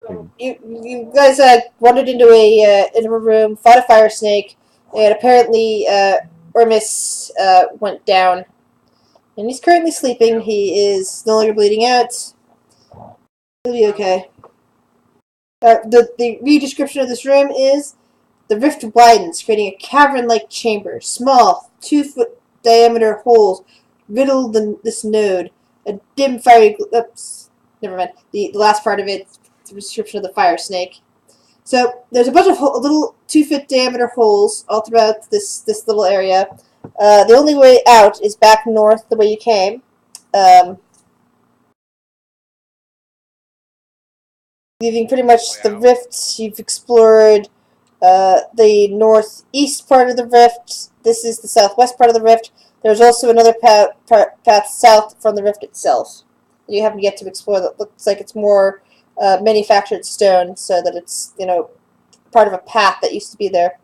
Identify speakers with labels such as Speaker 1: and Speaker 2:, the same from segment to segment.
Speaker 1: thing.
Speaker 2: You guys wandered into a room, fought a fire snake, and apparently Ormus went down. And he's currently sleeping. He is no longer bleeding out. He'll be okay. The description of this room is: the rift widens, creating a cavern-like chamber. Small, 2-foot diameter holes riddle this node. A dim fiery... Oops. Never mind. The last part of it, the description of the fire snake. So there's a bunch of little 2-foot diameter holes all throughout this little area. The only way out is back north the way you came. Leaving pretty much the rifts. You've explored the northeast part of the rift. This is the southwest part of the rift. There's also another path south from the rift itself. You haven't yet to explore that looks like it's more manufactured stone, so that it's, part of a path that used to be there.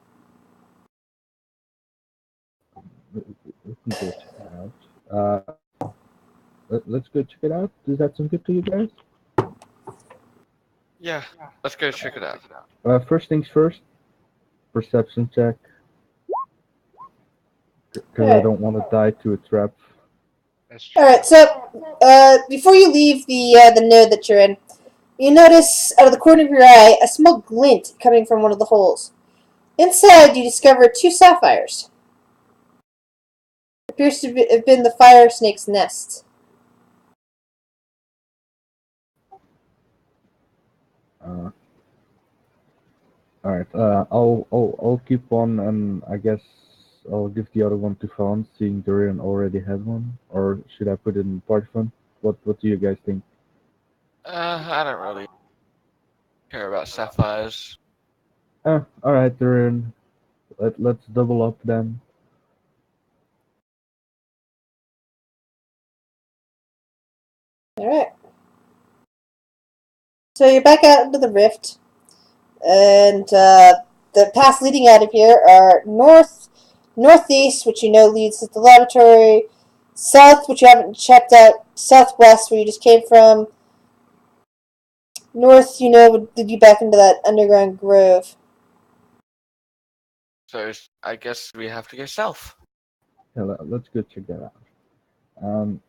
Speaker 1: We can go check it out. Let's go check it out. Does that sound good to you guys?
Speaker 3: Yeah, let's go check it out.
Speaker 1: First things first. Perception check. Because I don't want to die to a trap.
Speaker 2: Alright, so before you leave the node that you're in, you notice out of the corner of your eye a small glint coming from one of the holes. Inside, you discover 2 sapphires. It appears to have been the fire snake's nest.
Speaker 1: Alright, I'll keep one, and I guess I'll give the other one to Fawn, seeing Dorian already had one. Or should I put it in party fun? What do you guys think?
Speaker 3: I don't really care about sapphires.
Speaker 1: Alright, Dorian. Let's double up then.
Speaker 2: Alright. So you're back out into the rift, and the paths leading out of here are northeast, which you know leads to the laboratory, south, which you haven't checked out, southwest, where you just came from, north, would lead you back into that underground grove.
Speaker 3: So I guess we have to go south.
Speaker 1: Yeah, let's go check that out.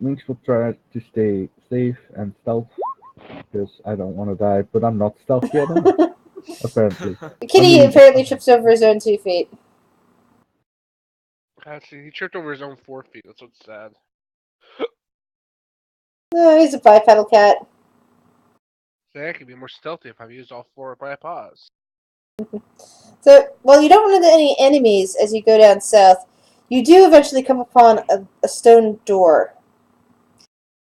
Speaker 1: Minx will try to stay safe and stealth, because I don't want to die, but I'm not stealth yet, apparently.
Speaker 2: The kitty apparently trips over his own 2 feet.
Speaker 4: Actually, he tripped over his own 4 feet. That's what's sad.
Speaker 2: No, he's a bipedal cat.
Speaker 4: So I could be more stealthy if I've used all 4 of my paws.
Speaker 2: So, while you don't run into any enemies as you go down south, you do eventually come upon a stone door.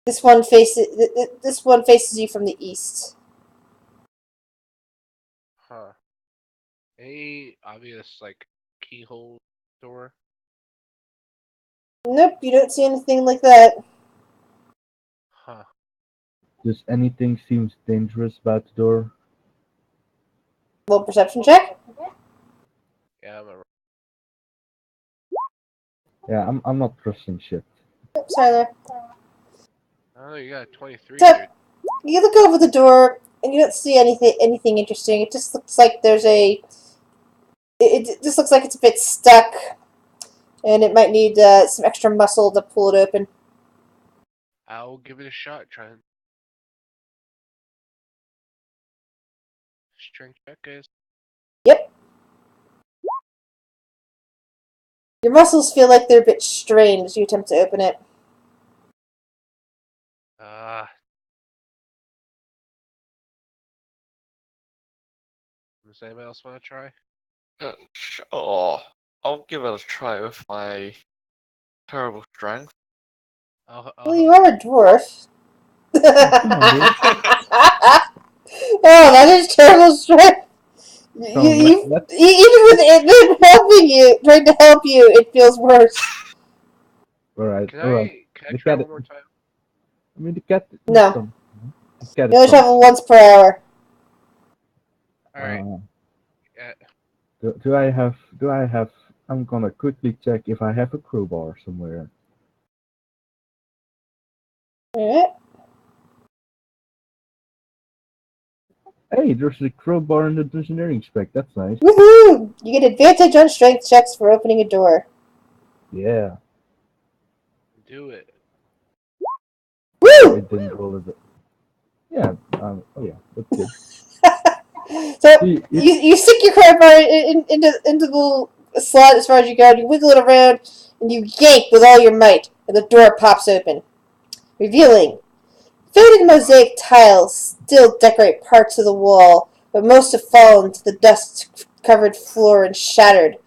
Speaker 2: This one faces you from the east.
Speaker 4: Huh. Any obvious, keyhole door?
Speaker 2: Nope, you don't see anything like that.
Speaker 4: Huh.
Speaker 1: Does anything seem dangerous about the door?
Speaker 2: Little perception check.
Speaker 4: Yeah, I'm a...
Speaker 1: Yeah, I'm not trusting shit.
Speaker 2: Oops, sorry there.
Speaker 4: Oh, you got a 23,
Speaker 2: So,
Speaker 4: dude.
Speaker 2: you look over the door and you don't see anything interesting. It just looks like there's it just looks like it's a bit stuck, and it might need some extra muscle to pull it open.
Speaker 4: I'll give it a shot, try and... Strength check, guys.
Speaker 2: Yep. Your muscles feel like they're a bit strained as you attempt to open it.
Speaker 4: Does anybody else want to try?
Speaker 3: Sure. I'll give it a try with my terrible strength.
Speaker 4: I'll
Speaker 2: Well, you are a dwarf.
Speaker 1: Come on, dude.
Speaker 2: Oh, that is terrible strength. Even with it helping you, trying to help you, it feels worse.
Speaker 1: Alright,
Speaker 4: Can
Speaker 1: alright.
Speaker 4: I try one more time?
Speaker 1: I mean, the cat...
Speaker 2: No.
Speaker 1: The cat
Speaker 2: You only
Speaker 1: is
Speaker 2: travel once per hour.
Speaker 4: Alright.
Speaker 1: Do I have... I'm gonna quickly check if I have a crowbar somewhere.
Speaker 2: Alright.
Speaker 1: Hey, there's a crowbar in the engineering spec. That's nice.
Speaker 2: Woohoo! You get advantage on strength checks for opening a door.
Speaker 1: Yeah.
Speaker 4: Do it.
Speaker 2: Woo!
Speaker 1: I didn't roll it. Yeah. Oh yeah. That's good.
Speaker 2: So
Speaker 1: You-
Speaker 2: you stick your crowbar into the slot as far as you go. You wiggle it around and you yank with all your might, and the door pops open, revealing faded mosaic tiles still decorate parts of the wall, but most have fallen to the dust-covered floor and shattered.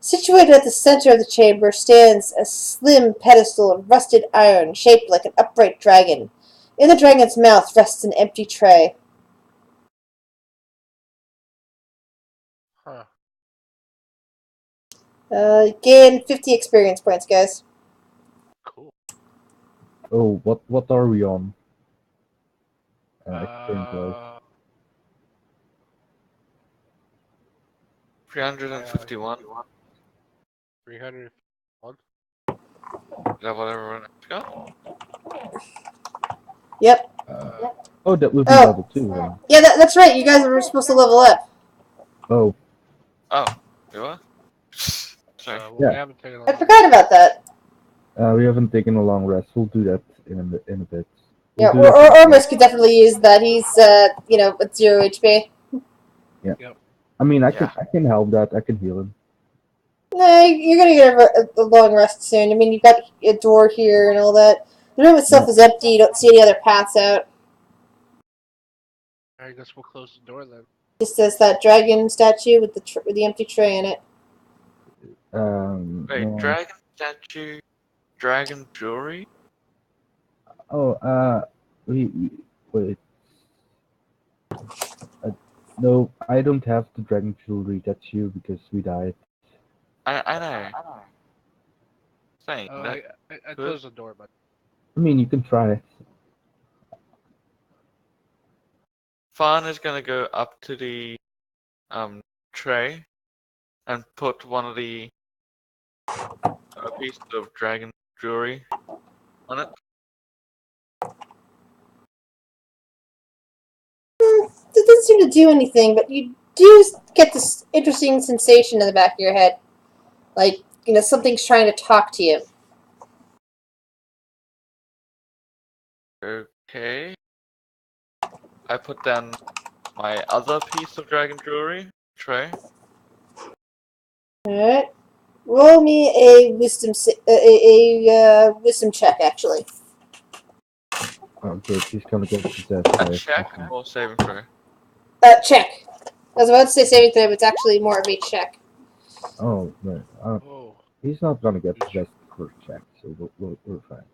Speaker 2: Situated at the center of the chamber stands a slim pedestal of rusted iron shaped like an upright dragon. In the dragon's mouth rests an empty tray.
Speaker 4: Huh.
Speaker 2: Gain 50 experience points, guys.
Speaker 4: Cool.
Speaker 1: Oh, what are we on? Experience wise.
Speaker 3: 351.
Speaker 4: 301.
Speaker 3: Is that what everyone got?
Speaker 2: Yep.
Speaker 1: Oh, that would be
Speaker 2: Oh.
Speaker 1: level 2 then.
Speaker 2: Yeah, that's right. You guys were supposed to level up.
Speaker 1: Oh,
Speaker 3: Oh, you are? Sorry.
Speaker 4: Well,
Speaker 1: Yeah.
Speaker 4: we haven't taken a
Speaker 2: I
Speaker 4: long
Speaker 2: forgot about that.
Speaker 1: we haven't taken a long rest. We'll do that in a bit.
Speaker 2: Yeah,
Speaker 1: We'll do that
Speaker 2: Ormus could definitely use that. He's, at 0 HP.
Speaker 1: I mean,
Speaker 3: Yeah.
Speaker 1: I can help that. I can heal him.
Speaker 2: No, you're gonna get a long rest soon. I mean, you've got a door here and all that. The room itself is empty. You don't see any other paths out.
Speaker 4: I guess we'll close the door then.
Speaker 2: Just says that dragon statue with the empty tray in it.
Speaker 3: Wait,
Speaker 1: No.
Speaker 3: dragon statue, dragon jewelry?
Speaker 1: Oh, wait. No, I don't have the dragon jewelry. That's you because we died.
Speaker 3: I know. Saying
Speaker 4: Oh,
Speaker 3: that
Speaker 4: I closed the door, but
Speaker 1: I mean, you can try it.
Speaker 3: Fawn is gonna go up to the tray and put one of the pieces of dragon jewelry on it.
Speaker 2: It doesn't seem to do anything, but you do get this interesting sensation in the back of your head. Like, something's trying to talk to you.
Speaker 3: Okay. I put down my other piece of dragon jewelry tray.
Speaker 2: Alright. Roll me a wisdom wisdom check, actually.
Speaker 1: Oh, good. He's gonna get possessed
Speaker 3: A
Speaker 1: by
Speaker 3: check or saving throw?
Speaker 2: Check. I was about to say saving throw, but it's actually more of a check.
Speaker 1: Oh, no.
Speaker 4: oh,
Speaker 1: He's not gonna get possessed for check, so we're fine.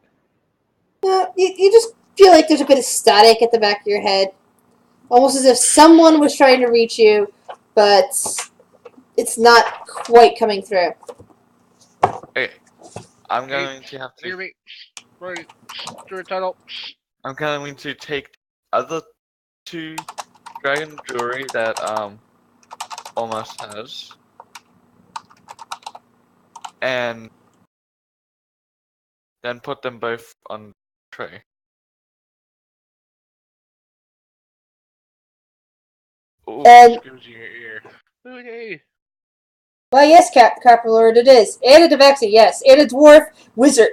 Speaker 2: You just feel like there's a bit of static at the back of your head. Almost as if someone was trying to reach you, but it's not quite coming through.
Speaker 3: Okay. I'm going to have
Speaker 4: hear
Speaker 3: to.
Speaker 4: me? Right, through a tunnel.
Speaker 3: I'm going to take the other two dragon jewelry that almost has, and then put them both on tray. Ooh,
Speaker 2: And
Speaker 4: screams in your ear. Ooh, yay.
Speaker 2: well, yes, Captain Lord, it is. And a Devaxi, yes, and a dwarf wizard,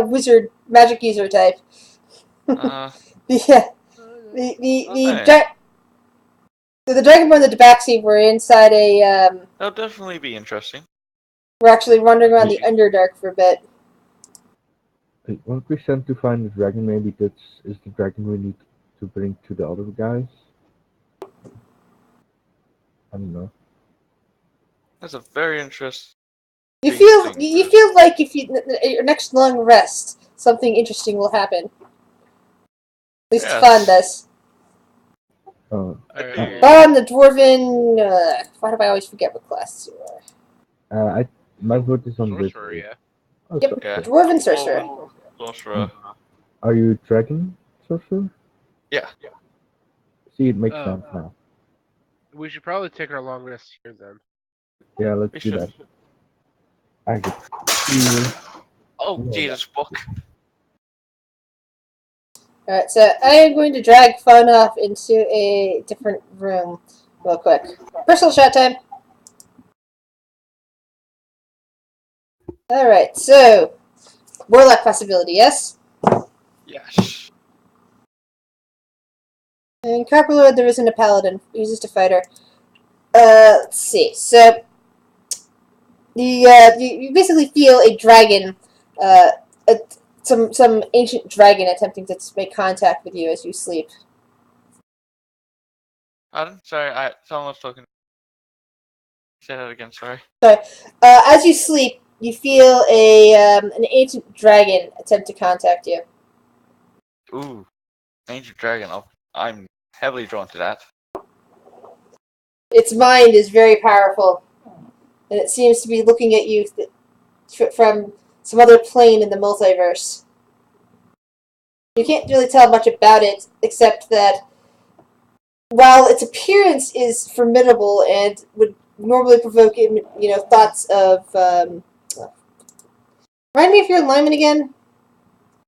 Speaker 2: wizard magic user type.
Speaker 3: Uh,
Speaker 2: Yeah,
Speaker 3: okay.
Speaker 2: the Dragonborn and the Devaxi were inside a
Speaker 3: That'll definitely be interesting.
Speaker 2: we're actually wandering around the Underdark for a bit.
Speaker 1: Wait, won't we send to find the dragon? Maybe that is the dragon we need to bring to the other guys. I don't know.
Speaker 3: That's a very interesting.
Speaker 2: You feel like if your next long rest, something interesting will happen. At least
Speaker 3: Yes.
Speaker 2: Fawn does.
Speaker 1: Oh,
Speaker 2: Fawn, the dwarven. Why do I always forget what class you are?
Speaker 1: my vote is on
Speaker 4: Sorcerer,
Speaker 1: wizard.
Speaker 4: yeah.
Speaker 1: Oh,
Speaker 2: Yep.
Speaker 1: sorcerer.
Speaker 3: Yeah.
Speaker 2: Dwarven sorcerer.
Speaker 3: Sorcerer.
Speaker 1: Are you dragon sorcerer?
Speaker 3: Yeah.
Speaker 1: See, it makes
Speaker 4: Oh.
Speaker 1: sense now.
Speaker 4: We should probably take our long rest here then.
Speaker 1: Yeah, let's
Speaker 3: We
Speaker 1: do
Speaker 3: should.
Speaker 1: that. I get.
Speaker 3: Oh,
Speaker 1: Yeah.
Speaker 3: Jesus, book.
Speaker 2: Alright, so I am going to drag Fun off into a different room real quick. Personal shot time. Alright, so Warlock possibility, yes?
Speaker 3: Yes.
Speaker 2: In Carpelord, there isn't a paladin. He's just a fighter. Let's see. So, you basically feel a dragon, uh, some ancient dragon attempting to make contact with you as you sleep.
Speaker 3: Pardon? Sorry, someone was talking. Say that again. Sorry.
Speaker 2: Sorry. As you sleep, you feel an ancient dragon attempt to contact you.
Speaker 3: Ooh, ancient dragon. I'm heavily drawn to that.
Speaker 2: Its mind is very powerful, and it seems to be looking at you from some other plane in the multiverse. You can't really tell much about it, except that while its appearance is formidable and would normally provoke, thoughts of. Remind me of your alignment again.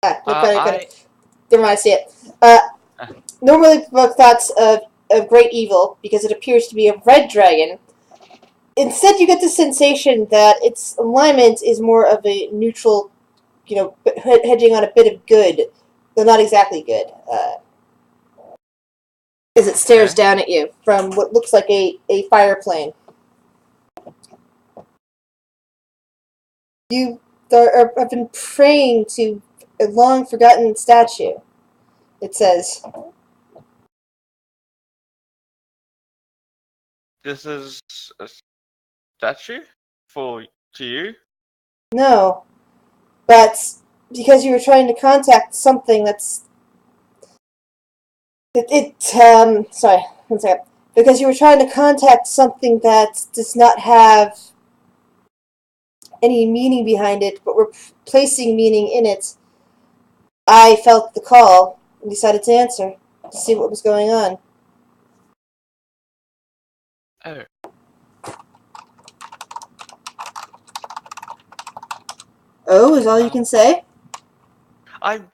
Speaker 2: Never mind, I see it. Normally provoke thoughts of great evil because it appears to be a red dragon. Instead, you get the sensation that its alignment is more of a neutral, hedging on a bit of good, though not exactly good. As it stares down at you from what looks like a fire plane. You have been praying to a long forgotten statue, it says.
Speaker 3: This is a statue to you.
Speaker 2: No, but because you were trying to contact something that's. Sorry, one second. Because you were trying to contact something that does not have any meaning behind it, but we're placing meaning in it. I felt the call and decided to answer to see what was going on.
Speaker 3: Oh.
Speaker 2: Oh, is all you can say?
Speaker 3: I'm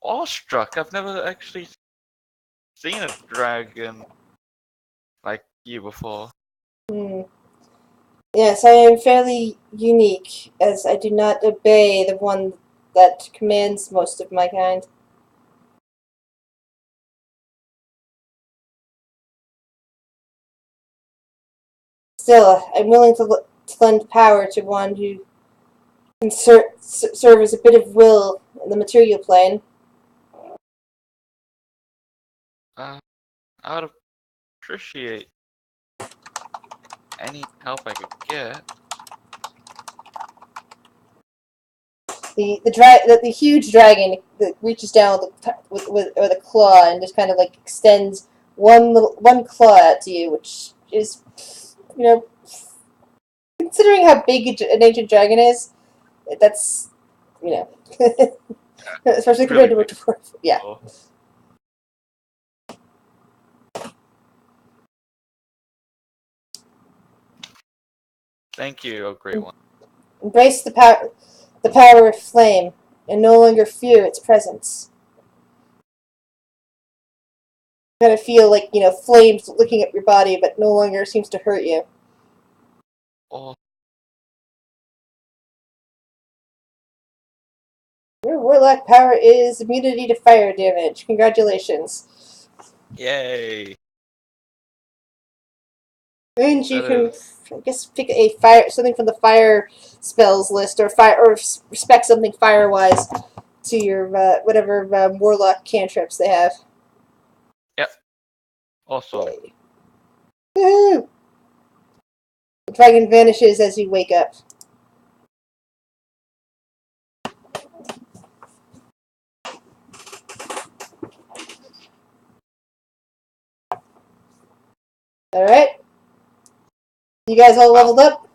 Speaker 3: awestruck. I've never actually seen a dragon like you before.
Speaker 2: Yes, I am fairly unique, as I do not obey the one that commands most of my kind. Still, I'm willing to lend power to one who can serve as a bit of will in the material plane.
Speaker 3: I would appreciate any help I could get.
Speaker 2: The huge dragon that reaches down with a claw and just kind of like extends one claw out to you, which is, considering how big an ancient dragon is, that's, especially compared to a dwarf. Yeah.
Speaker 3: Thank you, oh great one.
Speaker 2: Embrace the power of flame, and no longer fear its presence. You kind of feel like, flames licking up your body, but no longer seems to hurt you.
Speaker 3: Oh.
Speaker 2: Your warlock power is immunity to fire damage. Congratulations.
Speaker 3: Yay.
Speaker 2: And you can, I guess, pick something from the fire spells list, or respect something fire-wise to your whatever warlock cantrips they have.
Speaker 3: Yep. Awesome.
Speaker 2: Woohoo! The dragon vanishes as you wake up. Alright. You guys all leveled up?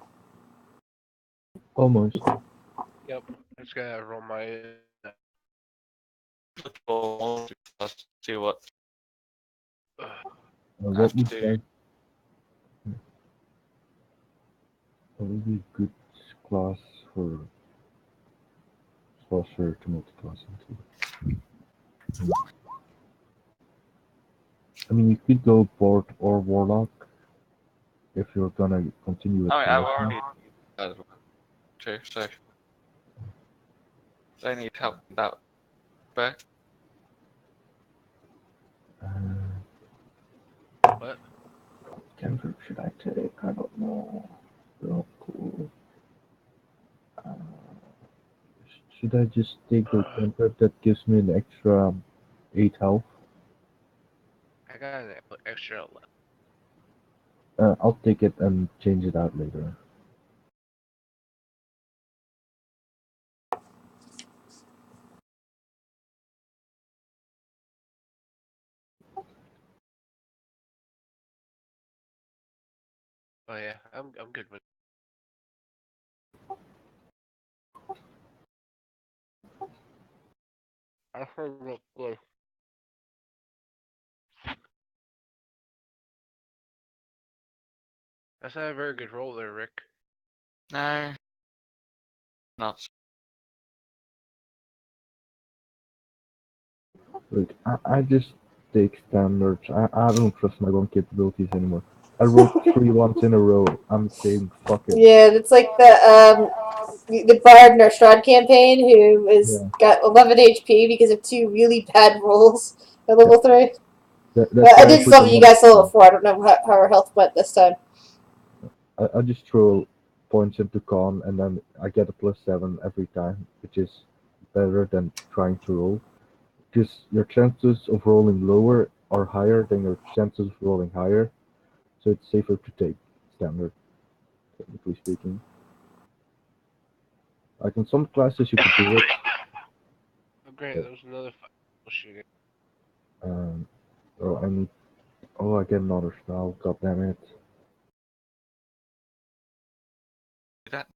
Speaker 1: Almost.
Speaker 4: Yep. I just gotta roll my.
Speaker 3: Let's see what.
Speaker 1: What would say? What would be a good class for sorcerer to multiclass into? I mean, you could go Board or Warlock if you're gonna continue with
Speaker 3: I mean, I've
Speaker 1: Paladin.
Speaker 3: already done too, so they need help with that. But
Speaker 1: Uh,
Speaker 4: What?
Speaker 1: Cantrip should I take? I don't know. They're all cool. Uh, should I just take the cantrip that gives me an extra 8 health?
Speaker 4: I got an extra 11.
Speaker 1: I'll take it and change it out later.
Speaker 4: Oh yeah, I'm good with. I heard real good. That's not a very good roll there, Rick.
Speaker 3: no, not.
Speaker 1: Look, I just take standards. I don't trust my own capabilities anymore. I rolled 3 once in a row. I'm saying fuck it.
Speaker 2: Yeah, it's like the Bard in our Strahd campaign who is
Speaker 1: Yeah.
Speaker 2: got 11 HP because of 2 really bad rolls at level 3.
Speaker 1: That's
Speaker 2: But I
Speaker 1: why I
Speaker 2: did
Speaker 1: put the
Speaker 2: summon you guys to level
Speaker 1: monster.
Speaker 2: 4. I don't know how our health went this time.
Speaker 1: I just throw points into con and then I get a +7 every time, which is better than trying to roll. Because your chances of rolling lower are higher than your chances of rolling higher, so it's safer to take standard, technically speaking. Like in some classes you could do it.
Speaker 4: Oh great,
Speaker 1: But,
Speaker 4: there was another shooting.
Speaker 1: um, oh, I need. Oh, I get another spell. God damn it!
Speaker 3: That.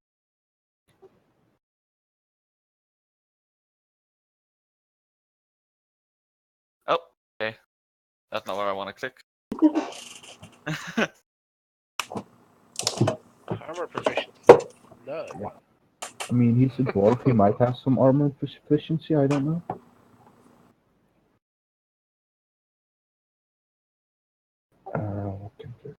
Speaker 3: Oh, okay. That's not where I want to click.
Speaker 4: Armor proficiency. None.
Speaker 1: Yeah. I mean, he's a dwarf. He might have some armor proficiency. I don't know. What can I do?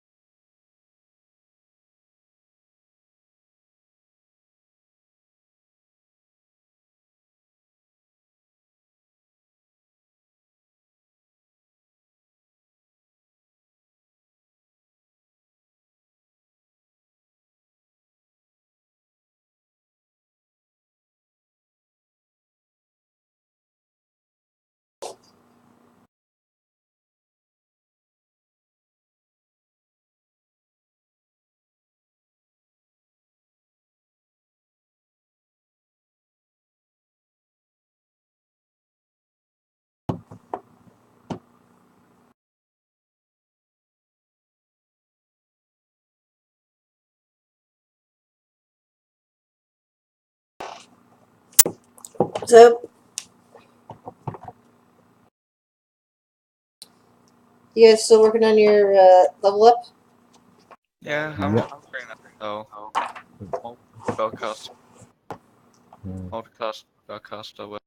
Speaker 2: So, you guys still working on your level up?
Speaker 3: Yeah, I'm
Speaker 1: Yeah.
Speaker 3: trying that. So, multi-spellcast,
Speaker 1: Uh,
Speaker 3: multicast spellcaster with.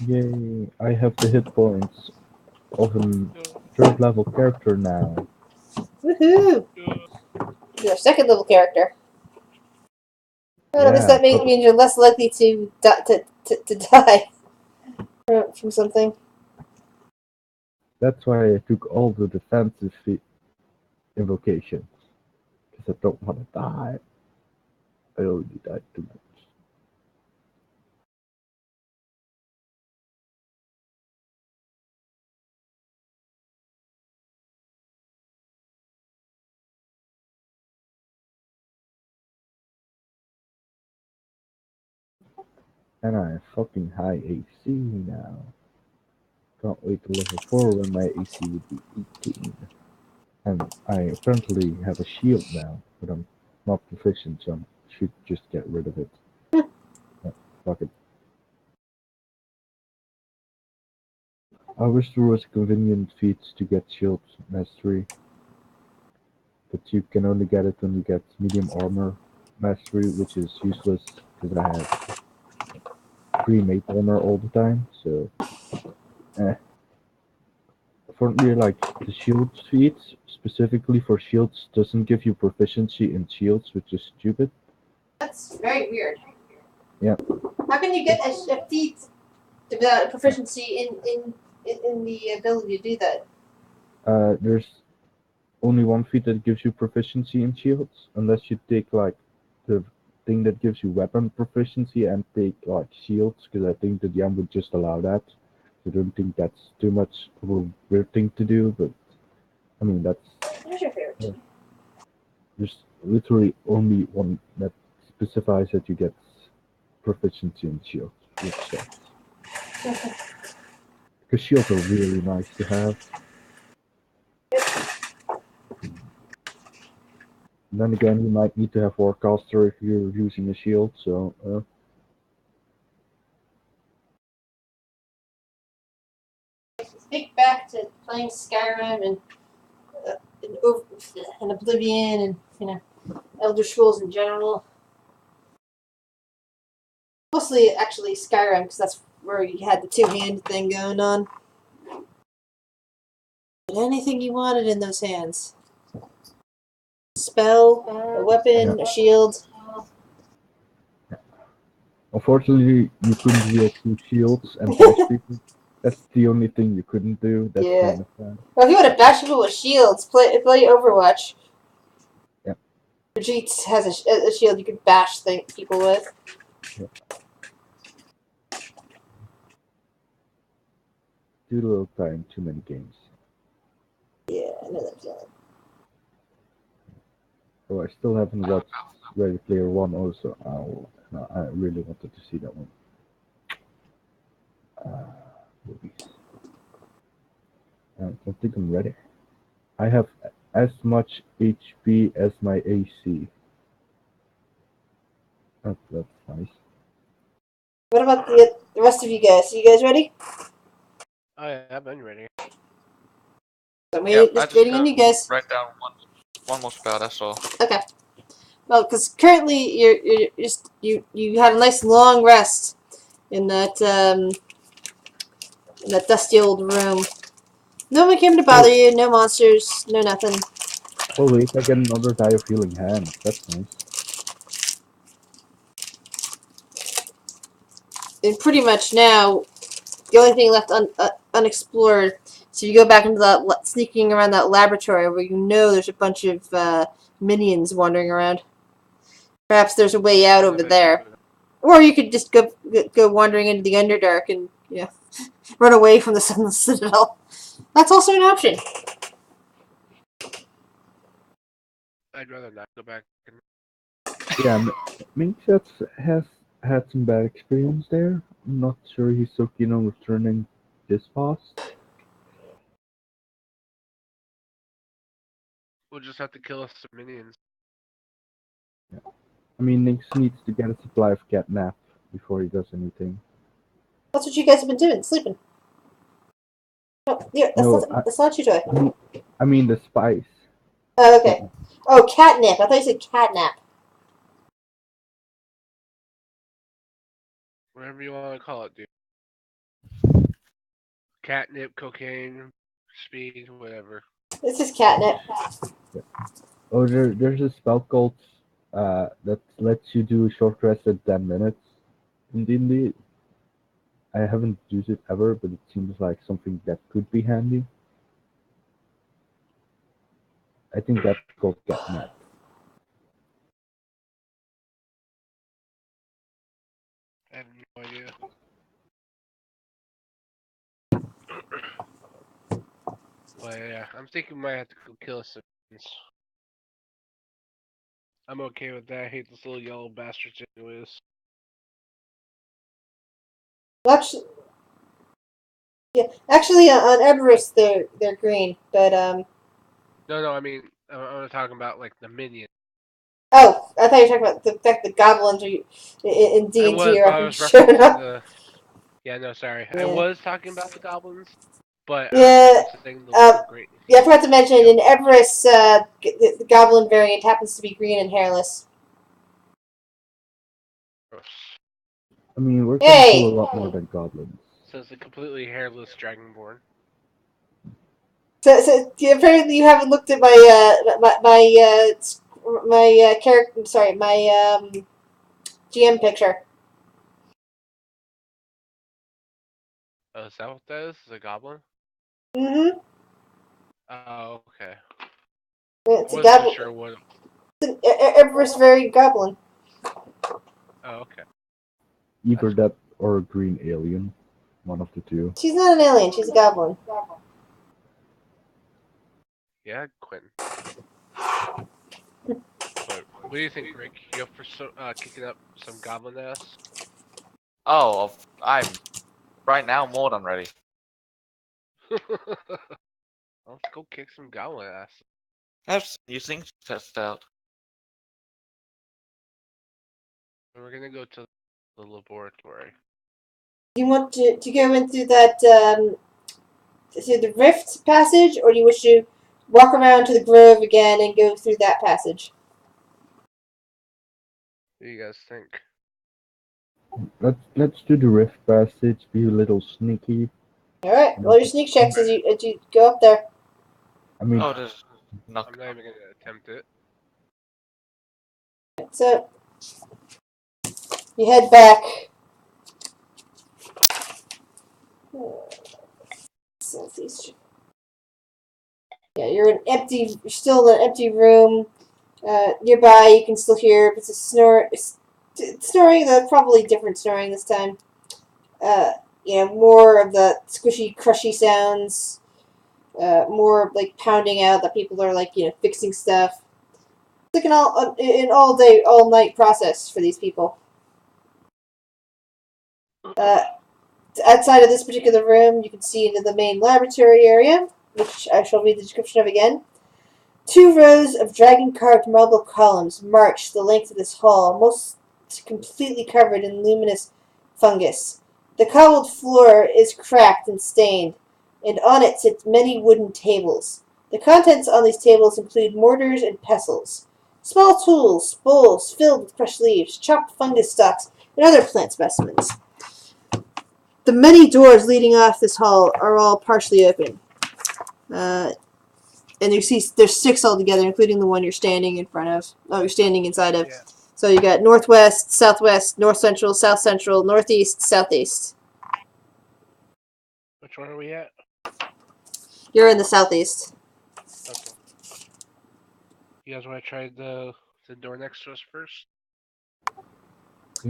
Speaker 1: Yay! I have the hit points of a third level character now.
Speaker 2: Woohoo! You're a second level character. Well, at least
Speaker 1: Yeah,
Speaker 2: that means you're less likely to die from something.
Speaker 1: that's why I took all the defensive invocations. Because I don't want to die. I already died too much. And I have fucking high AC now. Can't wait to level 4 when my AC would be 18. And I apparently have a shield now, but I'm not proficient, so I should just get rid of it. Yeah, fuck it. I wish there was a convenient feat to get shield mastery, but you can only get it when you get medium armor mastery, which is useless because I have pre-made armor all the time. So, eh. Apparently, like the shield feat specifically for shields doesn't give you proficiency in shields, which is stupid.
Speaker 2: That's very weird.
Speaker 1: Yeah.
Speaker 2: How can you get a feat without proficiency in the ability to do that?
Speaker 1: There's only one feat that gives you proficiency in shields, unless you take like the thing that gives you weapon proficiency and take like shields, because I think the DM would just allow that. I don't think that's too much of a weird thing to do, but I mean that's
Speaker 2: What's your favorite?
Speaker 1: yeah. There's literally only one that specifies that you get proficiency in shields, which sucks. Because shields are really nice to have. Then again, you might need to have Warcaster if you're using a shield, so
Speaker 2: Think back to playing Skyrim and Oblivion and Elder Scrolls in general. Mostly, actually, Skyrim because that's where you had the two-hand thing going on. But anything you wanted in those hands. Spell, a weapon,
Speaker 1: yeah.
Speaker 2: a shield.
Speaker 1: Unfortunately, you couldn't wield two shields and bash people. That's the only thing you couldn't do. That's
Speaker 2: Yeah.
Speaker 1: kind of sad.
Speaker 2: Well, if you want to bash people with shields, play Overwatch.
Speaker 1: Yeah.
Speaker 2: Vegeta has a shield you can bash people with.
Speaker 1: Yeah. Too little time, too many games.
Speaker 2: Yeah, I know that feeling.
Speaker 1: So I still haven't watched Ready Player One. Also, no, I really wanted to see that one. Movies. I don't think I'm ready. I have as much HP as my AC. That's nice.
Speaker 2: What about the rest of you guys? You guys ready?
Speaker 4: Oh yeah, I've been ready.
Speaker 2: I'm
Speaker 3: Yeah, I
Speaker 2: just
Speaker 3: just
Speaker 2: waiting on
Speaker 3: gotta
Speaker 2: you guys.
Speaker 3: write down one more spell. That's all.
Speaker 2: Okay. Well, because currently you're just you had a nice long rest in that dusty old room. No one came to bother
Speaker 1: Oh,
Speaker 2: you. No monsters. No nothing.
Speaker 1: oh wait, I get another die of healing hands. That's nice.
Speaker 2: And pretty much now, the only thing left unexplored. So you go back into that sneaking around that laboratory where you know there's a bunch of minions wandering around. Perhaps there's a way out over there. Or you could just go wandering into the Underdark and run away from the Sunless Citadel. That's also an option.
Speaker 4: I'd rather not go back.
Speaker 1: Yeah, Minksets has had some bad experience there. I'm not sure he's so keen on returning this fast.
Speaker 4: We'll just have to kill us some minions.
Speaker 1: I mean, Nix needs to get a supply of catnap before he does anything.
Speaker 2: That's what you guys have been doing, sleeping. Oh, here,
Speaker 1: No,
Speaker 2: that's not your toy.
Speaker 1: I mean the spice.
Speaker 2: Oh, okay.
Speaker 1: Catnap.
Speaker 2: Oh, catnip. I thought you said catnap.
Speaker 4: Whatever you want to call it, dude. Catnip, cocaine, speed, whatever.
Speaker 2: This is catnip.
Speaker 1: Oh, there's a spell called that lets you do a short rest at 10 minutes. In D&D, I haven't used it ever, but it seems like something that could be handy. I think that's called catnap.
Speaker 4: I have no idea. But yeah, I'm thinking we might have to go kill some minions. I'm okay with that. I hate those little yellow bastards anyways.
Speaker 2: Well, actually, on Everest they're green, but
Speaker 4: No, I mean, I'm talking about like the minions.
Speaker 2: oh, I thought you were talking about the fact that goblins are in
Speaker 4: I
Speaker 2: D&T
Speaker 4: was,
Speaker 2: are
Speaker 4: but
Speaker 2: up
Speaker 4: I
Speaker 2: and
Speaker 4: was
Speaker 2: showing
Speaker 4: referencing
Speaker 2: up.
Speaker 4: the. Yeah, no, sorry. I
Speaker 2: Yeah.
Speaker 4: was talking about the goblins, but I was
Speaker 2: Yeah,
Speaker 4: referencing the little green.
Speaker 2: yeah. I forgot to mention in Everest, the goblin variant happens to be green and hairless.
Speaker 4: Gross.
Speaker 1: I mean, we're gonna kill a
Speaker 2: Hey,
Speaker 1: lot more than goblins.
Speaker 4: So it's a completely hairless dragonborn.
Speaker 2: so apparently you haven't looked at my character. Sorry, my GM picture.
Speaker 4: Oh, is that what that is? Is a goblin?
Speaker 2: Mm-hmm.
Speaker 4: Oh, okay.
Speaker 2: It's
Speaker 4: I
Speaker 2: a
Speaker 4: wasn't too
Speaker 2: goblin.
Speaker 4: sure what.
Speaker 2: It's an Everest variant goblin.
Speaker 4: Oh, okay.
Speaker 1: Either
Speaker 4: That's
Speaker 1: that or a green alien. One of the two.
Speaker 2: She's not an alien. She's a goblin.
Speaker 4: Yeah, Quentin. But what do you think, Rick? You up for kicking up some goblin ass?
Speaker 3: Oh, I'm right now more than ready.
Speaker 4: Let's go kick some goblin ass.
Speaker 3: I have some new things to test out.
Speaker 4: We're gonna go to the laboratory.
Speaker 2: Do you want to go in through that through the rift passage, or do you wish to walk around to the grove again and go through that passage?
Speaker 4: What do you guys think?
Speaker 1: Let's do the rift passage. Be a little sneaky.
Speaker 2: All right. Roll your sneak checks as you go up there.
Speaker 1: I mean,
Speaker 3: Oh, there's knock.
Speaker 4: I'm not even gonna attempt it.
Speaker 2: So you head back. Southeast. Yeah, you're still in an empty room. Nearby, you can still hear it's a snoring. Probably different snoring this time. More of the squishy, crushy sounds. More like pounding out that people are like fixing stuff. It's like an all day, all night process for these people. Uh, Outside of this particular room, you can see into the main laboratory area, which I shall read the description of again. 2 rows of dragon-carved marble columns march the length of this hall, most completely covered in luminous fungus. The cobbled floor is cracked and stained, and on it sit many wooden tables. The contents on these tables include mortars and pestles, small tools, bowls filled with fresh leaves, chopped fungus stalks, and other plant specimens. The many doors leading off this hall are all partially open. And you see there's 6 altogether, including the one you're standing in front of. Oh, you're standing inside of.
Speaker 4: Yeah.
Speaker 2: So you got northwest, southwest, north central, south central, northeast, southeast.
Speaker 4: Which one are we at?
Speaker 2: You're in the southeast.
Speaker 4: Okay. You guys want to try the door next to us first?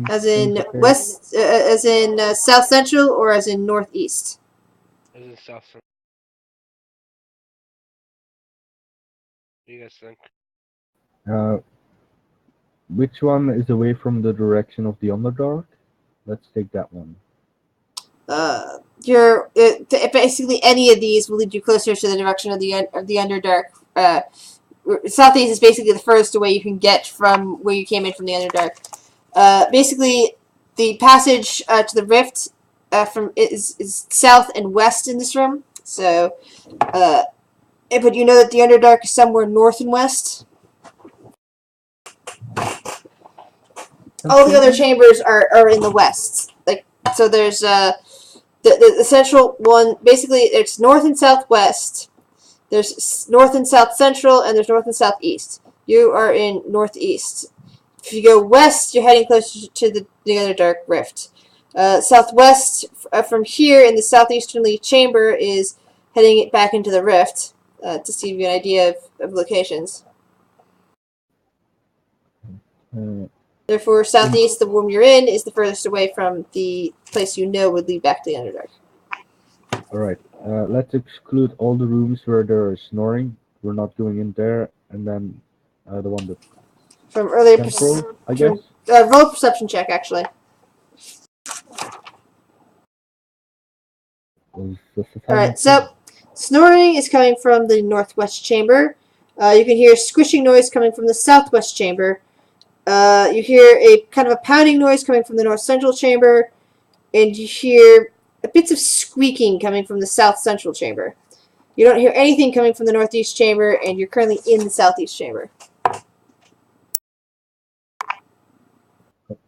Speaker 2: As in
Speaker 1: okay.
Speaker 2: west, as in south central, or as in northeast.
Speaker 4: This is south. What do you guys think?
Speaker 1: Which one is away from the direction of the Underdark? Let's take that one.
Speaker 2: Basically any of these will lead you closer to the direction of the Underdark. Southeast is basically the furthest away you can get from where you came in from the Underdark. Basically, the passage to the rift is south and west in this room. So, but you know that the Underdark is somewhere north and west. All the other chambers are in the west. So, there's the central one. Basically, it's north and southwest. There's north and south central, and there's north and southeast. You are in northeast. If you go west, you're heading closer to the Underdark Rift. Southwest from here in the southeasterly chamber is heading it back into the Rift to see you an idea of locations. Therefore, southeast, the room you're in, is the furthest away from the place you know would lead back to the Underdark.
Speaker 1: Alright, let's exclude all the rooms where there is snoring. We're not going in there, and then the one that
Speaker 2: From earlier
Speaker 1: central, I guess.
Speaker 2: roll a perception check, actually. Alright, so snoring is coming from the northwest chamber. You can hear squishing noise coming from the southwest chamber. You hear a kind of a pounding noise coming from the north central chamber. And you hear bits of squeaking coming from the south central chamber. You don't hear anything coming from the northeast chamber, and you're currently in the southeast chamber.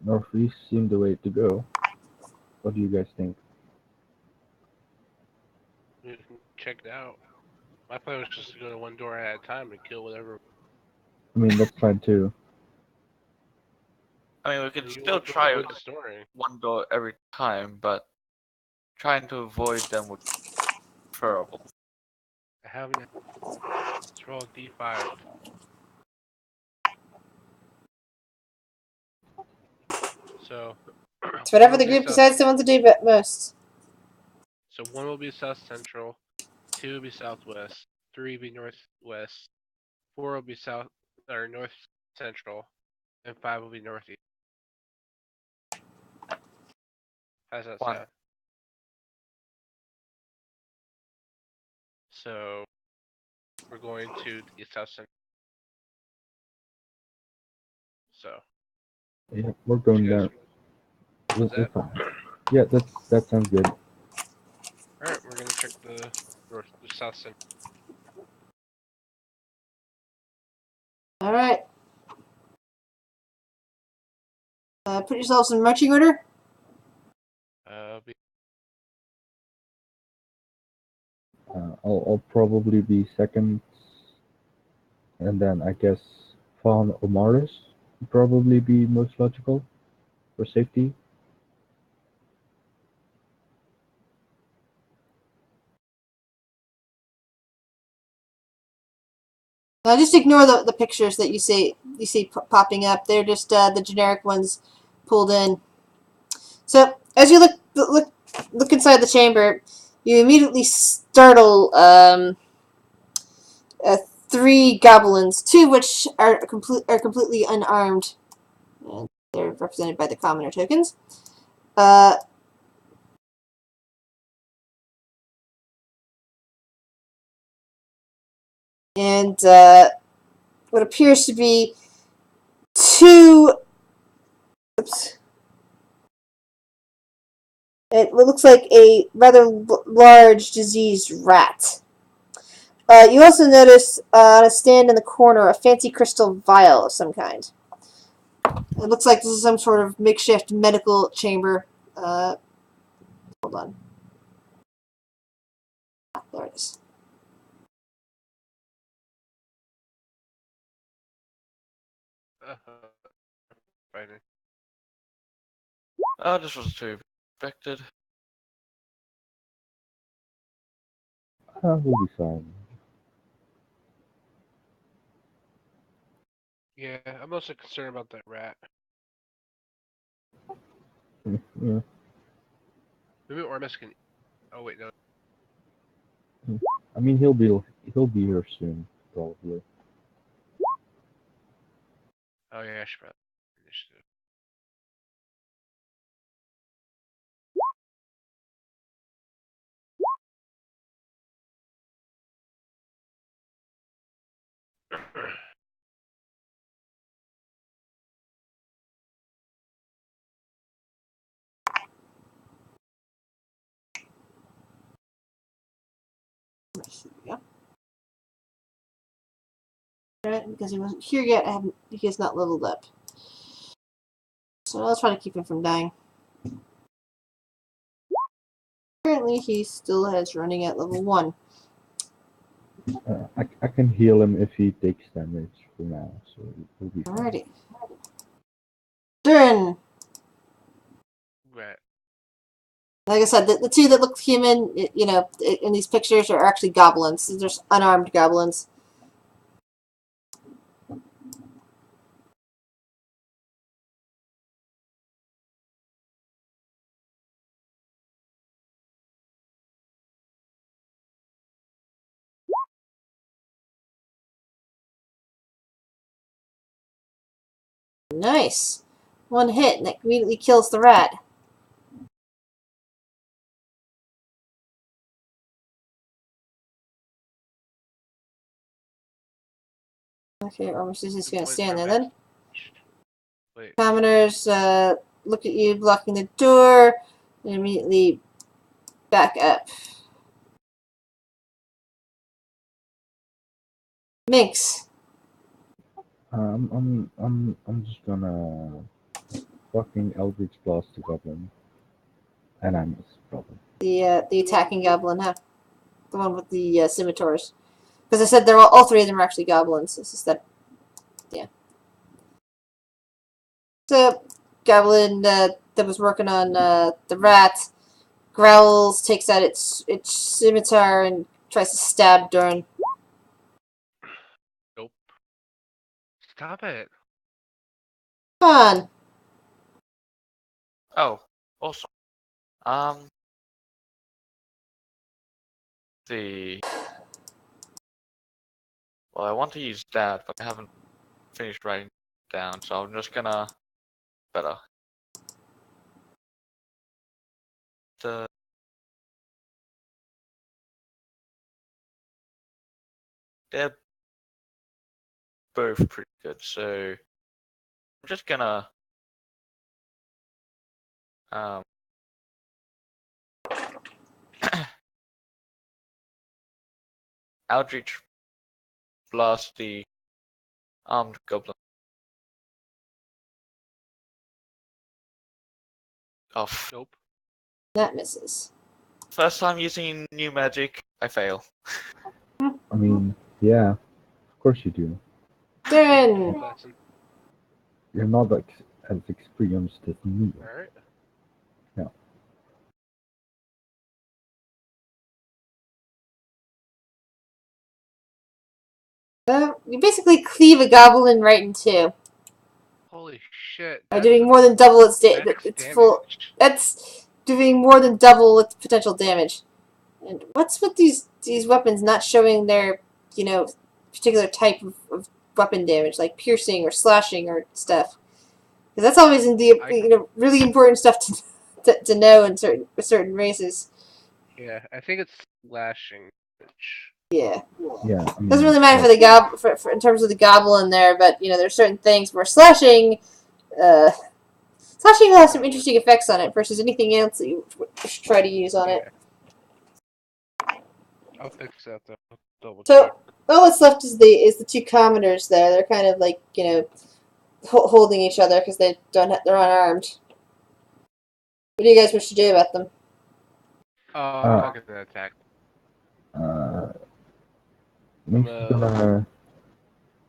Speaker 1: Northeast seemed the way to go. What do you guys think?
Speaker 4: You can check it out. My plan was just to go to one door at a time and kill whatever.
Speaker 1: I mean, that's fine too.
Speaker 3: I mean, we could
Speaker 4: You
Speaker 3: still
Speaker 4: want to
Speaker 3: try
Speaker 4: avoid the snoring.
Speaker 3: one door every time, but trying to avoid them would be preferable.
Speaker 4: I haven't. Let's roll a d5. So.
Speaker 2: It's whatever
Speaker 4: one
Speaker 2: the
Speaker 4: will be
Speaker 2: group
Speaker 4: south-
Speaker 2: decides they want to do most.
Speaker 4: So one will be south central, 2 will be southwest, 3 will be northwest, 4 will be south or north central, and 5 will be northeast. How's that
Speaker 3: One.
Speaker 4: sound? So we're going to the south central. So
Speaker 1: Yeah, we're going
Speaker 4: you guys,
Speaker 1: there.
Speaker 4: what's
Speaker 1: We're
Speaker 4: that?
Speaker 1: fine. Yeah, that sounds good.
Speaker 4: Alright, we're gonna check the south central.
Speaker 2: Alright. Put yourselves in marching order.
Speaker 4: Be
Speaker 1: I'll probably be second, and then I guess Fawn Omaris would probably be most logical for safety.
Speaker 2: Just ignore the pictures that you see popping up. They're just the generic ones pulled in. So as you look inside the chamber, you immediately startle 3 goblins, 2 of which are completely unarmed, and they're represented by the commoner tokens. And what appears to be 2. Oops. It looks like a rather large diseased rat. You also notice on a stand in the corner a fancy crystal vial of some kind. It looks like this is some sort of makeshift medical chamber. Hold on. There it is.
Speaker 4: fighting.
Speaker 3: Oh, this was to be expected.
Speaker 1: We'll be fine.
Speaker 4: Yeah, I'm mostly concerned about that rat.
Speaker 1: Yeah.
Speaker 4: Maybe Ormus can. Oh wait, no.
Speaker 1: I mean, he'll be here soon, probably.
Speaker 4: Oh yeah, I should probably initiative.
Speaker 2: Yeah. Because he wasn't here yet, he has not leveled up. So I'll try to keep him from dying. Currently, he still has running at level 1.
Speaker 1: I can heal him if he takes damage for now, so he'll be fine.
Speaker 2: Alrighty. Durin!
Speaker 4: Rat.
Speaker 2: Like I said, the 2 that look human, in these pictures are actually goblins. They're just unarmed goblins. Nice. 1 hit, and that immediately kills the rat. Okay, or she's just gonna
Speaker 4: Point
Speaker 2: stand
Speaker 4: for
Speaker 2: there then.
Speaker 4: message. Wait.
Speaker 2: Commoners look at you blocking the door and immediately back up. Minx.
Speaker 1: I'm just gonna fucking Eldritch Blast the goblin, and I miss problem.
Speaker 2: The attacking goblin, huh? The one with the scimitars. Because I said they're all three of them are actually goblins. It's just that, yeah. So, goblin that was working on the rat growls, takes out its scimitar, and tries to stab Durin.
Speaker 4: Nope. Stop it.
Speaker 2: Come on.
Speaker 3: Oh, awesome. See. Well, I want to use that, but I haven't finished writing it down, so I'm just gonna better. They're both pretty good, so I'm just gonna um Eldritch Blast the armed goblin. Off.
Speaker 4: Nope.
Speaker 2: That misses.
Speaker 3: First time using new magic, I fail.
Speaker 1: I mean, yeah, of course you do.
Speaker 2: Durin.
Speaker 4: Lesson.
Speaker 1: You're not like as experienced as me.
Speaker 4: Alright.
Speaker 2: You basically cleave a goblin right in two.
Speaker 4: Holy shit.
Speaker 2: By
Speaker 4: That's
Speaker 2: doing more than double its
Speaker 4: max
Speaker 2: its
Speaker 4: damage.
Speaker 2: full. That's doing more than double its potential damage. And what's with these weapons not showing their, particular type of weapon damage, like piercing or slashing or stuff? Because that's always in the really important stuff to know in certain races.
Speaker 4: Yeah, I think it's slashing.
Speaker 2: Yeah.
Speaker 1: Yeah, I mean,
Speaker 2: Doesn't really matter for in terms of the goblin there, but there's certain things where slashing will have some interesting effects on it versus anything else that you should try to use on it.
Speaker 4: I'll fix that though. Double
Speaker 2: So
Speaker 4: check.
Speaker 2: all that's left is the two commoners there. They're kind of like holding each other because they're unarmed. What do you guys wish to do about them?
Speaker 4: I'll get that attack.
Speaker 1: Minx is gonna.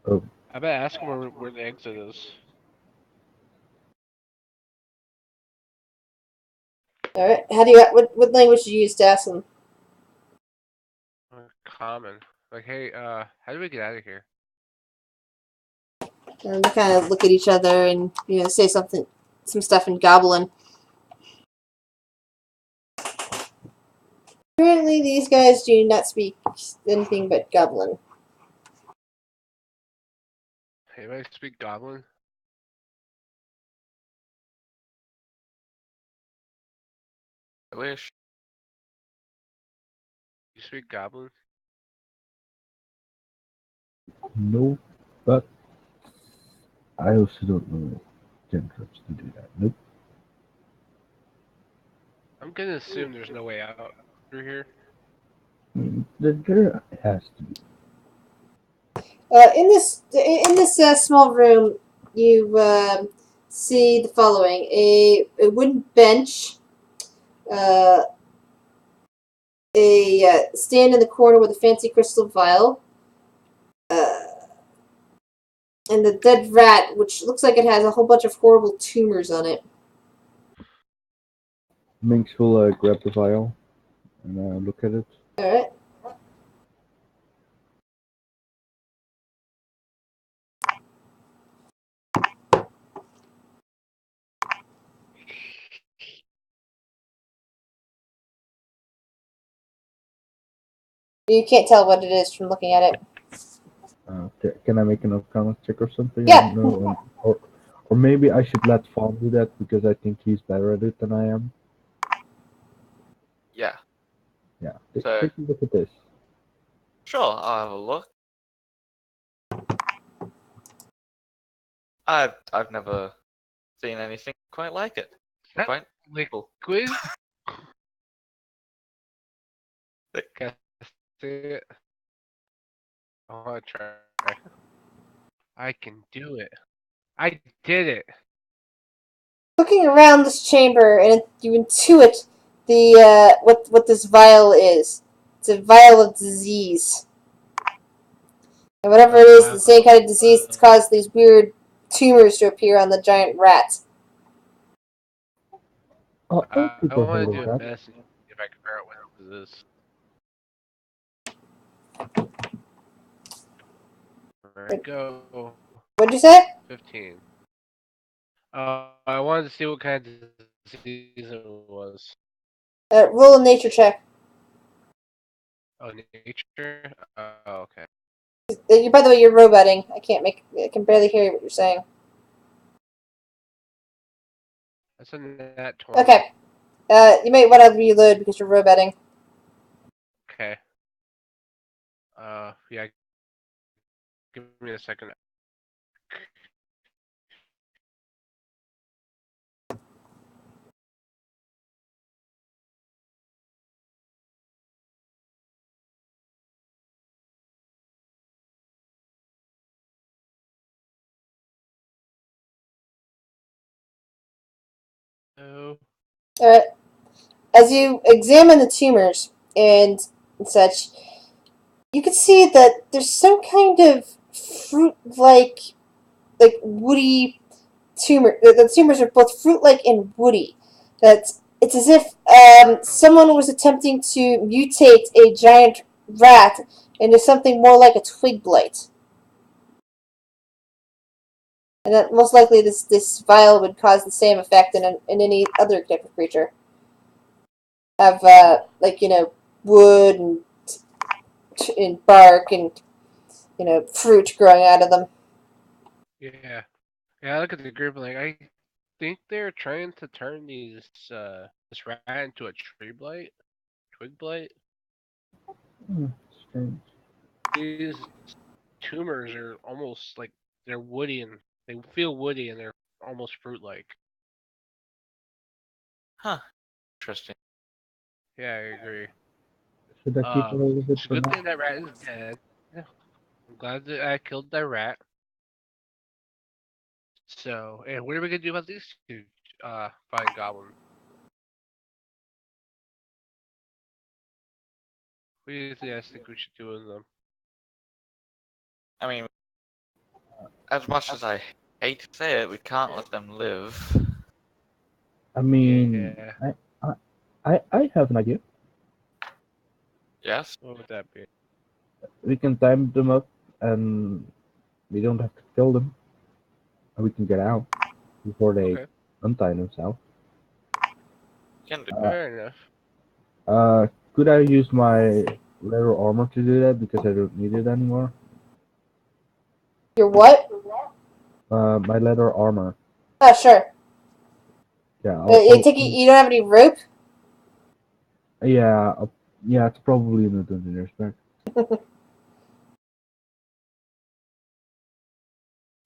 Speaker 1: Oh,
Speaker 4: I better ask him where the exit is.
Speaker 2: All right. How do you what language do you use to ask them?
Speaker 4: Common. Like, hey, how do we get out of here?
Speaker 2: And they kind of look at each other and say some stuff in Goblin. Apparently, these guys do not speak anything but Goblin.
Speaker 4: Hey, anybody speak Goblin?
Speaker 3: I wish.
Speaker 4: You speak Goblin?
Speaker 1: no, but I also don't know cantrips to do that. Nope.
Speaker 4: I'm gonna assume there's no way out through here.
Speaker 1: I mean, there has to be.
Speaker 2: In this small room, you see the following: a wooden bench, a stand in the corner with a fancy crystal vial, and the dead rat, which looks like it has a whole bunch of horrible tumors on it.
Speaker 1: Minx will grab the vial and look at it.
Speaker 2: All right. You can't tell what it is from looking at it.
Speaker 1: Can I make an Arcana check or something?
Speaker 2: Yeah.
Speaker 1: I don't know. Or maybe I should let Fawn do that because I think he's better at it than I am.
Speaker 3: Yeah.
Speaker 1: Yeah.
Speaker 3: So-
Speaker 1: Take a look at this.
Speaker 3: Sure, I'll have a look. I've never seen anything quite like it.
Speaker 4: Is that
Speaker 3: Quite cool.
Speaker 4: liquid? Can I see it? I want to try. I can do it. I did it.
Speaker 2: Looking around this chamber, and you intuit what this vial is. It's a vial of disease. And whatever it is, the same kind of disease that's caused these weird tumors to appear on the giant rat.
Speaker 1: Oh,
Speaker 4: I
Speaker 1: people
Speaker 4: want
Speaker 1: heard
Speaker 4: to
Speaker 1: of
Speaker 4: do a
Speaker 1: that.
Speaker 4: best if I can figure out what this is. There we go.
Speaker 2: What'd you say?
Speaker 4: 15. I wanted to see what kind of disease it was.
Speaker 2: Roll a nature check.
Speaker 4: Oh, nature? Oh, okay.
Speaker 2: By the way, you're roboting. I can barely hear what you're saying.
Speaker 4: That's a nat 20.
Speaker 2: Okay. You might want to reload because you're roboting.
Speaker 4: Okay. Yeah. Give me a second. Oh.
Speaker 2: Alright. As you examine the tumors and such, you can see that there's some kind of fruit-like, woody tumor. The tumors are both fruit-like and woody. It's as if someone was attempting to mutate a giant rat into something more like a twig blight. And that most likely this vial would cause the same effect in any other type of creature. Have wood and bark and fruit growing out of them.
Speaker 4: Yeah. Yeah, I look at the group and I think they're trying to turn this rat into a twig blight.
Speaker 1: Strange.
Speaker 4: These tumors are almost like they're woody and they feel woody and they're almost fruit-like.
Speaker 3: Huh. Interesting.
Speaker 4: Yeah, I agree.
Speaker 1: Should I keep a hold of it
Speaker 4: It's a
Speaker 1: for
Speaker 4: good
Speaker 1: now?
Speaker 4: thing that rat is dead. Yeah. I'm glad that I killed that rat. So, and what are we gonna do about these two fine goblins? What do you guys think we should do with them?
Speaker 3: I mean, as much as I hate to say it, we can't let them live.
Speaker 1: I mean,
Speaker 4: Yeah.
Speaker 1: I have an idea.
Speaker 3: Yes?
Speaker 4: What would that be?
Speaker 1: We can time them up, and we don't have to kill them. And we can get out before they
Speaker 4: Okay,
Speaker 1: untie themselves.
Speaker 3: Can do.
Speaker 4: fair enough.
Speaker 1: Could I use my leather armor to do that because I don't need it anymore?
Speaker 2: Your what?
Speaker 1: My leather armor.
Speaker 2: Oh, sure.
Speaker 1: Yeah,
Speaker 2: You don't have any rope?
Speaker 1: yeah, yeah. It's probably in the dungeon respect.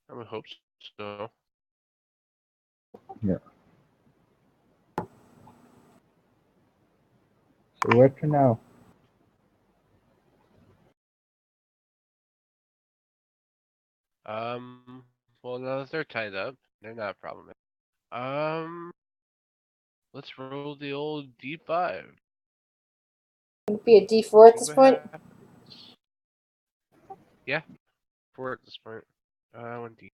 Speaker 4: I would hope so.
Speaker 1: Yeah. So where to now?
Speaker 4: Well, now that they're tied up, they're not a problem. Um, let's roll the old D5.
Speaker 2: Would it be a D4 at
Speaker 4: See
Speaker 2: this
Speaker 4: what
Speaker 2: point?
Speaker 4: happens. Yeah, 4 at this point. 1D3,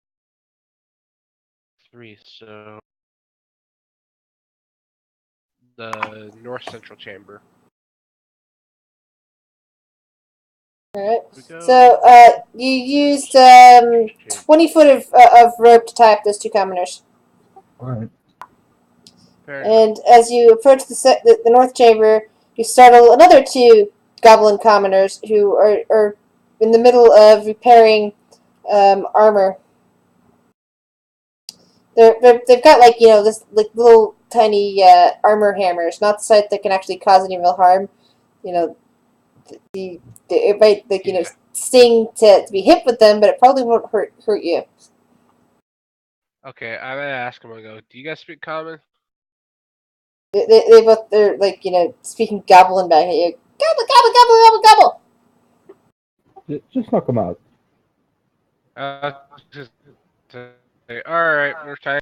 Speaker 4: so the north central chamber.
Speaker 2: Alright.
Speaker 4: We go.
Speaker 2: So, you used 20 foot of rope to tie up those two commoners.
Speaker 1: All right.
Speaker 4: Fair enough.
Speaker 2: And as you approach the north chamber, you startle another two goblin commoners who are in the middle of repairing armor. They've got this little tiny armor hammers, not the type that can actually cause any real harm. You know, it might
Speaker 4: Yeah.
Speaker 2: sting to be hit with them, but it probably won't hurt you.
Speaker 4: Okay, I'm gonna ask him. I go, do you guys speak common?
Speaker 2: They're like, speaking goblin back at you. Gobble, gobble, gobble, gobble, gobble.
Speaker 1: Just knock them out.
Speaker 4: Just say, all right, we're trying.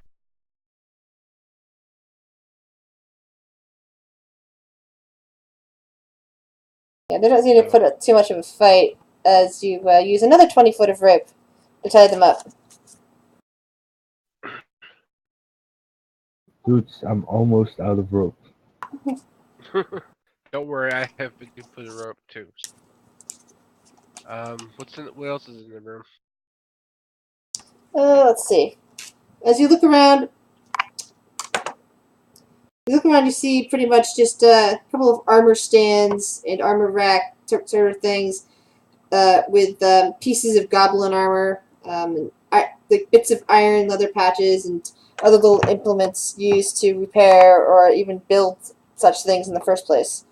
Speaker 2: Yeah, they don't seem to put up too much of a fight as you use another 20 foot of rope to tie them up.
Speaker 1: Dudes, I'm almost out of rope.
Speaker 4: Don't worry, I have been put a rope too. What else is in the room?
Speaker 2: Let's see. As you see pretty much just a couple of armor stands and armor rack sort of things with pieces of goblin armor, like bits of iron, leather patches, and other little implements used to repair or even build such things in the first place.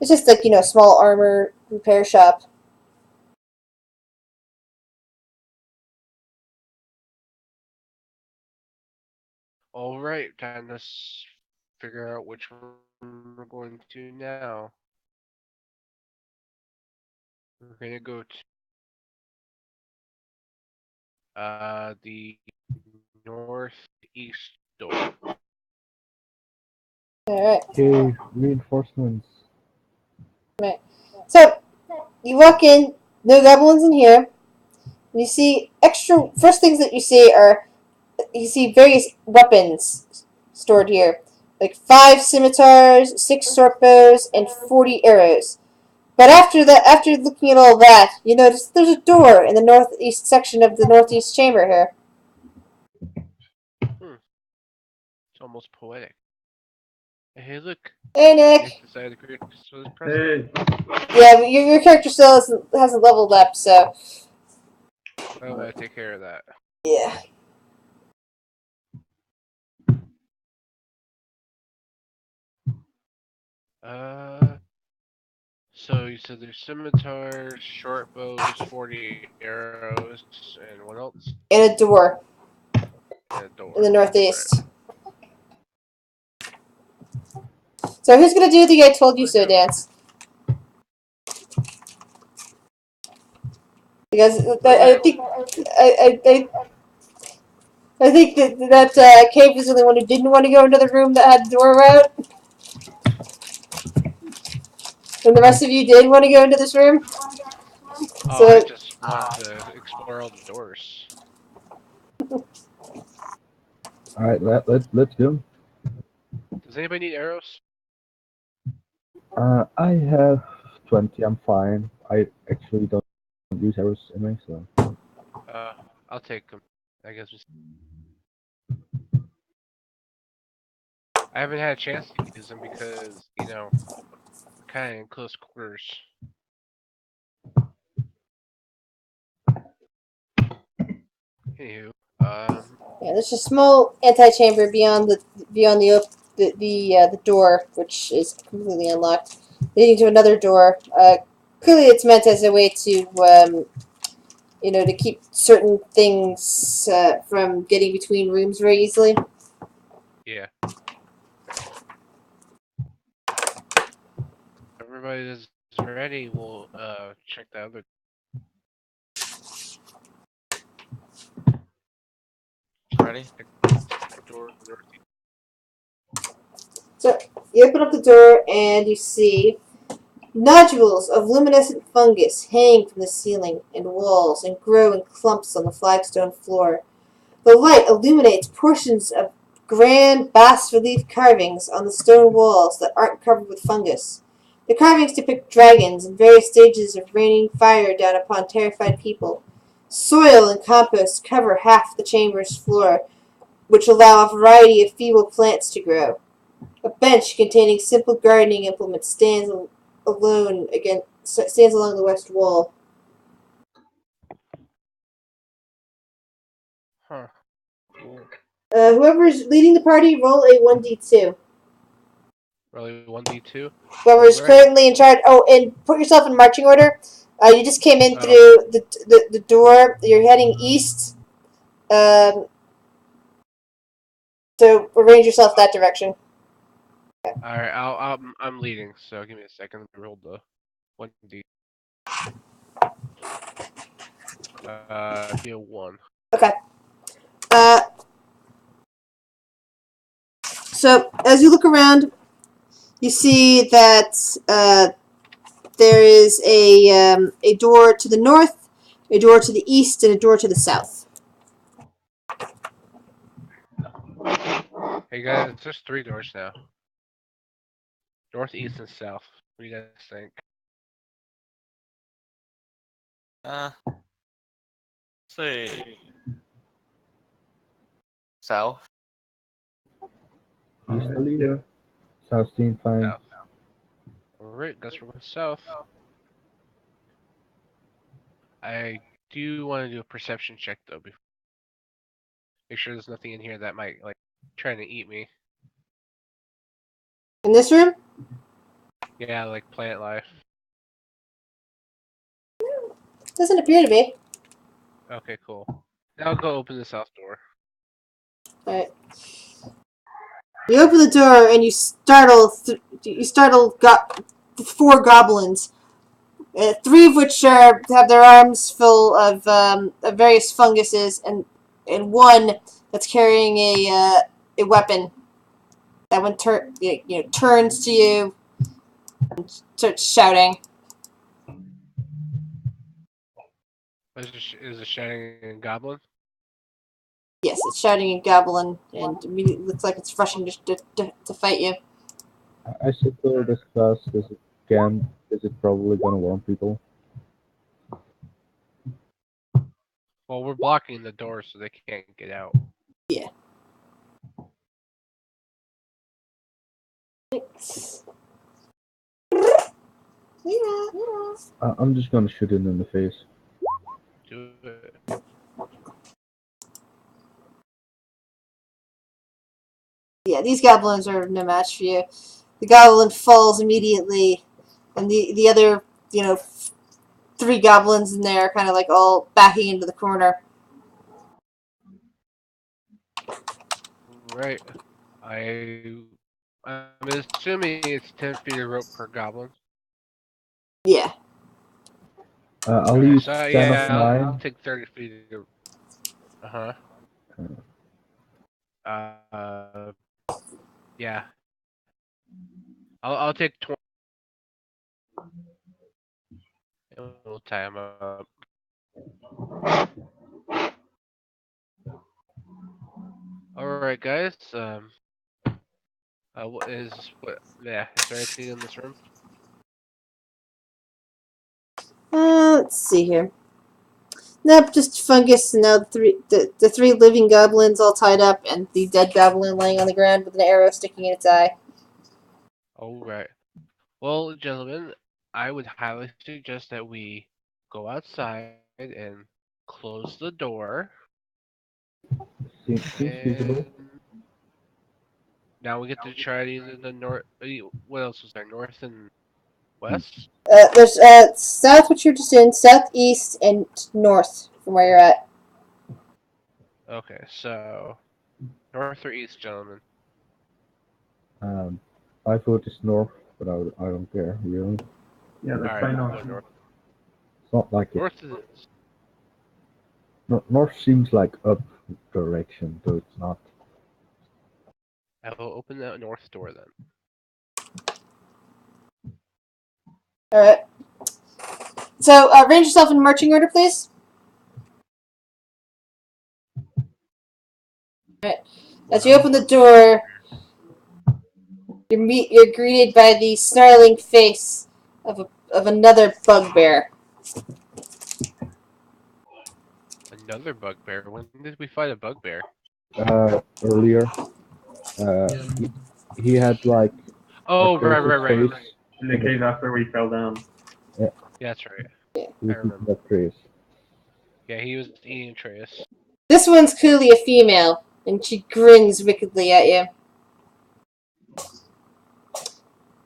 Speaker 2: It's just like, a small armor repair shop.
Speaker 4: All right, time to figure out which one we're going to now. We're gonna go to the northeast door.
Speaker 2: Alright.
Speaker 1: Okay, reinforcements.
Speaker 2: Right. So, you walk in, no goblins in here. You see first things that you see various weapons stored here. Like 5 scimitars, 6 sword bows, and 40 arrows. But after looking at all that, you notice there's a door in the northeast section of the northeast chamber here.
Speaker 4: It's almost poetic. Hey, look.
Speaker 2: Hey, Nick.
Speaker 4: Decided to create this present.
Speaker 2: Yeah, but your character still hasn't leveled up, so.
Speaker 4: I'm gonna take care of that.
Speaker 2: Yeah.
Speaker 4: So you said there's scimitars, short bows, 40 arrows, and what else?
Speaker 2: And a door
Speaker 4: And a door.
Speaker 2: in the northeast. So who's gonna do the I told you so dance? Because I think that Cave was the only one who didn't want to go into the room that had the door out. And the rest of you did want to go into this room.
Speaker 4: Oh,
Speaker 2: So
Speaker 4: I just want to explore all the doors.
Speaker 1: Alright, let's go.
Speaker 4: Does anybody need arrows?
Speaker 1: I have 20, I'm fine. I actually don't use arrows anyway, so.
Speaker 4: I'll take them. I guess. I haven't had a chance to use them because, we're kind of in close quarters. Anywho,
Speaker 2: yeah, there's a small antechamber beyond the door, which is completely unlocked, leading to another door. Clearly, it's meant as a way to to keep certain things from getting between rooms very easily.
Speaker 4: yeah. Everybody is ready. We'll check the other
Speaker 3: Ready?
Speaker 4: door.
Speaker 2: So you open up the door and you see nodules of luminescent fungus hang from the ceiling and walls and grow in clumps on the flagstone floor. The light illuminates portions of grand bas-relief carvings on the stone walls that aren't covered with fungus. The carvings depict dragons in various stages of raining fire down upon terrified people. Soil and compost cover half the chamber's floor, which allow a variety of feeble plants to grow. A bench containing simple gardening implements stands along the west wall.
Speaker 4: Huh. Cool.
Speaker 2: Whoever's leading the party, roll a 1d2.
Speaker 4: Really, 1d2?
Speaker 2: Whoever's
Speaker 4: Alright.
Speaker 2: currently in charge. Oh, and put yourself in marching order. You just came in
Speaker 4: Oh.
Speaker 2: through the door. You're heading east. So arrange yourself that direction.
Speaker 4: Alright, I'm leading, so give me a second. Let me roll the 1d. Be a 1.
Speaker 2: Okay. So as you look around, you see that there is a door to the north, a door to the east, and a door to the south.
Speaker 4: Hey guys, there's 3 doors now. North, east, and south. What do you guys think?
Speaker 3: Say south.
Speaker 1: East the leader. South seems fine.
Speaker 4: South. Alright, guess we're going south. I do want to do a perception check though. Make sure there's nothing in here that might like trying to eat me.
Speaker 2: In this room?
Speaker 4: Yeah, like plant life.
Speaker 2: Doesn't appear to be.
Speaker 4: Okay, cool. Now I'll go open the south door.
Speaker 2: Alright. You open the door and you startle 4 goblins. 3 of which have their arms full of various funguses, and 1 that's carrying a weapon. That one turns to you and starts shouting.
Speaker 4: Is it shouting goblin?
Speaker 2: Yes, it's shouting in goblin, and immediately looks like it's rushing to fight you.
Speaker 1: I should go discuss this again. Is it probably gonna warn people?
Speaker 4: Well, we're blocking the door so they can't get out.
Speaker 2: Yeah.
Speaker 1: I'm just gonna shoot it in the face.
Speaker 4: Do it.
Speaker 2: Yeah, these goblins are no match for you. The goblin falls immediately, and the other, 3 goblins in there are kind of like all backing into the corner.
Speaker 4: Right. I'm assuming it's 10 feet of rope per goblin.
Speaker 2: Yeah.
Speaker 1: I'll
Speaker 4: Alright,
Speaker 1: use
Speaker 4: so
Speaker 1: 10 of
Speaker 4: yeah, I'll
Speaker 1: 9.
Speaker 4: take 30 feet of. Uh huh. Yeah. I'll take 20. And we'll tie him up. Alright, guys. What is what? Yeah, is there anything in this room?
Speaker 2: Let's see here. Nope, just fungus, and now the 3 living goblins all tied up, and the dead goblin laying on the ground with an arrow sticking in its eye.
Speaker 4: Alright. Well, gentlemen, I would highly suggest that we go outside and close the door.
Speaker 1: Seems feasible.
Speaker 4: And now we get to try either the north. What else was there? North and west?
Speaker 2: There's south, which you're just in, southeast, and north from where you're at.
Speaker 4: Okay, so north or east, gentlemen?
Speaker 1: I vote is north, but I don't care really.
Speaker 5: Yeah, that's
Speaker 4: Alright,
Speaker 5: fine.
Speaker 4: we'll
Speaker 5: North.
Speaker 4: go north.
Speaker 1: It's not like it.
Speaker 4: North is.
Speaker 1: North seems like up direction, though it's not.
Speaker 4: I will open that north door then.
Speaker 2: Alright. So, arrange yourself in marching order, please. Alright. As you open the door, you're greeted by the snarling face of another bugbear.
Speaker 4: Another bugbear. When did we fight a bugbear?
Speaker 1: Earlier, he had like
Speaker 4: Oh,
Speaker 1: a
Speaker 4: right,
Speaker 1: crazy
Speaker 4: right.
Speaker 1: face.
Speaker 5: In the cave after we fell down.
Speaker 4: Yeah, that's right.
Speaker 1: He
Speaker 4: I
Speaker 1: was
Speaker 4: remember.
Speaker 1: that crazy.
Speaker 4: Yeah, he was eating Atreus.
Speaker 2: This one's clearly a female, and she grins wickedly at you.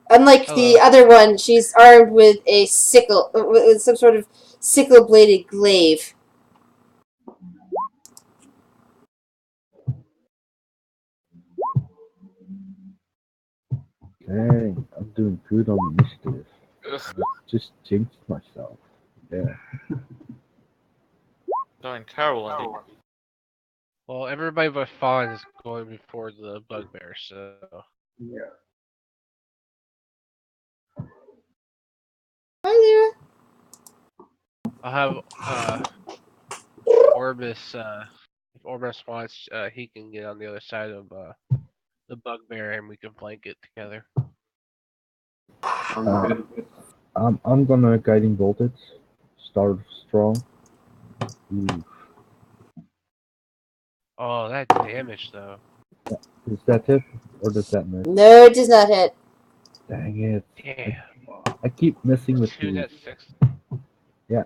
Speaker 2: Unlike the
Speaker 4: Hello.
Speaker 2: other one, she's armed with a sickle, with some sort of sickle-bladed glaive.
Speaker 1: Dang, I'm doing good on initiative.
Speaker 3: Ugh,
Speaker 1: I just jinxed myself. Yeah.
Speaker 3: doing terrible indeed.
Speaker 4: Well, everybody but Fawn is going before the bugbear, so
Speaker 5: Yeah.
Speaker 2: Hi,
Speaker 4: I'll have Orbis. If Orbis wants, he can get on the other side of the bugbear, and we can flank it together.
Speaker 5: Sounds
Speaker 1: Uh,
Speaker 5: good.
Speaker 1: I'm gonna guiding voltage. Start strong. Ooh,
Speaker 4: Oh, that damage though.
Speaker 1: is that it or does that miss?
Speaker 2: Lyra. No, it does not hit.
Speaker 1: Dang it!
Speaker 4: Damn.
Speaker 1: I keep messing with
Speaker 4: Two
Speaker 1: you.
Speaker 4: net 6.
Speaker 1: Yeah,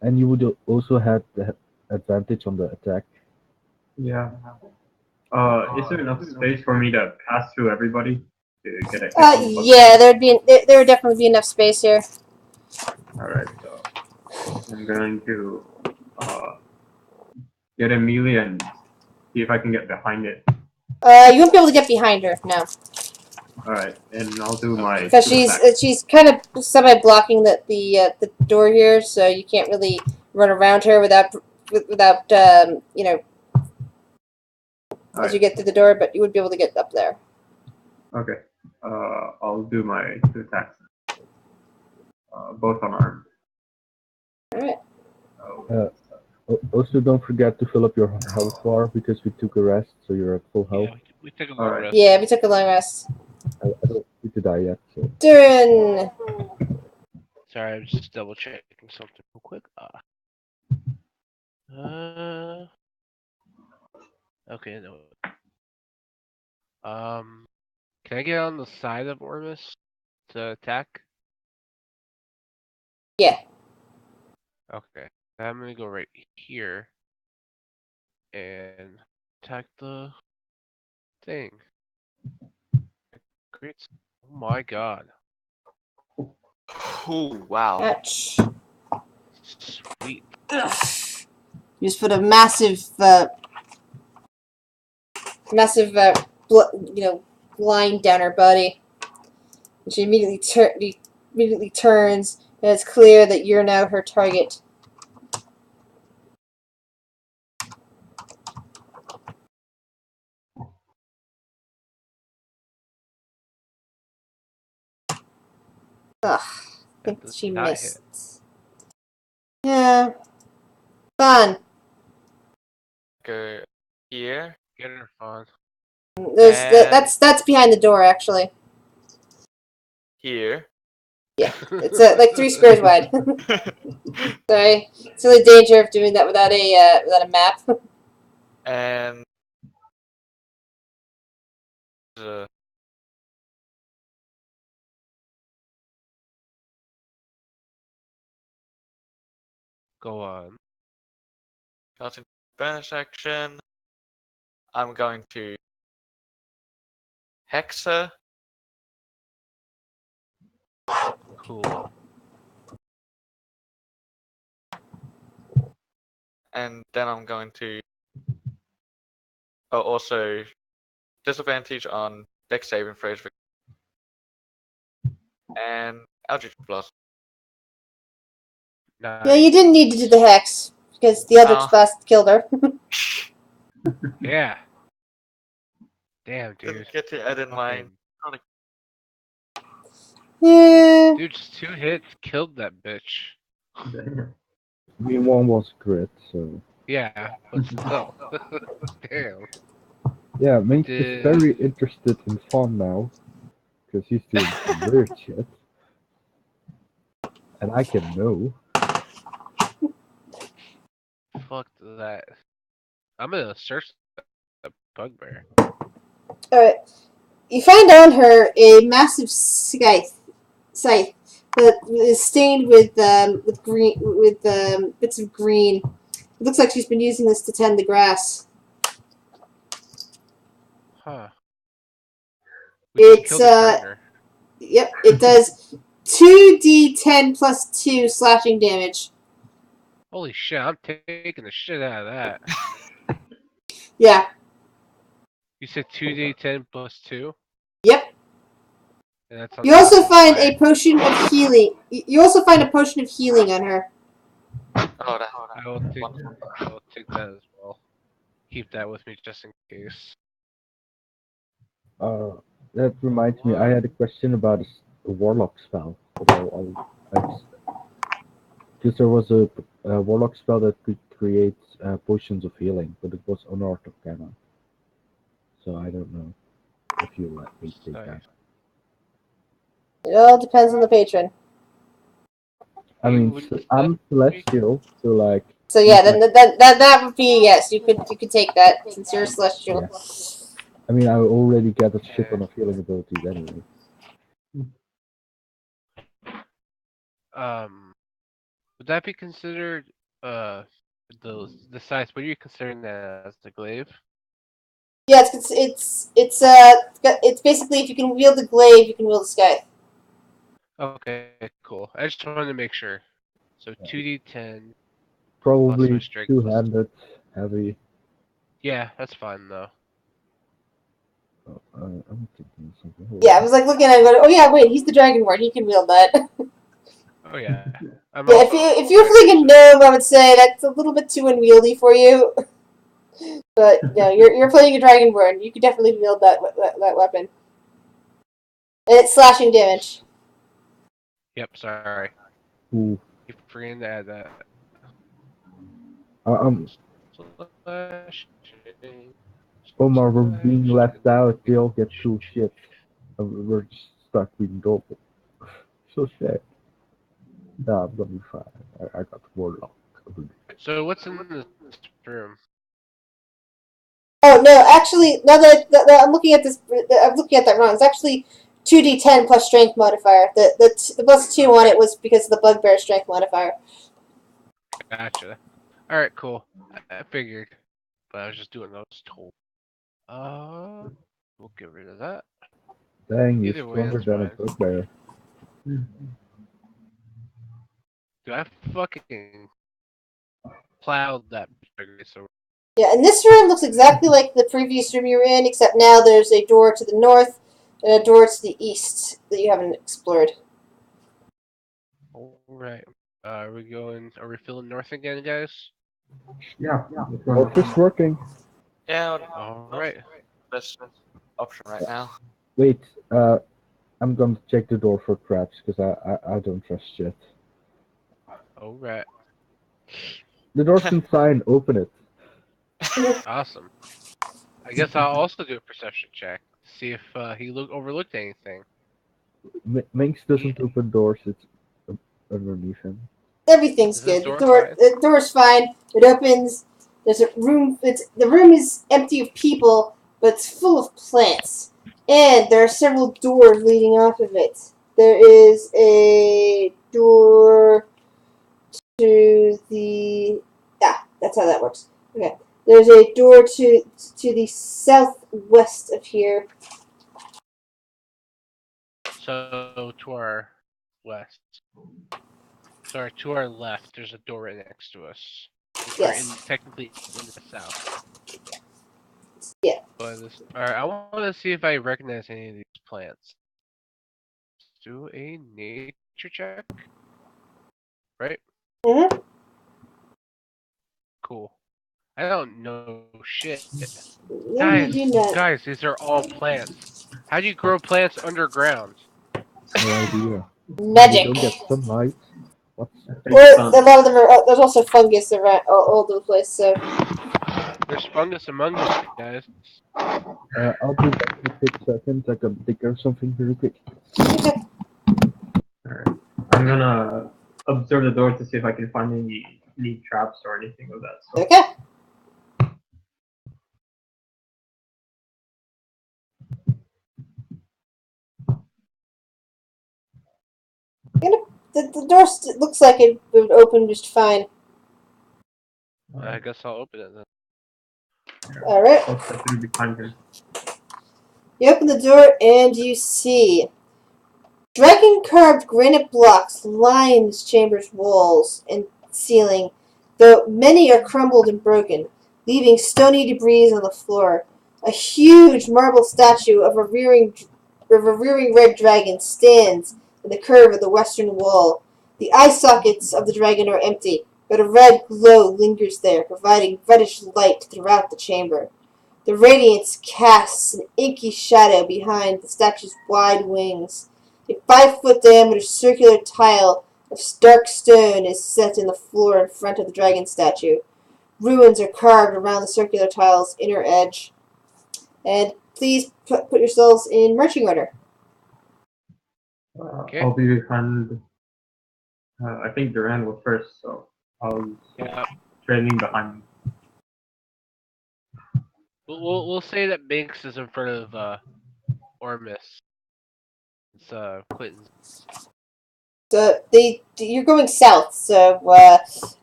Speaker 1: and you would also have the advantage on the attack.
Speaker 5: Yeah. Is there enough space for me to pass through everybody to get a hit on the bug?
Speaker 2: Yeah, there would definitely be enough space here.
Speaker 5: Alright, so I'm going to get a melee and see if I can get behind it.
Speaker 2: You won't be able to get behind her, no,
Speaker 5: Alright, and I'll do my
Speaker 2: because
Speaker 5: two attacks.
Speaker 2: she's kind of semi-blocking the door here, so you can't really run around her without as you
Speaker 5: Alright,
Speaker 2: get through the door, but you would be able to get up there.
Speaker 5: okay. I'll do my two attacks. Both unarmed.
Speaker 2: All right.
Speaker 5: Oh,
Speaker 1: Also, don't forget to fill up your health bar because we took a rest, so you're at full health.
Speaker 4: Yeah, we took a long
Speaker 5: Alright.
Speaker 4: rest.
Speaker 2: Yeah, we took a long rest.
Speaker 1: I don't need to die yet, so.
Speaker 2: Durin.
Speaker 4: Sorry, I was just double checking something real quick. Okay, no. Can I get on the side of Ormus to attack?
Speaker 2: Yeah.
Speaker 4: Okay, I'm gonna go right here and attack the thing. Great. Oh my god.
Speaker 3: Ooh, wow.
Speaker 2: Ouch.
Speaker 4: Sweet.
Speaker 2: Ugh. You just put a massive, line down her body. And she immediately turns, and it's clear that you're now her target. Ugh, I think
Speaker 4: That does
Speaker 2: she
Speaker 4: not
Speaker 2: missed.
Speaker 4: hit.
Speaker 2: Yeah. Fun.
Speaker 3: Go here.
Speaker 4: Get her on.
Speaker 3: And
Speaker 2: That's behind the door, actually.
Speaker 3: here.
Speaker 2: Yeah, it's like 3 squares wide. Sorry, silly danger of doing that without a map.
Speaker 3: And
Speaker 4: Go on.
Speaker 3: got into bonus action. I'm going to hex her.
Speaker 4: Cool.
Speaker 3: And then I'm going to also disadvantage on dex saving throws and Eldritch Blast.
Speaker 4: Nice.
Speaker 2: Yeah, you didn't need to do the hex because the Eldritch Blast killed her.
Speaker 4: Yeah. Damn, dude.
Speaker 3: Didn't get to add in my
Speaker 4: Fucking-
Speaker 2: Yeah.
Speaker 4: Dude, just 2 hits killed that bitch.
Speaker 5: damn.
Speaker 1: I mean, one was crit, so.
Speaker 4: Yeah, but still. Damn.
Speaker 1: Yeah, Mink is
Speaker 4: Dude.
Speaker 1: very interested in Fawn now, because he's doing some weird shit. And I can know.
Speaker 4: Fuck that. I'm gonna search the bugbear.
Speaker 2: Alright. You find on her a massive scythe that is stained with green with bits of green. It looks like she's been using this to tend the grass.
Speaker 4: Huh. We can
Speaker 2: It's
Speaker 4: kill the gardener.
Speaker 2: Yep, it does 2d10 plus 2 slashing damage.
Speaker 4: Holy shit, I'm taking the shit out of that.
Speaker 2: Yeah.
Speaker 4: You said 2d10 plus 2?
Speaker 2: Yep.
Speaker 4: And that's on
Speaker 2: You also
Speaker 4: top
Speaker 2: find
Speaker 4: of
Speaker 2: a potion of healing. You also find a potion of healing on her.
Speaker 3: Oh, that.
Speaker 4: I will take that as well. Keep that with me just in case.
Speaker 1: That reminds me, I had a question about a warlock spell. Because there was a warlock spell that could create potions of healing, but it was unorthodox canon. So I don't know if you let me take that.
Speaker 2: It all depends on the patron.
Speaker 1: I mean, I'm celestial, so like.
Speaker 2: So yeah, then that would be yes. You could take that since you're celestial.
Speaker 1: Yeah. I mean, I already get a shit ton of healing abilities anyway.
Speaker 4: Would that be considered the size? What are you considering that as the glaive?
Speaker 2: Yeah, it's basically if you can wield the glaive, you can wield the scythe.
Speaker 4: Okay, cool. I just wanted to make sure. So 2d10 plus my
Speaker 1: Probably
Speaker 4: strength.
Speaker 1: two-handed, heavy.
Speaker 4: Yeah, that's fine though.
Speaker 1: I'm thinking of something. Hold
Speaker 2: Yeah, I
Speaker 1: on.
Speaker 2: was like looking at it, going, oh yeah, wait, he's the dragonborn. He can wield that.
Speaker 4: Oh yeah. I'm
Speaker 2: Yeah,
Speaker 4: also
Speaker 2: if you're fleeing a gnome, I would say that's a little bit too unwieldy for you. But no, you're playing a dragonborn. You could definitely wield that weapon, and it's slashing damage.
Speaker 4: Yep, sorry.
Speaker 1: Ooh.
Speaker 4: Keep forgetting to add that. Slashing.
Speaker 1: Omar, we're being left out. They all get cool shit. And we're just stuck being double. So sad. Nah, I'm gonna be fine. I got warlock.
Speaker 4: So what's in this room?
Speaker 2: Oh no, actually, now that I'm looking at this, I'm looking at that wrong. It's actually 2d10 plus strength modifier. The plus 2 on it was because of the bugbear strength modifier.
Speaker 4: Gotcha. Alright, cool. I figured. But I was just doing those told. We'll get rid of that.
Speaker 1: Dang, you're
Speaker 4: Either way,
Speaker 1: stronger
Speaker 4: that's
Speaker 1: than a
Speaker 4: fine.
Speaker 1: bugbear.
Speaker 4: Dude, I fucking plowed that so
Speaker 2: Yeah, and this room looks exactly like the previous room you were in, except now there's a door to the north and a door to the east that you haven't explored.
Speaker 4: alright. Are we feeling north again, guys?
Speaker 5: Yeah.
Speaker 1: North is working.
Speaker 3: Yeah,
Speaker 4: Alright.
Speaker 3: best option right now.
Speaker 1: Wait, I'm gonna check the door for traps because I don't trust shit.
Speaker 4: Alright.
Speaker 1: The door's inside. Open it.
Speaker 4: Awesome. I guess I'll also do a perception check to see if he overlooked anything.
Speaker 1: Minx doesn't open doors. It's underneath him.
Speaker 2: Everything's
Speaker 4: Is this
Speaker 2: good.
Speaker 4: door
Speaker 2: The door's fine. It opens. There's a room. The room is empty of people, but it's full of plants, and there are several doors leading off of it. There is a door to the that's how that works. Okay. There's a door to the southwest of here.
Speaker 4: So to our west. Sorry, to our left, there's a door right next to us.
Speaker 2: Yes.
Speaker 4: Technically in the south.
Speaker 2: Yeah.
Speaker 4: But alright, I want to see if I recognize any of these plants. Do a nature check. Right?
Speaker 2: Mm-hmm.
Speaker 4: Cool. I don't know shit.
Speaker 2: No, you do not.
Speaker 4: Guys, these are all plants. How do you grow plants underground?
Speaker 1: No idea. They
Speaker 2: Magic.
Speaker 1: don't get sunlight. What's
Speaker 2: Well, a lot of them are. There's also fungus around all over the place. So
Speaker 4: There's fungus among us, guys.
Speaker 1: I'll be back in a quick second. I can think of something very quick.
Speaker 5: Alright. I'm gonna observe the door to see if I can find any traps or anything of that sort.
Speaker 2: okay. The door looks like it would open just fine.
Speaker 4: I guess I'll open it then.
Speaker 2: All right.
Speaker 5: I'll step through behind her.
Speaker 2: You open the door and you see dragon-carved granite blocks line this chamber's walls and ceiling, though many are crumbled and broken, leaving stony debris on the floor. A huge marble statue of a rearing a rearing red dragon stands in the curve of the western wall. The eye sockets of the dragon are empty, but a red glow lingers there, providing reddish light throughout the chamber. The radiance casts an inky shadow behind the statue's wide wings. A 5-foot diameter circular tile of dark stone is set in the floor in front of the dragon statue. Runes are carved around the circular tile's inner edge. And please put yourselves in marching order.
Speaker 4: Okay.
Speaker 5: I'll be behind. I think Duran was first, so I'll
Speaker 4: Yeah.
Speaker 5: trailing behind.
Speaker 4: We'll say that Binks is in front of Ormus. It's Quentin's.
Speaker 2: So you're going south, so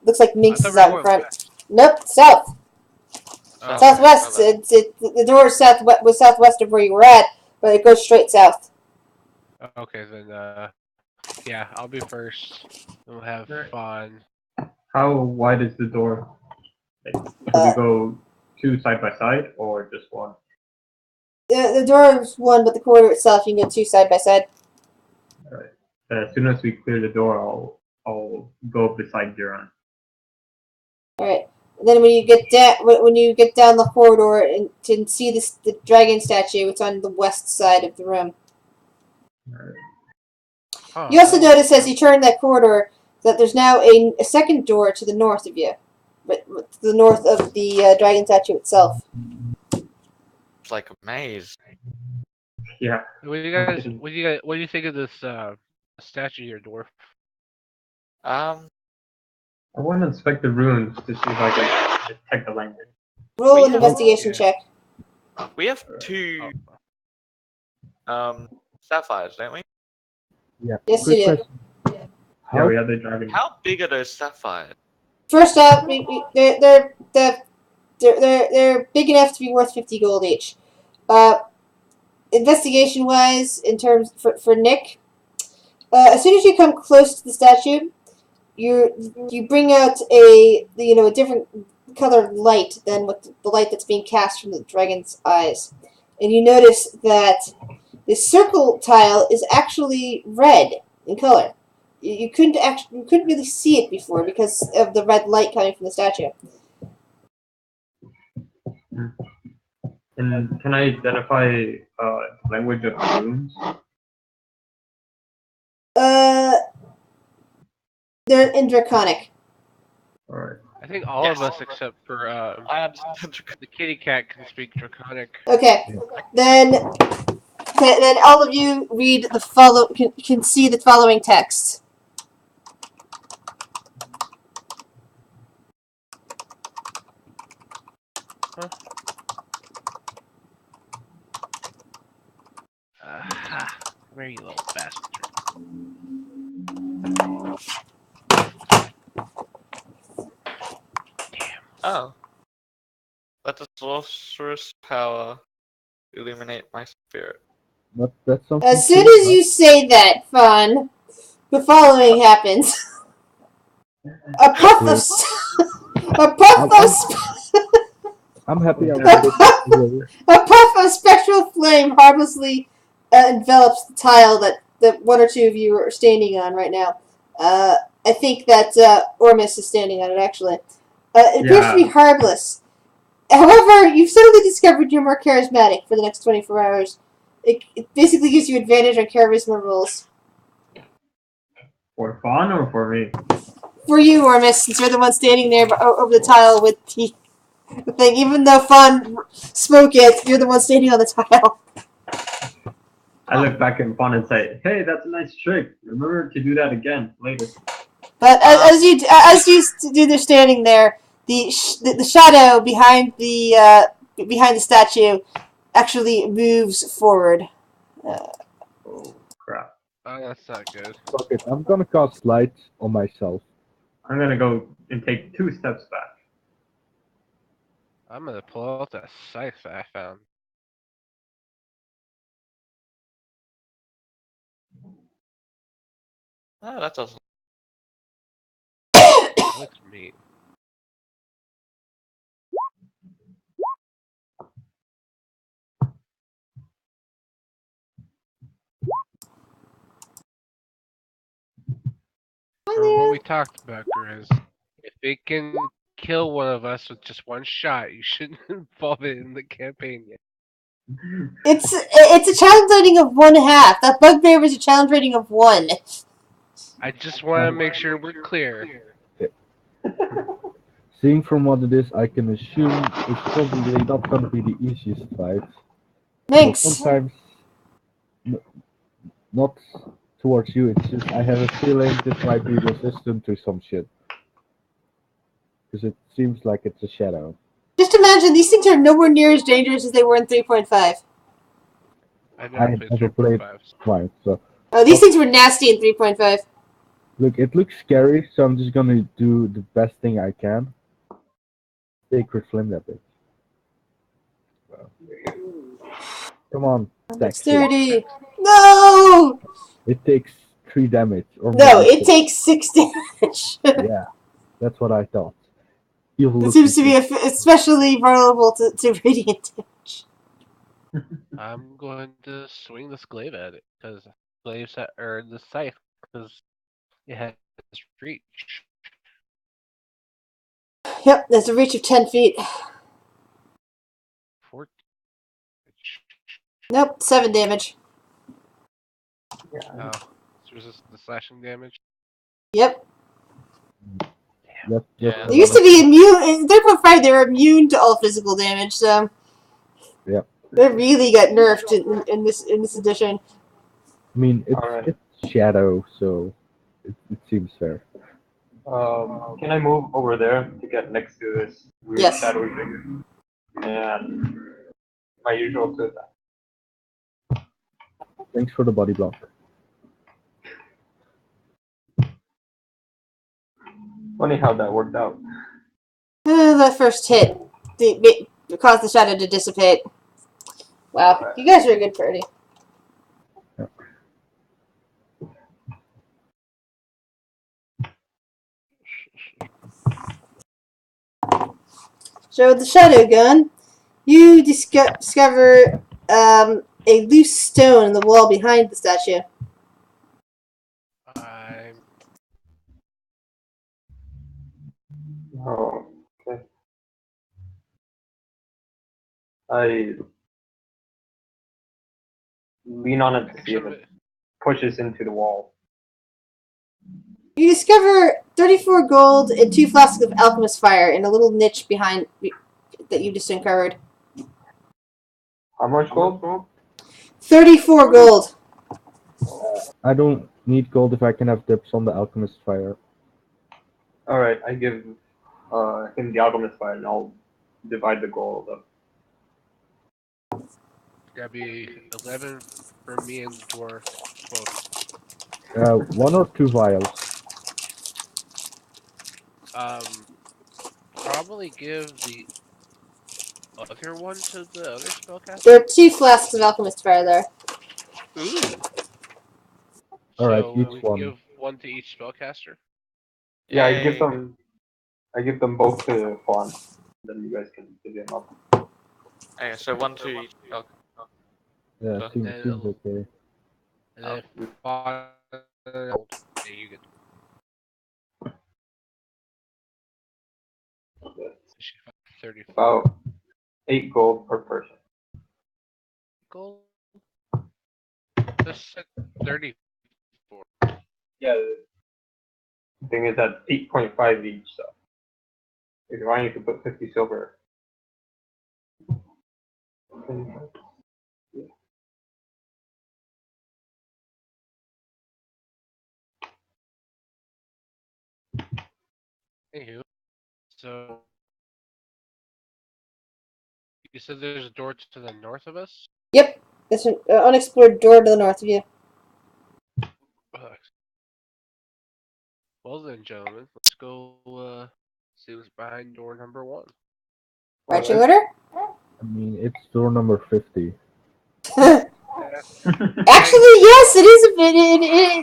Speaker 2: looks like Minx
Speaker 4: I thought
Speaker 2: is
Speaker 4: we were
Speaker 2: out in
Speaker 4: going
Speaker 2: front.
Speaker 4: west.
Speaker 2: Nope, south.
Speaker 4: Oh,
Speaker 2: Southwest.
Speaker 3: okay.
Speaker 2: The door is southwest of where you were at, but it goes straight south.
Speaker 4: Okay, then yeah, I'll be first. We'll have fun.
Speaker 5: How wide is the door? Like, should we go 2 side by side or just 1?
Speaker 2: The door is one, but the corridor itself you can go 2 side by side.
Speaker 5: Alright. As soon as we clear the door, I'll go beside Duran.
Speaker 2: All right. And then when you get down the corridor and to see the dragon statue, it's on the west side of the room.
Speaker 5: Alright.
Speaker 4: Oh,
Speaker 2: You also notice as you turn that corridor that there's now a second door to the north of you, but to the north of the dragon statue itself.
Speaker 3: It's like a maze.
Speaker 5: Yeah.
Speaker 4: What do you think of this statue here, dwarf?
Speaker 3: Um,
Speaker 5: I want to inspect the runes to see if I can detect the language.
Speaker 2: Roll
Speaker 3: We
Speaker 2: an
Speaker 3: have-
Speaker 2: investigation check.
Speaker 3: we have 2 sapphires, don't we?
Speaker 1: Yeah.
Speaker 2: Yes,
Speaker 1: Quick
Speaker 2: you do.
Speaker 1: question.
Speaker 5: Yeah,
Speaker 1: How
Speaker 5: we have the dragon.
Speaker 3: How big are those sapphires?
Speaker 2: First up, they're big enough to be worth 50 gold each. Investigation wise, in terms for Nick, as soon as you come close to the statue, you bring out a different colored light than what the light that's being cast from the dragon's eyes, and you notice that the circle tile is actually red in color. You couldn't really see it before because of the red light coming from the statue.
Speaker 5: And can I identify the language of the runes?
Speaker 2: They're in Draconic.
Speaker 5: Alright.
Speaker 4: I think all of us except for
Speaker 3: I understand.
Speaker 4: the kitty cat can speak Draconic.
Speaker 2: Okay, then all of you read can see the following text.
Speaker 4: Ha! Where you little bastard?
Speaker 3: Oh. Let the sorcerer's power illuminate my spirit.
Speaker 1: That's something.
Speaker 2: As soon as you say that, Fawn, the following happens. A puff
Speaker 1: I'm happy I read it.
Speaker 2: a puff of spectral flame harmlessly envelops the tile that 1 or 2 of you are standing on right now. I think that Ormus is standing on it, actually. It appears to be harmless. However, you've suddenly discovered you're more charismatic for the next 24 hours. It basically gives you advantage on charisma rolls.
Speaker 5: For Fawn or for me?
Speaker 2: For you, Ormus, since you're the one standing there over the tile with the thing. Even though Fawn spoke it, you're the one standing on the tile.
Speaker 5: I look back at Fawn and say, "Hey, that's a nice trick. Remember to do that again later."
Speaker 2: But as you do, they're standing there. The shadow behind the statue actually moves forward.
Speaker 5: Oh crap!
Speaker 4: Oh, that's not good.
Speaker 1: Fuck it. I'm gonna cast light on myself.
Speaker 5: I'm gonna go and take 2 steps back.
Speaker 4: I'm gonna pull out that scythe that I found.
Speaker 3: Oh, that doesn't.
Speaker 4: That looks mean.
Speaker 2: Hi
Speaker 4: Or what
Speaker 2: there.
Speaker 4: we talked about, Grizz. If it can kill one of us with just one shot, you shouldn't involve it in the campaign yet.
Speaker 2: It's a challenge rating of 1/2. That bugbear was a challenge rating of 1.
Speaker 4: I just want to make sure we're clear.
Speaker 1: Seeing from what it is, I can assume it's probably not going to be the easiest fight. But
Speaker 2: Thanks.
Speaker 1: sometimes, not towards you, it's just I have a feeling this might be resistant to some shit. Because it seems like it's a shadow.
Speaker 2: Just imagine these things are nowhere near as dangerous as they were in 3.5.
Speaker 4: I've
Speaker 1: I
Speaker 4: never
Speaker 1: never
Speaker 4: played
Speaker 1: played
Speaker 4: 3.5.
Speaker 1: Right, so
Speaker 2: Oh, these things were nasty in 3.5.
Speaker 1: look, it looks scary, so I'm just gonna do the best thing I can. Sacred flame that bitch. Come on, Dexter.
Speaker 2: Dexterity. No!
Speaker 1: It takes 3 damage. Or
Speaker 2: No,
Speaker 1: maybe
Speaker 2: it takes 6 damage.
Speaker 1: Yeah, that's what I thought. Evil
Speaker 2: It seems to be
Speaker 1: looking
Speaker 2: especially vulnerable to radiant damage.
Speaker 4: I'm going to swing this glaive at it because glaives or the scythe because it has reach.
Speaker 2: Yep, there's a reach of 10 feet.
Speaker 4: 14.
Speaker 2: Nope, 7 damage.
Speaker 4: Oh, it's resistant to slashing damage.
Speaker 2: Yep.
Speaker 1: That's
Speaker 3: Yeah.
Speaker 2: They used to be immune. In 3.5, they were immune to all physical damage, so.
Speaker 1: Yep.
Speaker 2: They really got nerfed in this edition.
Speaker 1: I mean,
Speaker 5: Alright.
Speaker 1: it's shadow, so it seems fair.
Speaker 5: Can I move over there to get next to this weird
Speaker 2: Yes.
Speaker 5: shadowy figure? And my usual to attack.
Speaker 1: Thanks for the body block.
Speaker 5: Funny how that worked out.
Speaker 2: That first hit caused the shadow to dissipate. Wow, you guys are a good party. So with the shadow gun, you discover a loose stone in the wall behind the statue.
Speaker 4: I'm
Speaker 5: Oh, okay. I lean on it to see if it pushes into the wall.
Speaker 2: You discover 34 gold and 2 flasks of alchemist fire in a little niche behind that you just uncovered.
Speaker 5: How much gold?
Speaker 2: 34 gold.
Speaker 1: I don't need gold if I can have dips on the alchemist fire.
Speaker 5: Alright, I give him the alchemist fire and I'll divide the gold up.
Speaker 4: gotta be 11 for me and dwarf both.
Speaker 1: 1 or 2 vials.
Speaker 4: Probably give the other one to the other spellcaster.
Speaker 2: There are 2 flasks of alchemist fire there.
Speaker 4: Ooh.
Speaker 1: Alright,
Speaker 4: So
Speaker 1: each
Speaker 4: we
Speaker 1: one.
Speaker 4: give one to each spellcaster.
Speaker 5: Yeah,
Speaker 3: Yay.
Speaker 5: I give them both to Fawn. Then you guys can give them up.
Speaker 3: Okay, so 1 to each. Okay.
Speaker 1: Yeah,
Speaker 3: So-
Speaker 1: seems
Speaker 4: And-
Speaker 1: okay.
Speaker 4: And then if Fawn, yeah, you get. She 34
Speaker 5: About 8 gold per person.
Speaker 4: gold. This said 34.
Speaker 5: Yeah, the thing is that's 8.5 each, so if I need to put 50 silver.
Speaker 4: Anywho, so you said there's a door to the north of us.
Speaker 2: Yep, there's an unexplored door to the north of you.
Speaker 4: Well then, gentlemen, let's go see what's behind door number 1.
Speaker 2: Marching
Speaker 5: Alright.
Speaker 2: order?
Speaker 1: I mean, it's door number 50.
Speaker 2: Actually, yes, it is a bit.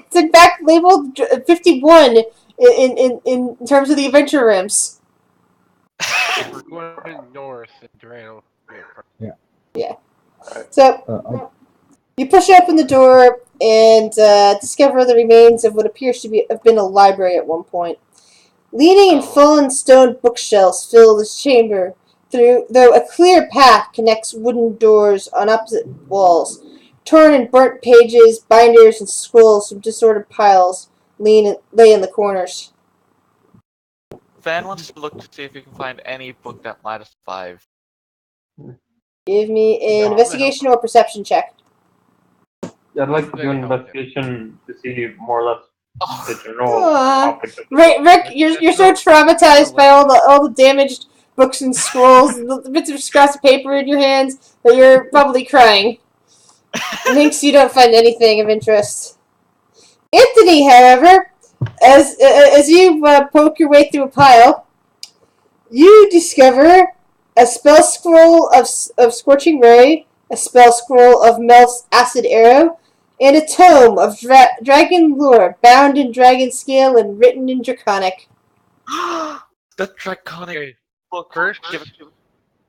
Speaker 2: It's in fact labeled 51 in terms of the adventure rooms.
Speaker 4: If we're going north, Duran will be up front.
Speaker 2: So
Speaker 1: Uh,
Speaker 2: You push open the door and discover the remains of what appears to have been a library at one point. Leaning and fallen stone bookshelves fill this chamber, though a clear path connects wooden doors on opposite walls. Torn and burnt pages, binders, and scrolls from disordered piles lay in the corners.
Speaker 3: Van wants to look to see if he can find any book that might have survived.
Speaker 2: Give me an investigation or perception check.
Speaker 5: Yeah, I'd like to
Speaker 4: I'm
Speaker 5: do an
Speaker 4: gonna help him.
Speaker 5: investigation to see more or less the
Speaker 3: Oh,
Speaker 5: general
Speaker 2: Aw.
Speaker 5: topic of the
Speaker 2: Rick, you're so traumatized by
Speaker 4: no.
Speaker 2: all the damaged books and scrolls and the bits of scraps of paper in your hands that you're probably crying. Minx, you don't find anything of interest. Anthony, however, as you poke your way through a pile, you discover a spell scroll of Scorching Ray, a spell scroll of Mel's Acid Arrow, and a tome of dragon lore, bound in dragon scale and written in Draconic.
Speaker 3: the draconic
Speaker 4: Okay,
Speaker 3: book.
Speaker 4: first,
Speaker 3: Give it to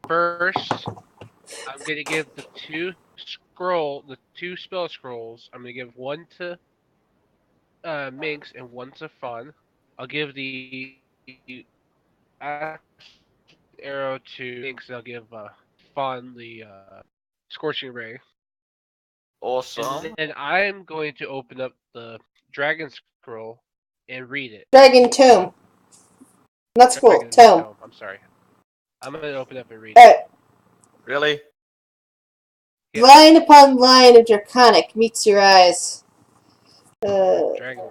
Speaker 4: first, I'm gonna give the two spell scrolls. I'm gonna give one to Minx and one to Fun. I'll give the Acid Arrow to Minx, and I'll give Fun the Scorching Ray.
Speaker 3: Awesome.
Speaker 4: And then I'm going to open up the Dragon Scroll and read it.
Speaker 2: Dragon Tome. Not scroll,
Speaker 4: Dragon
Speaker 2: tome.
Speaker 4: I'm sorry. I'm gonna open up and read it.
Speaker 2: Alright.
Speaker 3: Really?
Speaker 4: Yeah.
Speaker 2: Line upon line of Draconic meets your eyes.
Speaker 4: Dragon.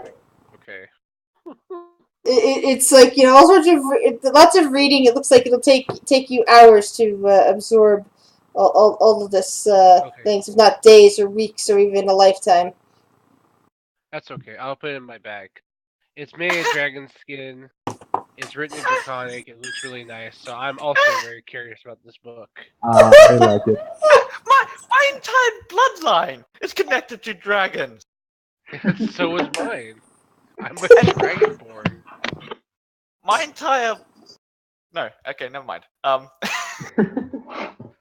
Speaker 4: Okay.
Speaker 2: It's like, all sorts of lots of reading. It looks like it'll take you hours to absorb all of this things, if not days or weeks or even a lifetime.
Speaker 4: That's okay. I'll put it in my bag. It's made of dragon skin. It's written in Draconic. It looks really nice. So I'm also very curious about this book.
Speaker 1: I like it.
Speaker 3: My entire bloodline is connected to dragons.
Speaker 4: So is mine. I'm a dragonborn.
Speaker 3: My entire. No, okay, never mind.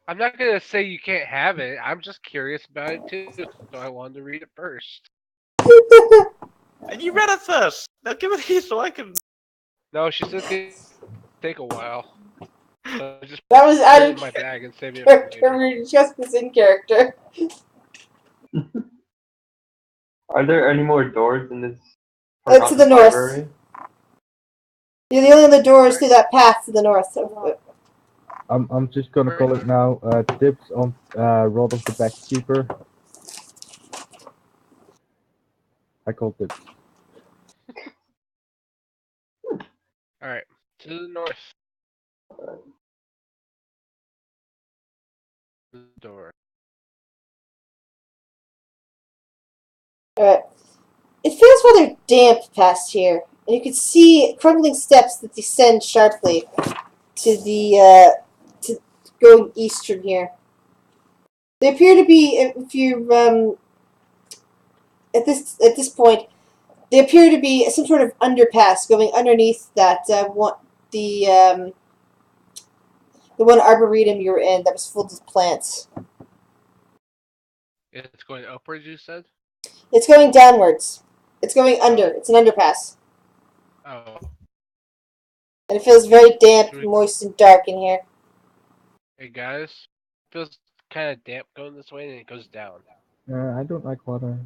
Speaker 4: I'm not gonna say you can't have it. I'm just curious about it too, so I wanted to read it first.
Speaker 3: And you read it first. Now give it here so I can.
Speaker 4: No, she said it take a while. So I just
Speaker 2: That was
Speaker 4: put
Speaker 2: out
Speaker 4: it
Speaker 2: of
Speaker 4: in my bag and save it for
Speaker 2: character.
Speaker 4: later.
Speaker 2: We're just was in character.
Speaker 5: Are there any more doors in this
Speaker 2: To the north.
Speaker 5: library?
Speaker 2: You're the only other doors through that path to the north.
Speaker 1: I'm just gonna call it now. Dibs on Rod of the Backkeeper. I called it.
Speaker 4: Alright, to the north. The door.
Speaker 2: Alright. It feels rather damp past here, and you can see crumbling steps that descend sharply to the to going east from here. They appear to be, if you at this point, they appear to be some sort of underpass going underneath that the one arboretum you were in that was full of plants.
Speaker 4: It's going upwards, you said?
Speaker 2: It's going downwards. It's going under. It's an underpass.
Speaker 4: Oh.
Speaker 2: And it feels very damp, moist, and dark in here.
Speaker 4: Hey guys, feels kind of damp going this way, and it goes down.
Speaker 1: I don't like water.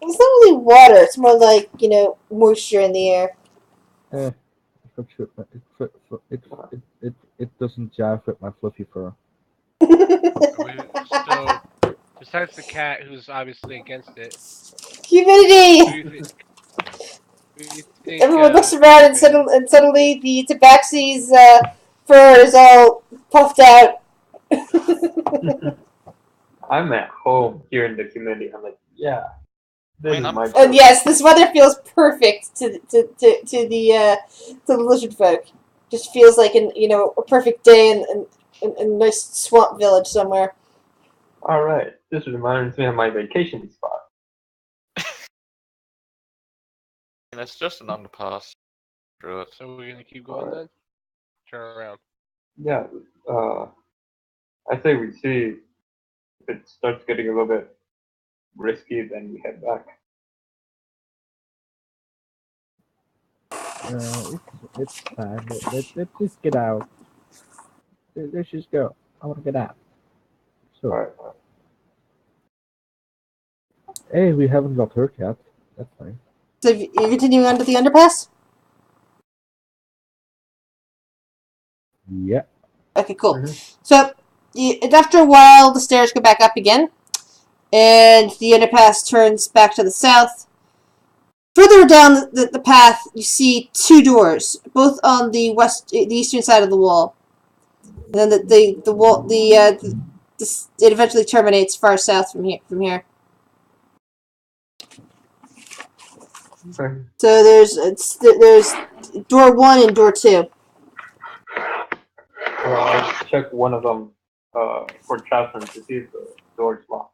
Speaker 2: It's not really water. It's more like, moisture in the air.
Speaker 1: It doesn't jive with my fluffy fur.
Speaker 4: So, besides the cat, who's obviously against it,
Speaker 2: Humidity! Everyone looks around and suddenly the tabaxi's fur is all puffed out.
Speaker 5: I'm at home here in the community. I'm like, yeah. This is my
Speaker 2: And yes, this weather feels perfect to the lizard folk. Just feels like a perfect day in a nice swamp village somewhere.
Speaker 5: All right, this reminds me of my vacation spot.
Speaker 3: And it's just an underpass. Screw it.
Speaker 4: So we're gonna keep going then? Turn around.
Speaker 5: Yeah, I say we see If it starts getting a little bit risky, then we head back.
Speaker 1: It's fine. Let's just get out. Let's just go. I want to get out. So,
Speaker 5: Alright.
Speaker 1: hey, we haven't got hurt yet. That's fine.
Speaker 2: So you're continuing onto the underpass?
Speaker 1: Yeah.
Speaker 2: Okay, cool.
Speaker 5: Mhm.
Speaker 2: So after a while, the stairs go back up again, and the underpass turns back to the south. Further down the path, you see two doors, both on the eastern side of the wall. And then the wall it eventually terminates far south from here.
Speaker 5: Okay.
Speaker 2: So there's door 1 and door 2.
Speaker 5: I'll check one of them for Catherine to see if the door's locked.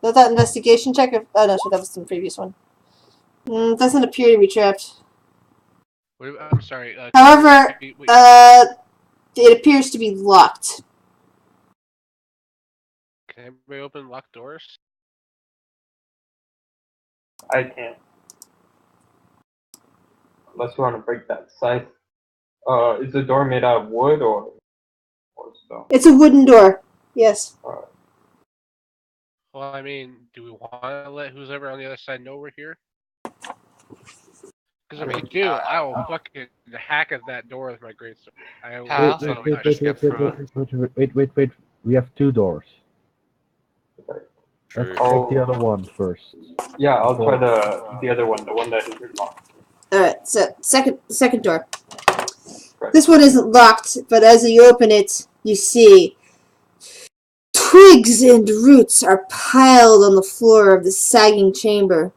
Speaker 2: Was that investigation check? Oh no, that was the previous one. Doesn't appear to be trapped.
Speaker 4: I'm sorry.
Speaker 2: However, it appears to be locked.
Speaker 4: can anybody open locked doors?
Speaker 5: I can't. Unless you want to break that scythe. Is the door made out of wood or stone?
Speaker 2: It's a wooden door. Yes.
Speaker 4: Well, I mean, do we want to let who's ever on the other side know we're here? Because if we do, I will fucking hack at that door with my greatsword. I will
Speaker 3: How?
Speaker 4: not
Speaker 3: So
Speaker 4: be
Speaker 3: we just get through it.
Speaker 1: Wait. We have two doors.
Speaker 3: True.
Speaker 1: Let's check the other one first.
Speaker 5: Yeah, I'll try the other one, the one that isn't locked.
Speaker 2: All right. So second door.
Speaker 5: Right.
Speaker 2: This one isn't locked, but as you open it, you see twigs and roots are piled on the floor of the sagging chamber.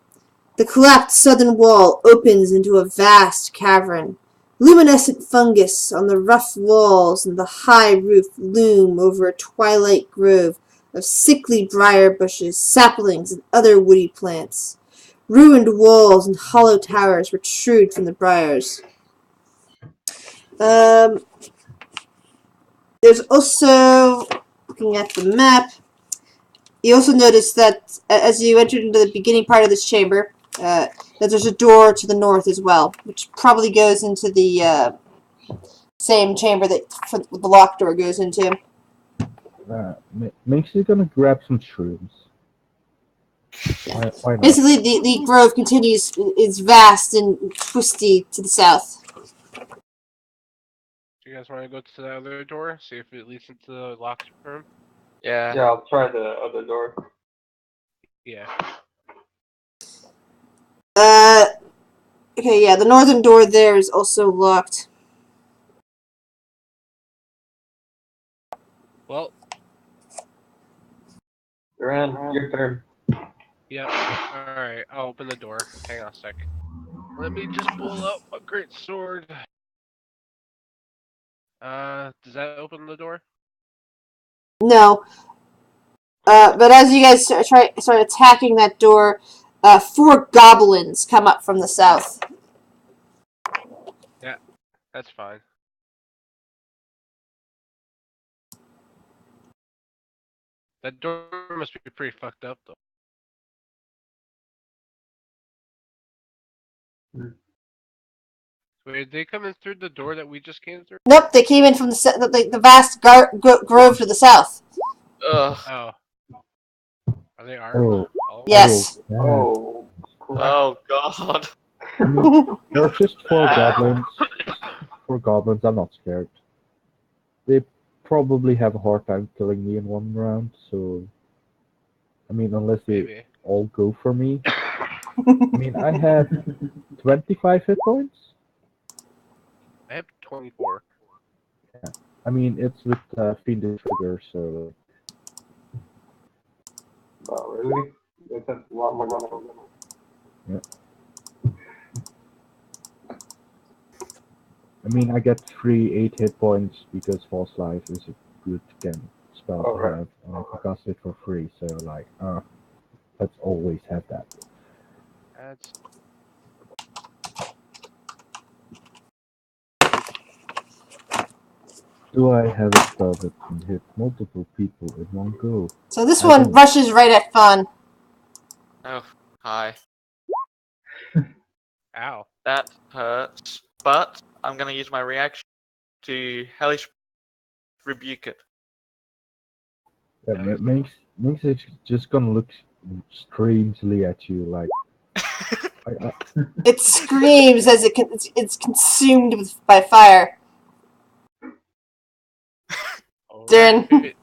Speaker 2: The collapsed southern wall opens into a vast cavern. Luminescent fungus on the rough walls and the high roof loom over a twilight grove of sickly briar bushes, saplings, and other woody plants. Ruined walls and hollow towers protrude from the briars. There's also, looking at the map, you also notice that as you entered into the beginning part of this chamber, that there's a door to the north as well, which probably goes into the same chamber that the locked door goes into.
Speaker 1: Minx is gonna grab some shrooms. Why not?
Speaker 2: Basically, the grove continues, is vast and twisty to the south.
Speaker 4: Do you guys want to go to the other door? See if it leads into the locked room?
Speaker 3: Yeah.
Speaker 5: Yeah, I'll try the other door.
Speaker 4: Yeah.
Speaker 2: Okay, yeah, the northern door there is also locked.
Speaker 4: Well,
Speaker 5: Duran, your turn.
Speaker 4: yep. Alright, I'll open the door. Hang on a sec. Let me just pull out my great sword. Does that open the door?
Speaker 2: No. But as you guys start attacking that door, 4 goblins come up from the south.
Speaker 4: Yeah, that's fine. That door must be pretty fucked up, though. Wait, did they come in through the door that we just came through?
Speaker 2: Nope, they came in from the vast grove to the south.
Speaker 3: Ugh.
Speaker 4: Oh. Are they armed?
Speaker 1: Oh,
Speaker 2: Yes.
Speaker 5: Oh, crap.
Speaker 3: Oh God.
Speaker 1: I mean, there are just 4 goblins. 4 goblins. I'm not scared. They probably have a hard time killing me in one round. So, I mean, unless they
Speaker 4: Maybe.
Speaker 1: all go for me. I mean, I have 25 hit points.
Speaker 4: I have 24.
Speaker 1: I mean, it's with Fiendish Trigger, so.
Speaker 5: Oh, really? That's a lot more than
Speaker 1: Yeah. I mean, I get free 8 hit points because False Life is a good spell to
Speaker 5: Alright.
Speaker 1: have. And I can cast it for free, so like, let's always have that.
Speaker 4: That's
Speaker 1: Do I have a spell that can hit multiple people in one go?
Speaker 2: So this
Speaker 1: I
Speaker 2: one
Speaker 1: don't.
Speaker 2: rushes right at Fun.
Speaker 3: Oh, hi.
Speaker 4: Ow.
Speaker 3: That hurts. But I'm gonna use my reaction to hellish rebuke it.
Speaker 1: Yeah, Minx is just gonna look strangely at you like. I,
Speaker 2: It screams as it's consumed by fire. Darren.
Speaker 4: Alright,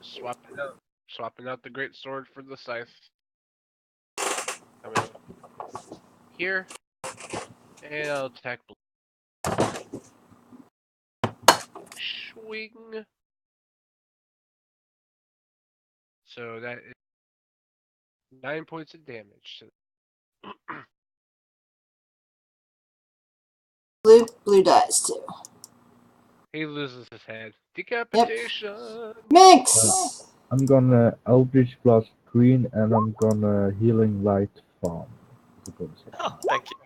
Speaker 4: swapping out the great sword for the scythe. Coming up here, and I'll attack blue. Swing. So that is 9 points of damage. So
Speaker 2: Blue dies too.
Speaker 4: he loses his head.
Speaker 2: Yep.
Speaker 4: Decapitation.
Speaker 2: Minx!
Speaker 1: I'm gonna Eldritch Blast Green and I'm gonna Healing Light Farm.
Speaker 3: Oh, thank you.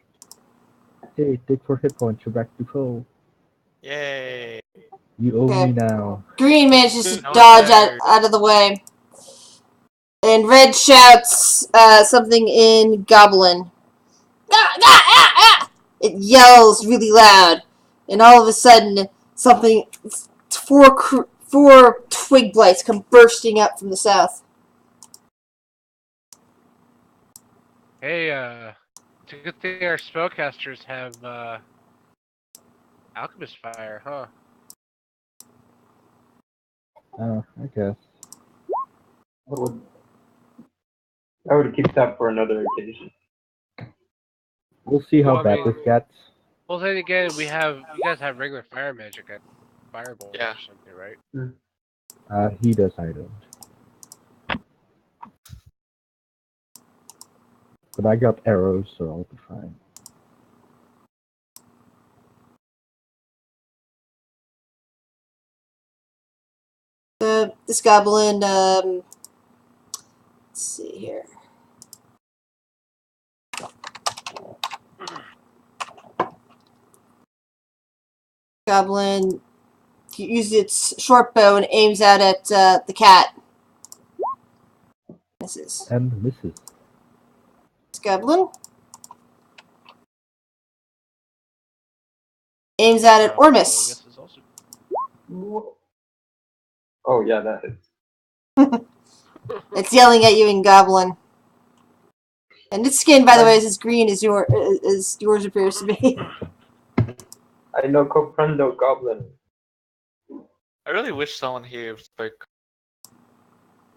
Speaker 1: Hey, take 4 hit points, you're back to full.
Speaker 3: Yay.
Speaker 1: You owe
Speaker 2: Okay.
Speaker 1: me now.
Speaker 2: Green manages to
Speaker 3: No,
Speaker 2: dodge
Speaker 3: no.
Speaker 2: out of the way. And Red shouts something in Goblin. Ah, ah, ah, ah! It yells really loud. And all of a sudden, four twig blights come bursting up from the south.
Speaker 4: Hey, it's a good thing our spellcasters have alchemist fire, huh?
Speaker 1: I guess.
Speaker 5: I would keep that for another occasion.
Speaker 1: We'll see how
Speaker 4: Well, I
Speaker 1: bad
Speaker 4: mean-
Speaker 1: this gets.
Speaker 4: Well, then again, you guys have regular fire magic at fireball
Speaker 3: Yeah.
Speaker 4: or something, right?
Speaker 1: He does, I don't. But I got arrows, so I'll be fine.
Speaker 2: This goblin, let's see here. Goblin uses its short bow and aims out at the cat. Misses.
Speaker 1: And misses.
Speaker 2: This goblin aims out at
Speaker 4: So I
Speaker 2: Ormus.
Speaker 4: guess it's also
Speaker 5: Oh yeah, that is.
Speaker 2: It's yelling at you in Goblin. And its skin, by the way, is as green as yours appears to be.
Speaker 5: I no comprendo goblin.
Speaker 3: I really wish someone here spoke.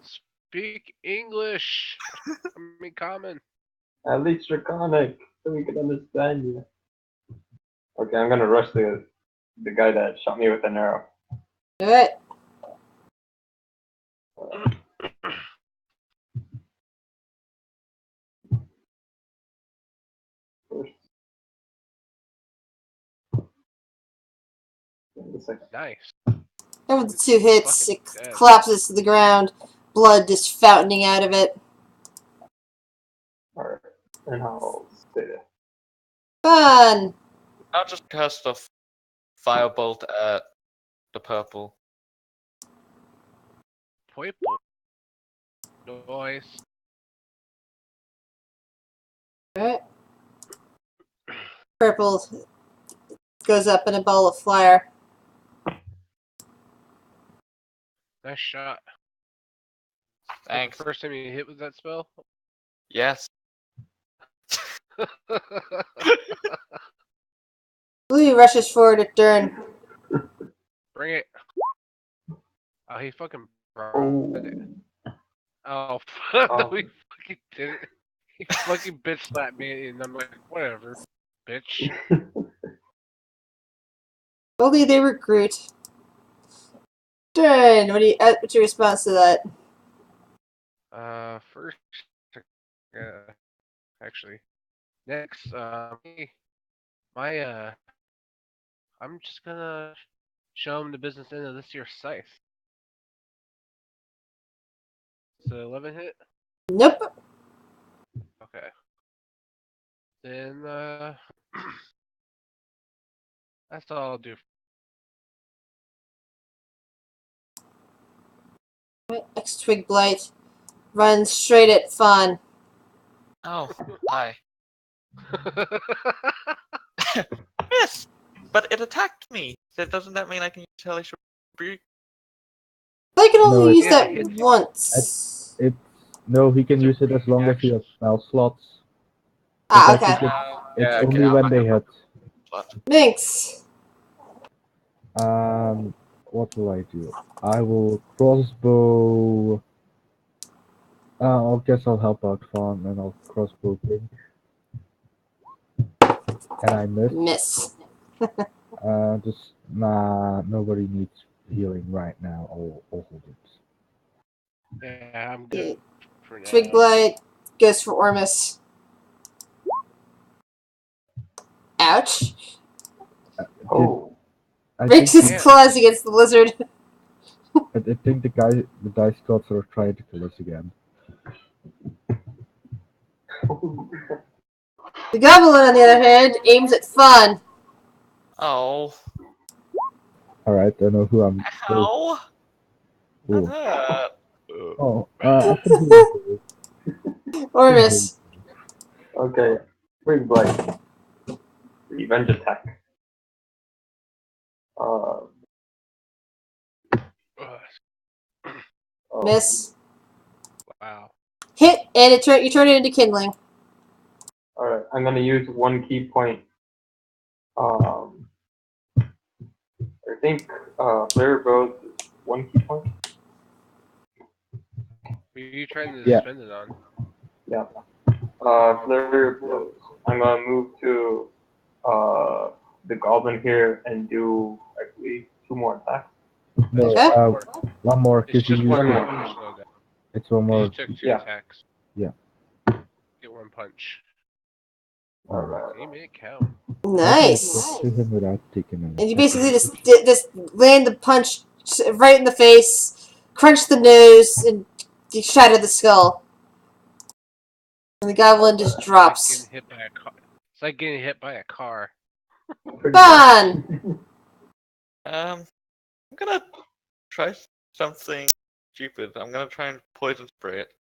Speaker 4: speak English. I mean, common.
Speaker 5: At least draconic, so we can understand you. Okay, I'm gonna rush the guy that shot me with an arrow.
Speaker 2: Do it.
Speaker 5: First. The second.
Speaker 4: Nice.
Speaker 2: And with the 2 hits, it
Speaker 4: Fucking dead.
Speaker 2: collapses to the ground, blood just fountaining out of it.
Speaker 5: Alright, and I'll stay there.
Speaker 2: Fun!
Speaker 3: I'll just cast a firebolt at the purple.
Speaker 4: Purple. Noise.
Speaker 2: Alright. Purple goes up in a ball of fire.
Speaker 4: Nice shot.
Speaker 3: Thanks.
Speaker 4: The first time you hit with that spell?
Speaker 3: Yes.
Speaker 2: Blue rushes forward at Dern.
Speaker 4: Bring it. Oh, he fucking
Speaker 5: Oh.
Speaker 4: did it. Oh,
Speaker 5: Oh.
Speaker 4: no, he fucking did it. He fucking bitch slapped me, and I'm like, whatever, bitch.
Speaker 2: Only they recruit. Dern, what's your response to that?
Speaker 4: First, actually, next, I'm just gonna show him the business end of this year's scythe. So 11 hit?
Speaker 2: Nope.
Speaker 4: Okay. Then, that's all I'll do.
Speaker 2: Next Twig Blight. Run straight at Fawn.
Speaker 3: Oh, hi. Miss! But it attacked me. So doesn't that mean I can use Hellish Rebuke?
Speaker 2: I can
Speaker 1: No,
Speaker 2: only use
Speaker 4: it's-
Speaker 2: that once.
Speaker 1: No, he can
Speaker 4: It's a
Speaker 1: use it as long as he has spell slots.
Speaker 2: Ah,
Speaker 1: It's
Speaker 2: okay.
Speaker 3: Yeah,
Speaker 1: only
Speaker 3: okay,
Speaker 1: when they hit.
Speaker 2: Thanks.
Speaker 1: What will I do? I will crossbow. I guess I'll help out Fawn and I'll crossbow Pink. And I miss.
Speaker 2: Miss.
Speaker 1: Nobody needs healing right now. I'll hold it.
Speaker 4: Yeah, I'm good for now.
Speaker 2: Twig Blight goes for Ormus. Ouch.
Speaker 5: Oh,
Speaker 1: I
Speaker 2: Breaks
Speaker 1: think,
Speaker 2: his
Speaker 4: Yeah.
Speaker 2: claws against the lizard.
Speaker 1: I think the dice gods are trying to kill us again.
Speaker 2: The goblin, on the other hand, aims at Fawn.
Speaker 3: Oh.
Speaker 1: Alright, I know who I'm.
Speaker 3: Ow!
Speaker 1: Ooh.
Speaker 3: That
Speaker 1: Oh, I can heal you.
Speaker 2: Ormus.
Speaker 5: okay. Twig Blight. Revenge attack.
Speaker 4: Ugh.
Speaker 5: Oh,
Speaker 2: Miss.
Speaker 4: Wow.
Speaker 2: Hit, and you turn it into kindling.
Speaker 5: Alright, I'm gonna use one key point. I think Flare Bros is one key point.
Speaker 4: What are you trying to
Speaker 1: Yeah.
Speaker 4: spend it on?
Speaker 5: Yeah. Flare Blows. I'm gonna move to the goblin here and do, I believe, 2 more attacks.
Speaker 1: No,
Speaker 2: Okay.
Speaker 1: one more
Speaker 4: It's
Speaker 1: because you
Speaker 4: just
Speaker 1: used
Speaker 4: one
Speaker 5: more.
Speaker 4: punch slow down.
Speaker 1: It's one
Speaker 4: You
Speaker 1: more.
Speaker 4: took 2
Speaker 5: Yeah.
Speaker 4: attacks.
Speaker 1: Yeah.
Speaker 4: Get 1 punch.
Speaker 5: Alright.
Speaker 4: Damn it, count.
Speaker 2: Nice.
Speaker 1: To him without taking an
Speaker 2: And you
Speaker 1: attack.
Speaker 2: basically just land the punch right in the face, crunch the nose, and you shatter the skull. And the goblin just
Speaker 4: It's
Speaker 2: drops.
Speaker 4: like getting hit by a car. It's like getting hit by a car.
Speaker 2: Fun!
Speaker 3: I'm gonna try something stupid. I'm gonna try and poison spray it.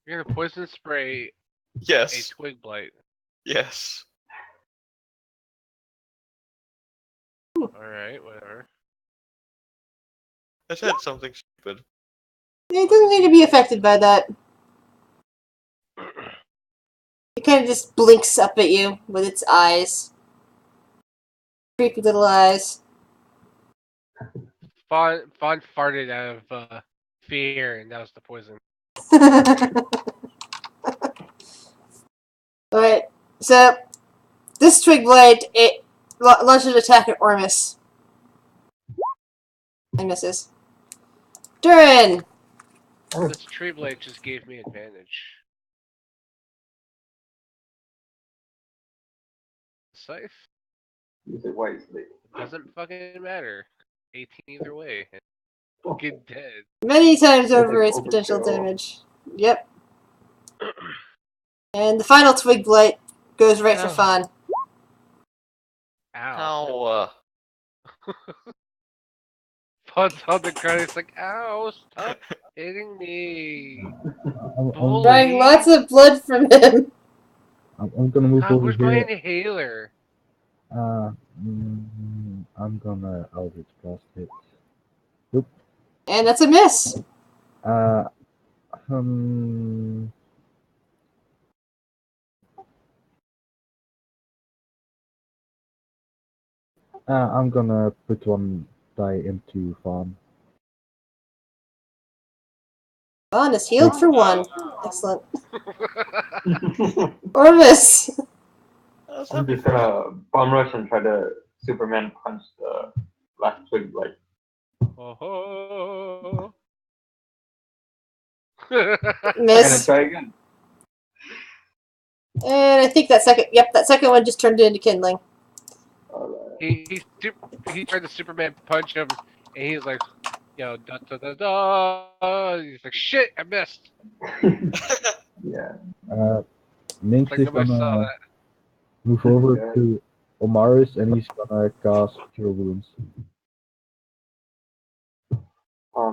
Speaker 4: You're gonna poison spray a
Speaker 3: Yes.
Speaker 4: twig blight.
Speaker 3: Yes.
Speaker 4: Alright, whatever.
Speaker 3: I said something stupid.
Speaker 2: It doesn't need to be affected by that. It kind of just blinks up at you with its eyes. Creepy little eyes.
Speaker 4: Fawn farted out of fear, and that was the poison.
Speaker 2: Alright, so this twig blade, it launches an attack at Ormus. And misses. Durin!
Speaker 4: This tree blade just gave me advantage. Safe?
Speaker 5: Use it wisely.
Speaker 4: Doesn't fucking matter. 18 either way. Get dead.
Speaker 2: Many times over
Speaker 5: It's
Speaker 2: its potential
Speaker 5: overkill.
Speaker 2: damage. Yep. And the final twig blight goes right for
Speaker 3: Ow.
Speaker 2: Fawn.
Speaker 4: Ow.
Speaker 3: Ow.
Speaker 4: Fawn's on the ground. It's like, ow, stop hitting me.
Speaker 1: I'm
Speaker 2: Drawing lots of blood from him.
Speaker 1: I'm gonna move
Speaker 4: God,
Speaker 1: over
Speaker 4: where's my
Speaker 1: here.
Speaker 4: inhaler?
Speaker 1: I'm gonna Eldritch Blast it.
Speaker 2: And that's a miss.
Speaker 1: Um. I'm gonna put one die into Fawn.
Speaker 2: Fawn is healed for 1. Excellent. Ormus!
Speaker 5: I'm just gonna bomb rush and try to Superman punch the last twig blight.
Speaker 4: Oh.
Speaker 5: I'm gonna
Speaker 2: Miss.
Speaker 5: try again.
Speaker 2: And I think that second one just turned into kindling.
Speaker 5: Alright.
Speaker 4: he tried to Superman punch him, and he's like, da da da da. He's like, shit, I missed.
Speaker 5: Yeah.
Speaker 1: Minx
Speaker 4: Like
Speaker 1: is
Speaker 4: nobody saw
Speaker 1: gonna
Speaker 4: that.
Speaker 1: move over
Speaker 5: Yeah.
Speaker 1: to Omaris and he's gonna cast Cure Wounds.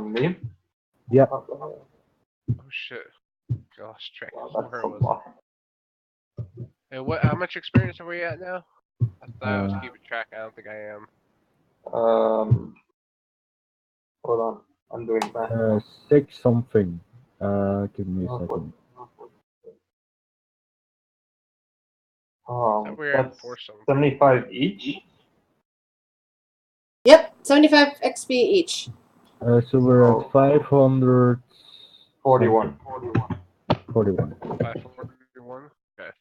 Speaker 5: Me?
Speaker 1: Yep.
Speaker 5: Wow,
Speaker 4: Oh shit. Lost track of
Speaker 5: that's
Speaker 4: where
Speaker 5: a
Speaker 4: it was.
Speaker 5: lot.
Speaker 4: Hey, what? How much experience are we at now? I thought I was
Speaker 1: Uh,
Speaker 4: keeping track. I don't think I am.
Speaker 5: Hold on. I'm doing that.
Speaker 1: 6 something. Give me a
Speaker 5: Oh,
Speaker 1: second.
Speaker 4: I thought we were at
Speaker 5: That's
Speaker 4: 4 something.
Speaker 5: 75 each.
Speaker 2: Yep, 75 XP each.
Speaker 1: So we're at 500.
Speaker 5: 41.
Speaker 1: 41.
Speaker 4: 541. Okay.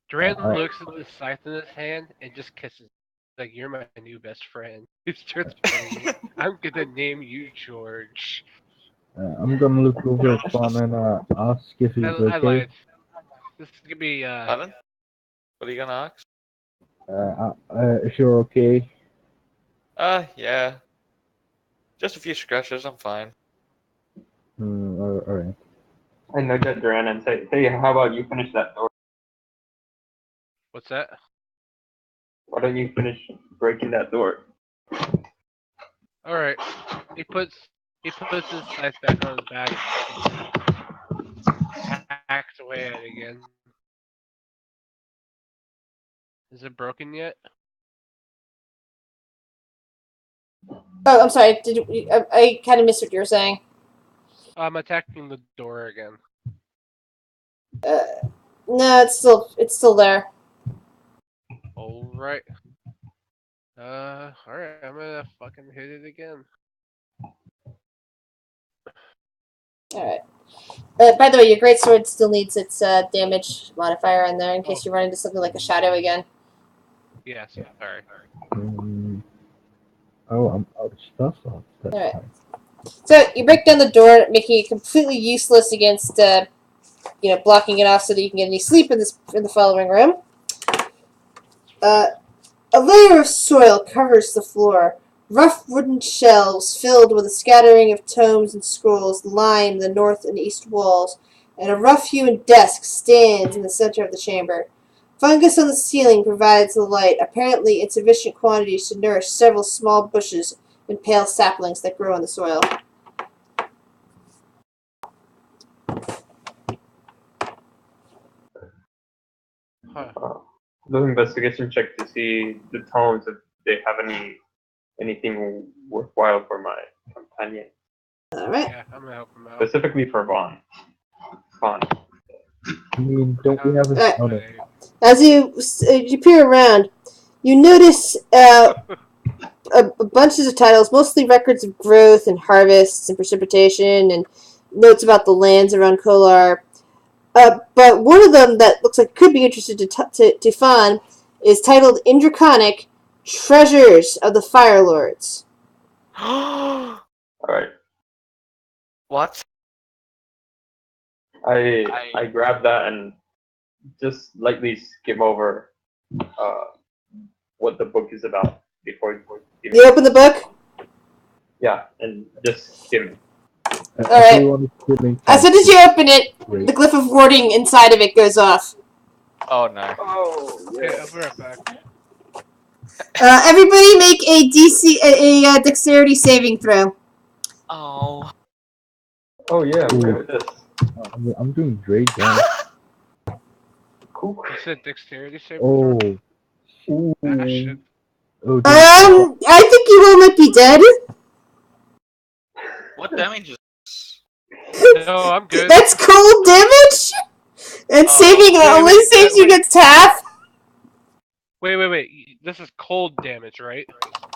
Speaker 4: Duran looks at the scythe in his hand and just kisses. Like, you're my new best friend. He starts petting you. I'm gonna name you George.
Speaker 1: I'm gonna look over at Quan and ask if he's
Speaker 4: I
Speaker 1: okay.
Speaker 4: lied. This is gonna be
Speaker 3: Pardon? What are you gonna ask?
Speaker 1: If you're okay.
Speaker 3: Yeah. Just a few scratches, I'm fine.
Speaker 1: Alright.
Speaker 5: I nudge at Duran and say, hey, how about you finish that door?
Speaker 4: what's that?
Speaker 5: Why don't you finish breaking that door?
Speaker 4: Alright. He puts his scythe back on his back. Hacks away at it again. Is it broken yet?
Speaker 2: Oh, I'm sorry. I kind of missed what you were saying.
Speaker 4: I'm attacking the door again.
Speaker 2: No, it's still there.
Speaker 4: Alright. Alright, I'm gonna fucking hit it again.
Speaker 2: All right. By the way, your greatsword still needs its damage modifier on there in case you run into something like a shadow again.
Speaker 4: Yes, sorry.
Speaker 1: Oh, I'm out of stuff. Oh, that's
Speaker 2: Alright.
Speaker 1: fine.
Speaker 2: So you break down the door, making it completely useless against, blocking it off so that you can get any sleep in the following room. A layer of soil covers the floor. Rough wooden shelves filled with a scattering of tomes and scrolls line the north and east walls, and a rough-hewn desk stands in the center of the chamber. Fungus on the ceiling provides the light, apparently in sufficient quantities to nourish several small bushes and pale saplings that grow in the soil.
Speaker 4: Huh.
Speaker 5: Do an investigation check to see the tones if they have anything worthwhile for my companion,
Speaker 2: Alright.
Speaker 4: Yeah, I'm gonna help him out.
Speaker 5: specifically for Vaughn. Vaughn.
Speaker 1: I mean, don't we have a... Oh, no.
Speaker 2: As you peer around, you notice bunches of titles, mostly records of growth and harvests and precipitation, and notes about the lands around Kolar. But one of them that looks like could be interesting to Fawn is titled Indraconic Treasures of the Fire Lords.
Speaker 5: All right.
Speaker 3: What?
Speaker 5: I grab that and just lightly skim over what the book is about before
Speaker 2: You open the book?
Speaker 5: yeah, and just skim.
Speaker 2: Alright.
Speaker 1: Everyone is feeling
Speaker 2: As soon as you open it,
Speaker 1: great.
Speaker 2: the glyph of warding inside of it goes off.
Speaker 3: Oh no.
Speaker 5: Oh
Speaker 4: Okay, I'll be right back.
Speaker 2: Everybody make a a dexterity saving throw.
Speaker 3: Oh.
Speaker 5: Oh yeah,
Speaker 1: Ooh.
Speaker 5: look at this.
Speaker 1: I'm doing great, guys.
Speaker 5: Cool.
Speaker 4: You said dexterity saving
Speaker 1: Oh.
Speaker 4: throw?
Speaker 1: Ooh.
Speaker 4: Ah, shit.
Speaker 1: Oh, dude.
Speaker 2: I think you all might be dead.
Speaker 3: What damage is
Speaker 4: No, I'm good.
Speaker 2: That's cold damage? And
Speaker 3: Oh.
Speaker 2: saving only
Speaker 4: Wait,
Speaker 2: saves you
Speaker 4: wait.
Speaker 2: against half?
Speaker 4: Wait. This is cold damage, right?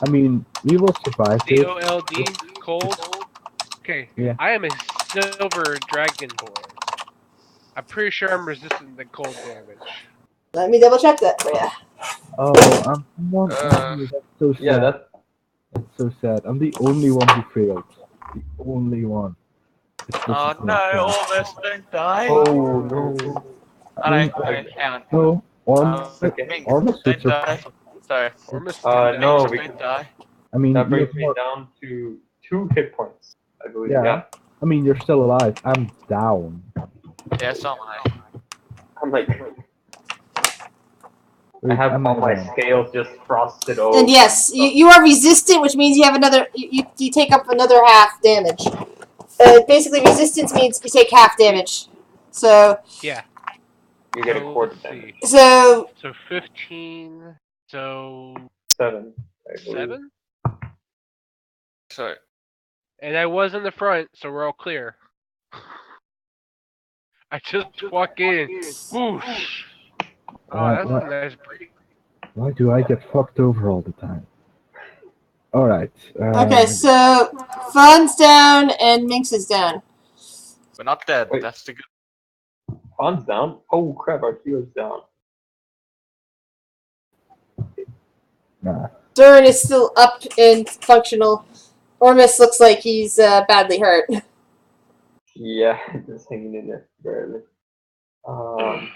Speaker 1: I mean, we will survive this.
Speaker 4: COLD? Cold? Okay.
Speaker 1: Yeah.
Speaker 4: I am a silver dragonborn. I'm pretty sure I'm resistant to cold damage.
Speaker 2: Let me double check that for you.
Speaker 1: Oh, I'm one. That's so sad.
Speaker 5: Yeah,
Speaker 1: That's so sad. I'm the only one who failed. The only one. It's
Speaker 3: Oh no, almost don't die.
Speaker 5: oh no.
Speaker 3: Alright, okay, hang on.
Speaker 1: No,
Speaker 5: Okay.
Speaker 1: almost
Speaker 3: Don't die. Sorry.
Speaker 4: Ormus
Speaker 5: No,
Speaker 3: Minx,
Speaker 5: we
Speaker 3: don't die.
Speaker 1: I mean,
Speaker 5: that
Speaker 1: you
Speaker 5: brings
Speaker 1: have
Speaker 5: me
Speaker 1: more,
Speaker 5: down to 2 hit points, I believe.
Speaker 1: Yeah.
Speaker 5: Yeah.
Speaker 1: I mean, you're still alive. I'm down.
Speaker 3: Yeah, so am I.
Speaker 5: I'm like I have
Speaker 1: I'm
Speaker 5: all my
Speaker 1: down.
Speaker 5: scales just frosted over.
Speaker 2: And yes, you are resistant, which means you have another. You take up another half damage. Basically, resistance means you take half damage. So
Speaker 4: Yeah.
Speaker 5: You get a
Speaker 4: So
Speaker 5: quarter
Speaker 4: let's
Speaker 5: damage.
Speaker 4: see.
Speaker 2: so
Speaker 4: So 15. So
Speaker 5: 7. I believe.
Speaker 4: 7.
Speaker 3: So
Speaker 4: And I was in the front, so we're all clear. I just walk in. Whoosh. Oh, that's a nice break.
Speaker 1: Why do I get fucked over all the time? Alright.
Speaker 2: okay, so Fun's down and Minx is down.
Speaker 3: we're not dead.
Speaker 5: Wait.
Speaker 3: That's the good.
Speaker 5: Fawn's down. Oh crap, our healer's down.
Speaker 1: Nah.
Speaker 2: Durin is still up and functional. Ormus looks like he's badly hurt.
Speaker 5: Yeah, just hanging in there barely. Oh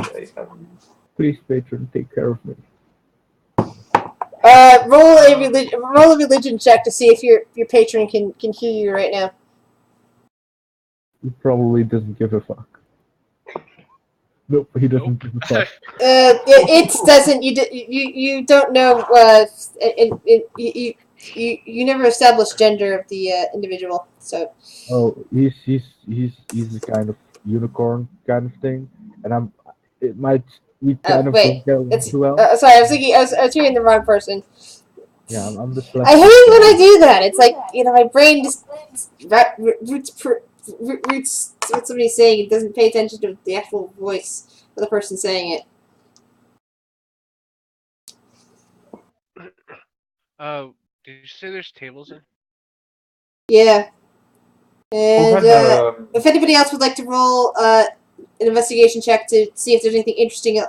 Speaker 5: shit, I haven't.
Speaker 1: Please, patron, take care of me.
Speaker 2: Roll a religion check to see if your patron can hear you right now.
Speaker 1: He probably doesn't give a fuck. Nope, he doesn't give a fuck.
Speaker 2: It doesn't. You don't know. You never established gender of the individual. So
Speaker 1: Oh, he's a kind of unicorn kind of thing, and we kind of
Speaker 2: wait,
Speaker 1: don't get
Speaker 2: it's
Speaker 1: too well.
Speaker 2: sorry. I was thinking. I was reading the wrong person.
Speaker 1: Yeah, I'm
Speaker 2: I
Speaker 1: dyslexic.
Speaker 2: hate when I do that. It's like my brain just roots what somebody's saying. It doesn't pay attention to the actual voice of the person saying it.
Speaker 4: Did you say there's tables in?
Speaker 2: Yeah.
Speaker 5: Who
Speaker 2: And
Speaker 5: had the
Speaker 2: if anybody else would like to roll an investigation check to see if there's anything interesting,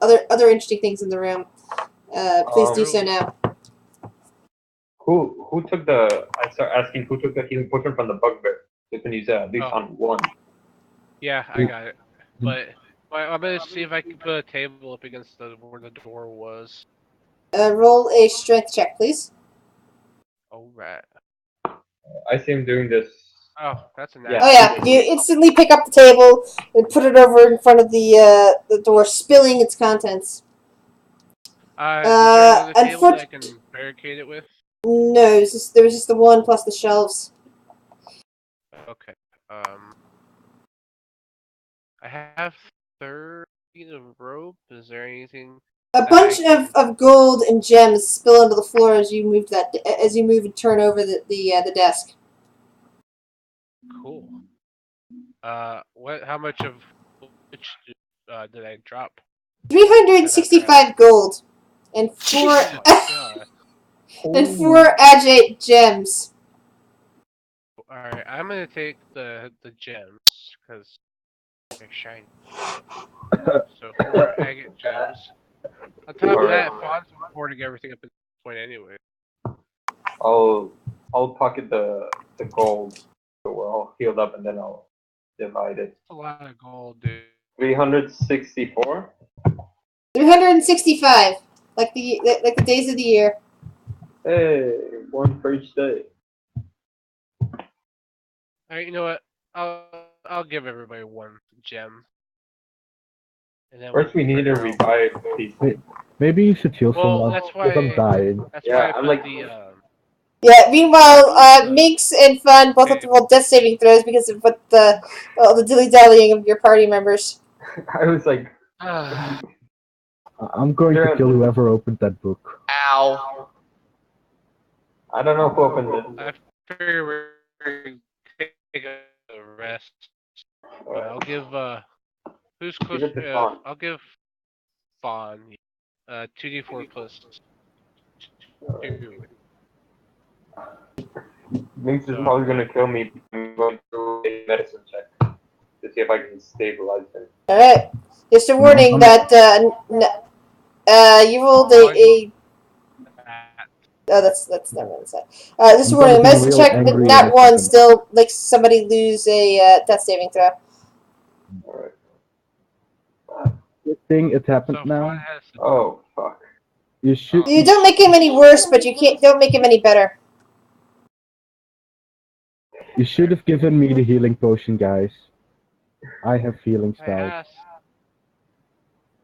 Speaker 2: other interesting things in the room, please do so now.
Speaker 5: who took the? I start asking who took the healing potion from the bugbear. You can use that at least
Speaker 4: Oh.
Speaker 5: on one.
Speaker 4: Yeah, I got it. But I'm gonna see if I can put a table up against where the door was.
Speaker 2: Roll a strength check, please.
Speaker 4: Alright.
Speaker 5: I see him doing this.
Speaker 4: Oh, that's a
Speaker 5: Yeah.
Speaker 2: Oh yeah, you instantly pick up the table and put it over in front of the door, spilling its contents.
Speaker 4: Is there another table that I
Speaker 2: unfortunately-
Speaker 4: can barricade it with?
Speaker 2: No, there was just the one plus the shelves.
Speaker 4: Okay. I have 30 of rope. Is there anything?
Speaker 2: A bunch of gold and gems spill onto the floor as you move and turn over the desk.
Speaker 4: Cool. How much of which did I drop?
Speaker 2: 365 gold and four
Speaker 4: Oh my god.
Speaker 2: and 4 agate gems.
Speaker 4: Alright, I'm gonna take the gems because they're shiny. So 4 agate gems. On top of that, Fawn's recording everything up at this point anyway.
Speaker 5: I'll pocket the gold so we're all healed up and then I'll divide it.
Speaker 4: That's a lot of gold, dude.
Speaker 5: 364.
Speaker 2: 365, like the days of the year.
Speaker 5: Hey, one for each day.
Speaker 4: Alright, you know what? I'll give everybody 1 gem. And then
Speaker 5: First, we need to revive people.
Speaker 1: Maybe you should heal
Speaker 4: Well,
Speaker 1: someone
Speaker 4: that's
Speaker 1: because I'm
Speaker 4: why.
Speaker 1: dying.
Speaker 4: That's
Speaker 5: Yeah,
Speaker 4: why I
Speaker 5: I'm
Speaker 4: put
Speaker 5: like-
Speaker 4: the
Speaker 2: Yeah. Meanwhile, Minx and Fun both have to roll death saving throws because of the dilly dallying of your party members.
Speaker 5: I was like,
Speaker 1: I'm going to kill whoever opened that book.
Speaker 3: Ow.
Speaker 5: I don't know who opened it.
Speaker 4: I figure we're gonna take a rest. I'll give who's close?
Speaker 5: Give it to Fawn.
Speaker 4: I'll give Fawn 2d4 plus 2.
Speaker 5: Minx is probably gonna kill me. I'm going to a medicine check to see if I can stabilize him.
Speaker 2: All right. Just a warning that you rolled a. Oh, that's never mind. Just a
Speaker 1: I'm
Speaker 2: warning.
Speaker 1: gonna be
Speaker 2: Medicine
Speaker 1: real
Speaker 2: check,
Speaker 1: angry
Speaker 2: nat
Speaker 1: in a
Speaker 2: 1
Speaker 1: second.
Speaker 2: still makes somebody lose a death saving throw.
Speaker 5: Alright.
Speaker 1: Good thing it happened
Speaker 4: So Fawn
Speaker 1: now.
Speaker 4: has to
Speaker 5: Oh, fuck.
Speaker 1: You should.
Speaker 2: You don't make him any worse, but don't make him any better.
Speaker 1: You should have given me the healing potion, guys. I have healing spells.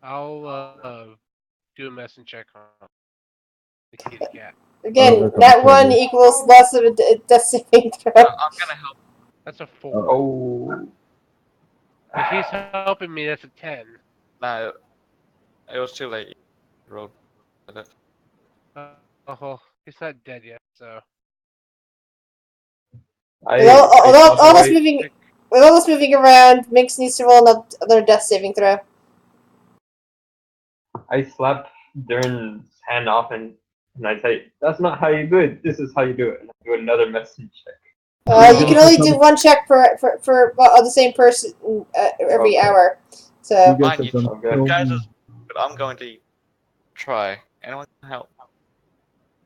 Speaker 4: I'll do a medicine check on the kitty cat.
Speaker 2: Again,
Speaker 1: they're
Speaker 2: that
Speaker 1: coming
Speaker 2: one
Speaker 1: to
Speaker 2: equals loss of a death saving throw.
Speaker 3: I'm gonna help.
Speaker 4: That's a 4.
Speaker 5: Oh.
Speaker 4: If he's helping me, that's a 10.
Speaker 3: No, it was too late. You rolled with it.
Speaker 4: Oh, he's not dead yet, so.
Speaker 2: With all this
Speaker 5: I
Speaker 2: moving, with all this moving around, Minx needs to roll another death saving throw.
Speaker 5: slapped Dern's hand off and I say, "That's not how you do it. This is how you do it." And I do another medicine check.
Speaker 2: You can only do one check for the same person every
Speaker 5: Okay.
Speaker 2: hour.
Speaker 1: You
Speaker 2: So
Speaker 1: guys
Speaker 3: Fine,
Speaker 1: have
Speaker 3: you
Speaker 1: done
Speaker 5: Okay.
Speaker 1: so
Speaker 3: guys,
Speaker 1: many-
Speaker 3: but I'm going to try. Anyone can help,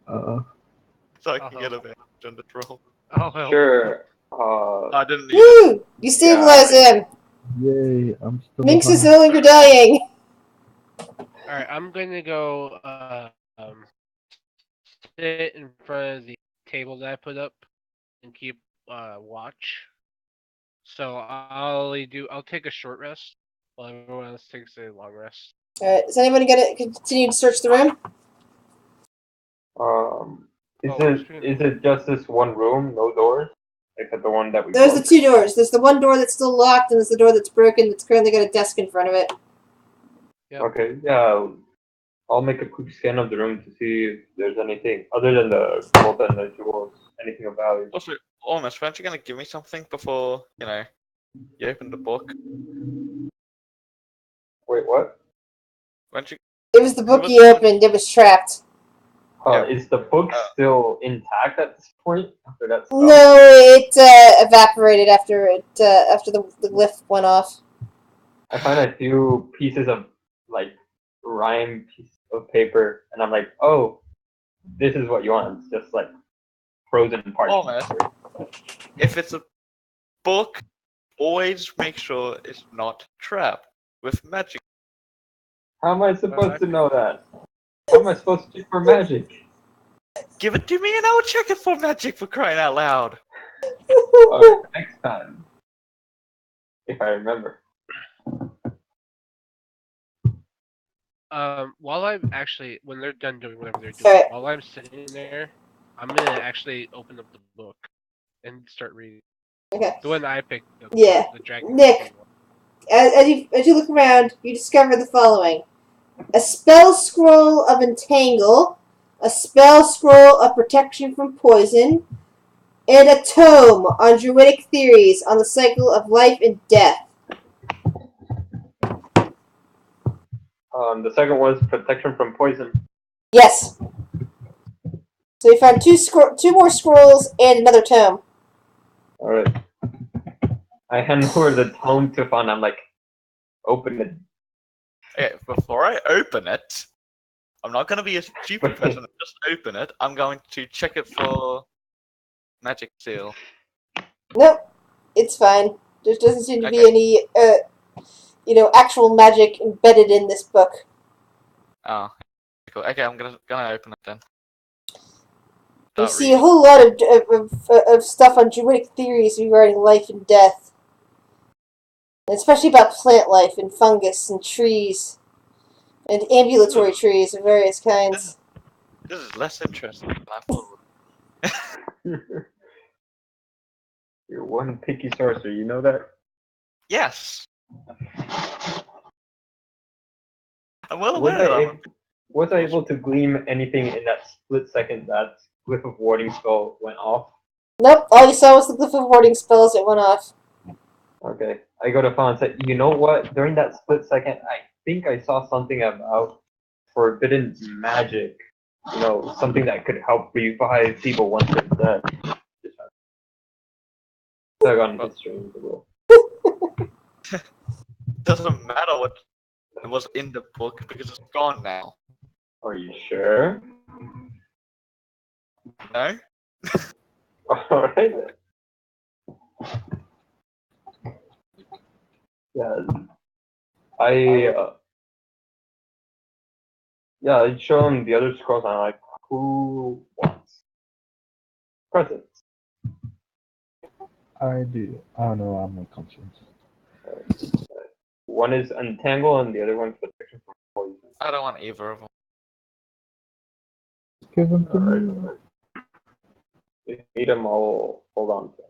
Speaker 3: so I can
Speaker 4: Uh-huh.
Speaker 3: get a bit on the roll.
Speaker 4: I'll help.
Speaker 5: Sure.
Speaker 3: I didn't need it.
Speaker 2: woo! You stabilize him.
Speaker 1: Yay, I'm still
Speaker 2: Minx is
Speaker 1: alive.
Speaker 2: no longer dying.
Speaker 4: Alright, I'm gonna go sit in front of the table that I put up and keep watch. So I'll take a short rest while everyone else takes a long rest.
Speaker 2: Alright, is anybody gonna continue to search the room?
Speaker 5: Is it just this one room, no doors, except the one that we
Speaker 2: There's the
Speaker 5: broke?
Speaker 2: two doors. There's the one door that's still locked, and there's the door that's broken that's currently got a desk in front of it.
Speaker 4: Yep.
Speaker 5: Okay, yeah. I'll make a quick scan of the room to see if there's anything other than the gold and the jewels, anything of value.
Speaker 3: Also, almost, weren't you gonna give me something before you opened the book?
Speaker 5: Wait, what?
Speaker 3: Weren't you?
Speaker 2: It was the book
Speaker 3: was
Speaker 2: you
Speaker 3: the one-
Speaker 2: opened. It was trapped.
Speaker 3: Yeah.
Speaker 5: Is the book
Speaker 3: Uh,
Speaker 5: still intact at this point after that stuff?
Speaker 2: No, it evaporated after the glyph went off.
Speaker 5: I find a few pieces of like rhyme piece of paper, and I'm like, oh, this is what you want. It's just like frozen parts.
Speaker 3: Almost. If it's a book, always make sure it's not trapped with magic.
Speaker 5: How am I supposed to know that? How am I supposed to check for magic?
Speaker 3: Give it to me and I'll check it for magic, for crying out loud.
Speaker 5: Alright, next time. If I remember.
Speaker 4: While I'm actually, when they're done doing whatever they're doing,
Speaker 2: Alright.
Speaker 4: while I'm sitting there, I'm gonna actually open up the book and start reading.
Speaker 2: Okay.
Speaker 4: The one I picked up.
Speaker 2: Yeah.
Speaker 4: The dragon.
Speaker 2: Nick. As you look around, you discover the following: a spell scroll of entangle, a spell scroll of protection from poison, and a tome on druidic theories on the cycle of life and death.
Speaker 5: The second was protection from poison.
Speaker 2: Yes. So you found two more scrolls and another tome.
Speaker 5: Alright. I hand over the tome to Fawn. I'm like, open it.
Speaker 3: Okay, before I open it, I'm not gonna be a stupid person and just open it. I'm going to check it for magic seal.
Speaker 2: Nope, it's fine. There doesn't seem to be
Speaker 3: Okay.
Speaker 2: any, actual magic embedded in this book.
Speaker 3: Oh, cool. Okay, I'm gonna open it then.
Speaker 2: You
Speaker 3: Start
Speaker 2: see a
Speaker 3: reading.
Speaker 2: whole lot of stuff on druidic theories regarding life and death. And especially about plant life and fungus and trees. And ambulatory trees of various kinds.
Speaker 3: This is less interesting than I thought.
Speaker 5: You're one picky sorcerer, you know that?
Speaker 3: Yes. I'm well aware that
Speaker 5: Was I able to glean anything in that split second that glyph of warding spell went off?
Speaker 2: Nope, all you saw was the glyph of warding spells that went off.
Speaker 5: Okay. I go to Fawn and say, you know what? During that split second, I think I saw something about forbidden magic. You know, something that could help revive people once they're dead. So I got an history into the role.
Speaker 3: doesn't matter what was in the book because it's gone now.
Speaker 5: Are you sure?
Speaker 3: No?
Speaker 5: Alright then. Yeah. I show him the other scrolls and I'm like, who wants presents?
Speaker 1: I do. Oh no, I'm unconscious.
Speaker 5: one is Untangle and the other one's Protection from Poison.
Speaker 3: I don't want either of them.
Speaker 1: Give them to
Speaker 5: Alright.
Speaker 1: me.
Speaker 5: If you need them, I'll hold on to them.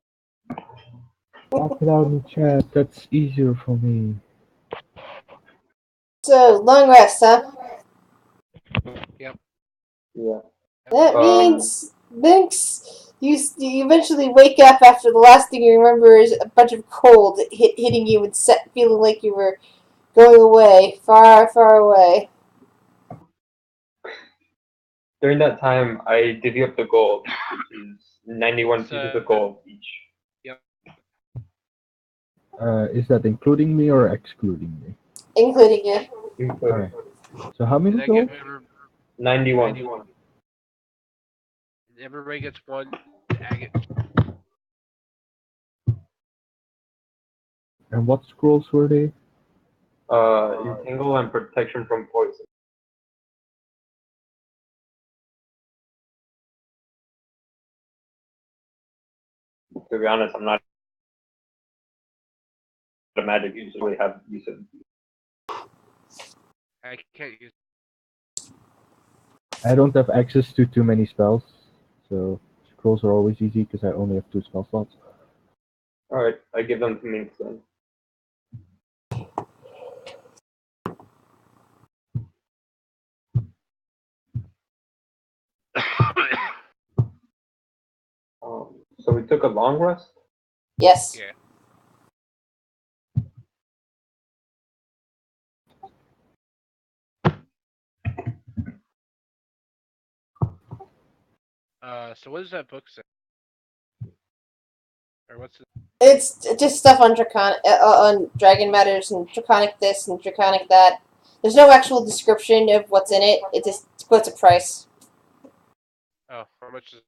Speaker 1: Talk it out in the chat. That's easier for me.
Speaker 2: So, long rest, huh?
Speaker 5: Yeah.
Speaker 2: That
Speaker 5: Um,
Speaker 2: means, Binks, you eventually wake up after the last thing you remember is a bunch of cold hitting you and feeling like you were going away, far, far away.
Speaker 5: During that time, I divvy up the gold, which is 91 pieces of gold each.
Speaker 1: Is that including me or excluding me?
Speaker 2: Including you.
Speaker 1: Alright. So how many
Speaker 4: And I give
Speaker 1: gold?
Speaker 5: 91.
Speaker 4: everybody gets one agate.
Speaker 1: And what scrolls were they?
Speaker 5: Entangle and Protection from Poison. To be honest, I'm not a magic user. Really have use of.
Speaker 4: I can't use.
Speaker 1: I don't have access to too many spells, so scrolls are always easy because I only have 2 spell slots.
Speaker 5: All right, I give them to Minx then. So we took a long rest.
Speaker 2: Yes.
Speaker 4: Yeah. So what does that book say? Or what's it?
Speaker 2: It's just stuff on on dragon matters and draconic this and draconic that. There's no actual description of what's in it. It just puts a price.
Speaker 4: Oh, how much is?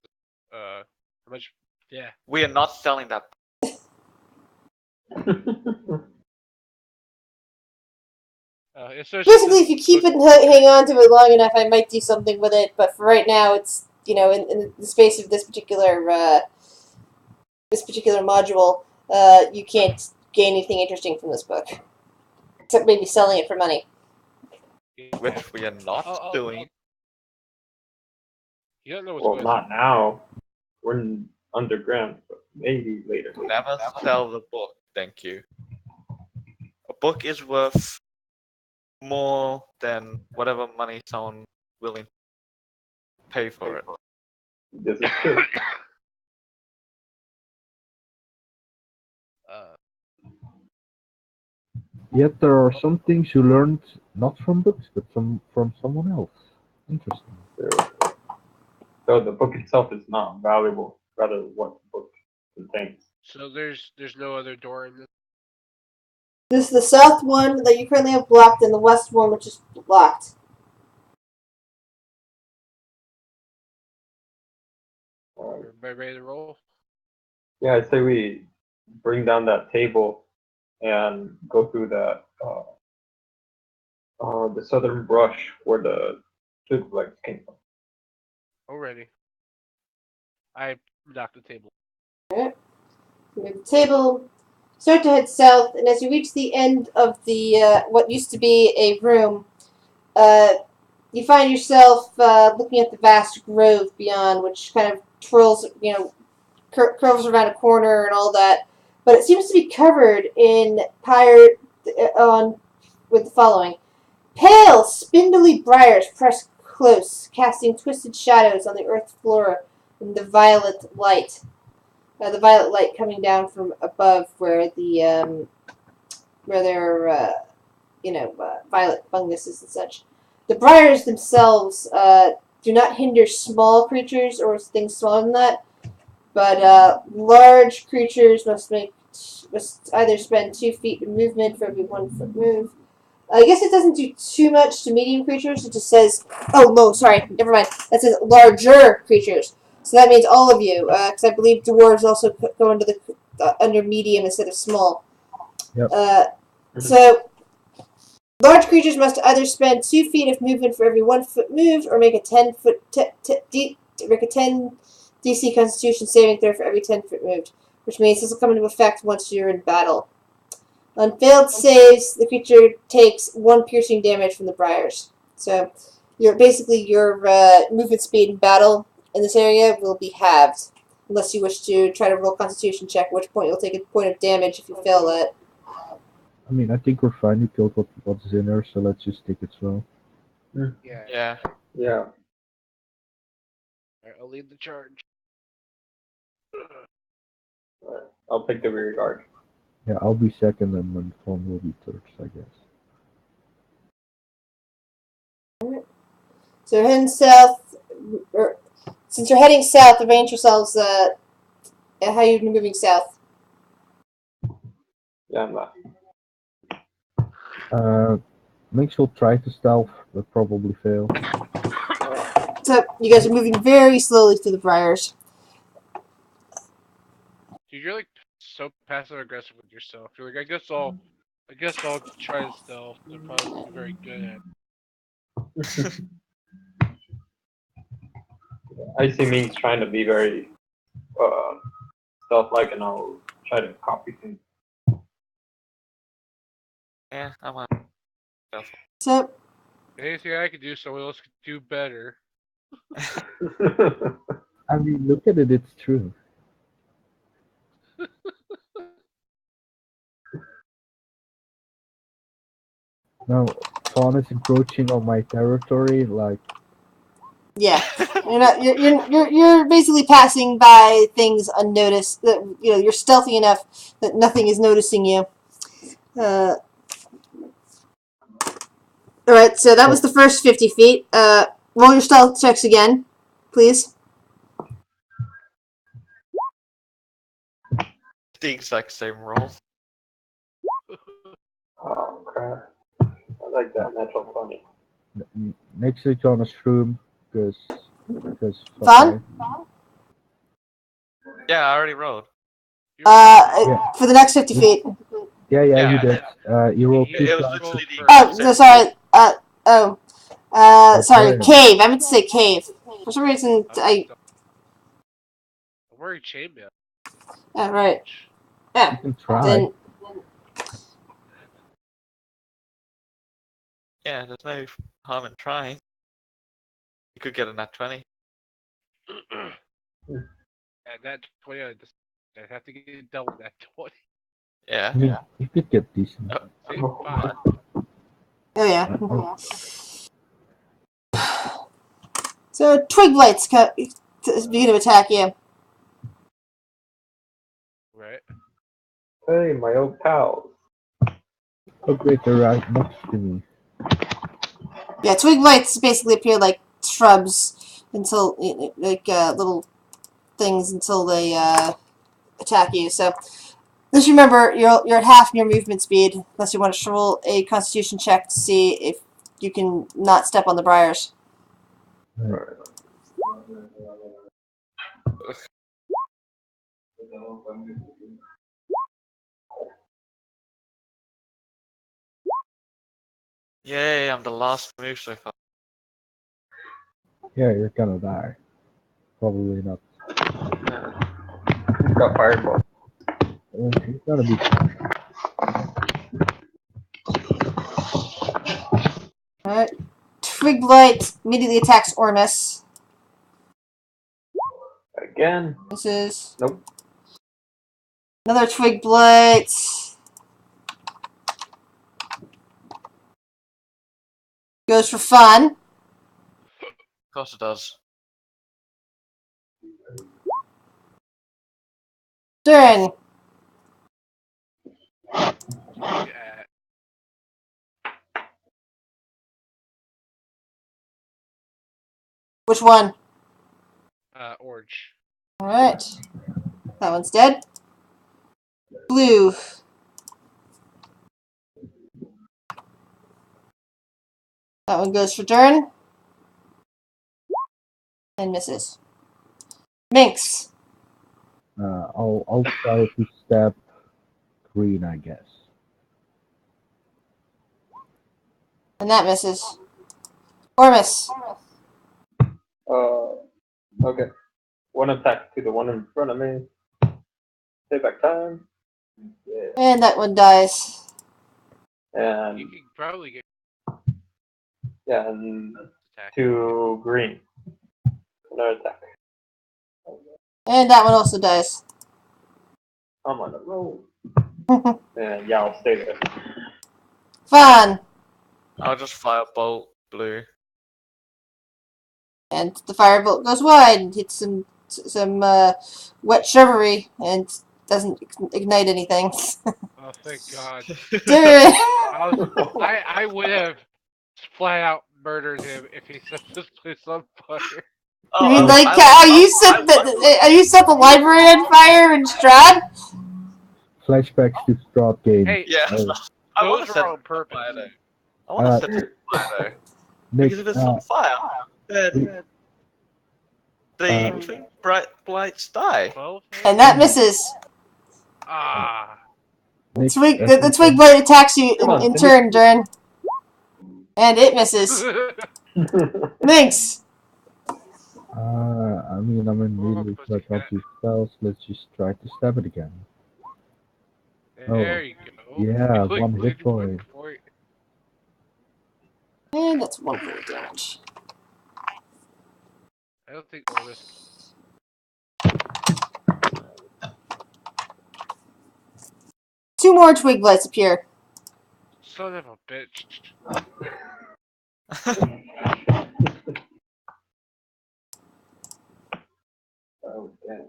Speaker 4: How much? Yeah.
Speaker 3: We are not selling that.
Speaker 4: So it's
Speaker 2: Basically, if you keep it and hang on to it long enough, I might do something with it. But for right now, it's in the space of this particular module, you can't gain anything interesting from this book, except maybe selling it for money.
Speaker 3: Which we are not doing.
Speaker 4: You don't know what's
Speaker 5: Well,
Speaker 4: good.
Speaker 5: not now. We're underground, but maybe later.
Speaker 3: Never sell the book, thank you. A book is worth more than whatever money someone willing to pay for it.
Speaker 5: This is true.
Speaker 1: Yet there are some things you learned not from books, but from someone else. Interesting.
Speaker 5: So the book itself is not valuable, rather what the book contains.
Speaker 4: So there's no other door in this.
Speaker 2: This is the south one that you currently have blocked, and the west one which is blocked.
Speaker 4: Everybody ready to roll?
Speaker 5: Yeah, I'd say we bring down that table and go through that the southern brush where the food legs came from.
Speaker 4: Already. I knocked the table.
Speaker 2: Alright. Move the table. Start to head south, and as you reach the end of the what used to be a room, you find yourself looking at the vast grove beyond, which kind of twirls, curves around a corner and all that. But it seems to be covered in with the following: pale, spindly briars press close, casting twisted shadows on the earth floor in the violet light. The violet light coming down from above, where the violet funguses and such. The briars themselves do not hinder small creatures or things smaller than that, but large creatures must either spend 2 feet in movement for every 1 foot move. I guess it doesn't do too much to medium creatures. It just says, oh no, sorry, never mind. That says larger creatures. So that means all of you, because I believe dwarves also go under under medium instead of small.
Speaker 1: Yep.
Speaker 2: So large creatures must either spend 2 feet of movement for every 1 foot moved, or make a 10 DC Constitution saving throw for every 10 foot moved, which means this will come into effect once you're in battle. On failed saves, the creature takes 1 piercing damage from the briars. So, your movement speed in battle in this area will be halved, unless you wish to try to roll Constitution check, at which point you'll take a point of damage if you fail that.
Speaker 1: I mean, I think we're fine. We killed what's in there, so let's just take it slow.
Speaker 4: Yeah.
Speaker 3: Yeah.
Speaker 5: Yeah.
Speaker 4: Alright, I'll lead the charge.
Speaker 5: Alright, I'll take the rear guard.
Speaker 1: Yeah, I'll be second, and then Fawn will be third, I guess.
Speaker 2: So you're heading south. Since you're heading south, arrange yourselves how you're moving south.
Speaker 5: Yeah, I'm not.
Speaker 1: Minx will try to stealth, but probably fail.
Speaker 2: So you guys are moving very slowly through the briars.
Speaker 4: Dude, you're like so passive aggressive with yourself. You're like, I guess I'll try to stealth. I'm probably very good at it.
Speaker 5: I see me trying to be very stealth-like, and I'll try to copy things.
Speaker 3: Yeah, I'm on.
Speaker 2: So
Speaker 4: Anything I could do, someone else could do better.
Speaker 1: I mean, look at it, it's true. Now, Fawn is encroaching on my territory, like,
Speaker 2: yeah, you're basically passing by things unnoticed. That you're stealthy enough that nothing is noticing you. All right, so that was the first 50 feet. Roll your stealth checks again, please.
Speaker 3: The exact same roll.
Speaker 5: Oh crap! I like that natural 20.
Speaker 1: next week on a shroom, because
Speaker 2: Fawn?
Speaker 3: Yeah, I already rolled.
Speaker 2: For the next 50 feet.
Speaker 1: Yeah,
Speaker 3: Yeah.
Speaker 1: you did. You rolled
Speaker 4: He
Speaker 1: two
Speaker 3: It was
Speaker 1: times.
Speaker 3: literally the
Speaker 2: Oh,
Speaker 3: exact
Speaker 2: so
Speaker 3: same
Speaker 2: sorry. Sorry,
Speaker 1: Okay.
Speaker 2: cave. I meant to say cave. For some reason,
Speaker 4: I'm wearing chainmail.
Speaker 2: Yeah, right.
Speaker 1: You
Speaker 2: Yeah.
Speaker 1: can try.
Speaker 2: Then
Speaker 3: Yeah, there's no harm in trying. You could get a nat 20.
Speaker 4: At that 20, I'd have to get double that 20.
Speaker 3: Yeah.
Speaker 1: I mean, you could get decent.
Speaker 4: Same 5.
Speaker 2: oh yeah. So twig blights begin to attack you.
Speaker 4: Right.
Speaker 5: Hey, my old pals.
Speaker 1: Oh great, they're right next to me.
Speaker 2: Yeah, twig blights basically appear like shrubs until little things until they attack you. So just remember you're at half your movement speed unless you want to roll a Constitution check to see if you can not step on the briars.
Speaker 5: Alright.
Speaker 3: Yay, I'm the last move so far.
Speaker 1: Yeah, you're gonna die. Probably not.
Speaker 5: Got fireball.
Speaker 1: You're gonna be.
Speaker 2: Alright. Twig blight immediately attacks Ormus.
Speaker 5: Again.
Speaker 2: This is
Speaker 5: Nope.
Speaker 2: another twig blight. Goes for fun.
Speaker 3: Of course it does.
Speaker 2: Turn.
Speaker 4: Yeah.
Speaker 2: Which one?
Speaker 4: Orange.
Speaker 2: Alright. That one's dead. Blue. That one goes for turn. And misses. Minx.
Speaker 1: I'll try to stab green, I guess.
Speaker 2: And that misses. Ormus.
Speaker 5: Okay. One attack to the one in front of me. Payback time. Yeah.
Speaker 2: And that one dies.
Speaker 5: And
Speaker 4: You can probably get
Speaker 5: yeah, and
Speaker 4: attack.
Speaker 5: 2 green. Another attack.
Speaker 2: And that one also dies.
Speaker 5: I'm on the roll. And yeah, I'll stay there.
Speaker 2: Fun.
Speaker 3: I'll just firebolt blue.
Speaker 2: And the firebolt goes wide and hits some wet shrubbery and doesn't ignite anything.
Speaker 4: Oh, thank God.
Speaker 2: Darren.
Speaker 4: I would have flat out murdered him if he set this place on fire.
Speaker 2: You mean
Speaker 3: Oh,
Speaker 2: like how you set the library on fire in Strahd?
Speaker 1: Flashbacks to Strahd game.
Speaker 4: Hey,
Speaker 3: Yeah,
Speaker 1: Oh,
Speaker 3: I want
Speaker 4: those
Speaker 3: to
Speaker 4: were
Speaker 3: set
Speaker 4: on
Speaker 3: it on
Speaker 4: purpose.
Speaker 3: fire though. I want to set it on fire though.
Speaker 1: Nick,
Speaker 3: Because if it's on fire, then the twin bright lights die.
Speaker 4: 12 hit?
Speaker 2: And that misses.
Speaker 4: Ah.
Speaker 1: Nick,
Speaker 2: The twig blade attacks you in turn, Darren. And it misses. Thanks.
Speaker 1: I mean, I'm immediately
Speaker 4: pussycat.
Speaker 1: stuck on 2 spells. Let's just try to stab it again.
Speaker 4: There you go.
Speaker 1: Yeah,
Speaker 4: Quick,
Speaker 1: 1 hit
Speaker 4: quick,
Speaker 1: point.
Speaker 4: quick.
Speaker 2: And that's 1 point of damage.
Speaker 4: I don't think Ormus.
Speaker 2: 2 more twig blights appear.
Speaker 4: Son of a bitch.
Speaker 5: Oh, damn.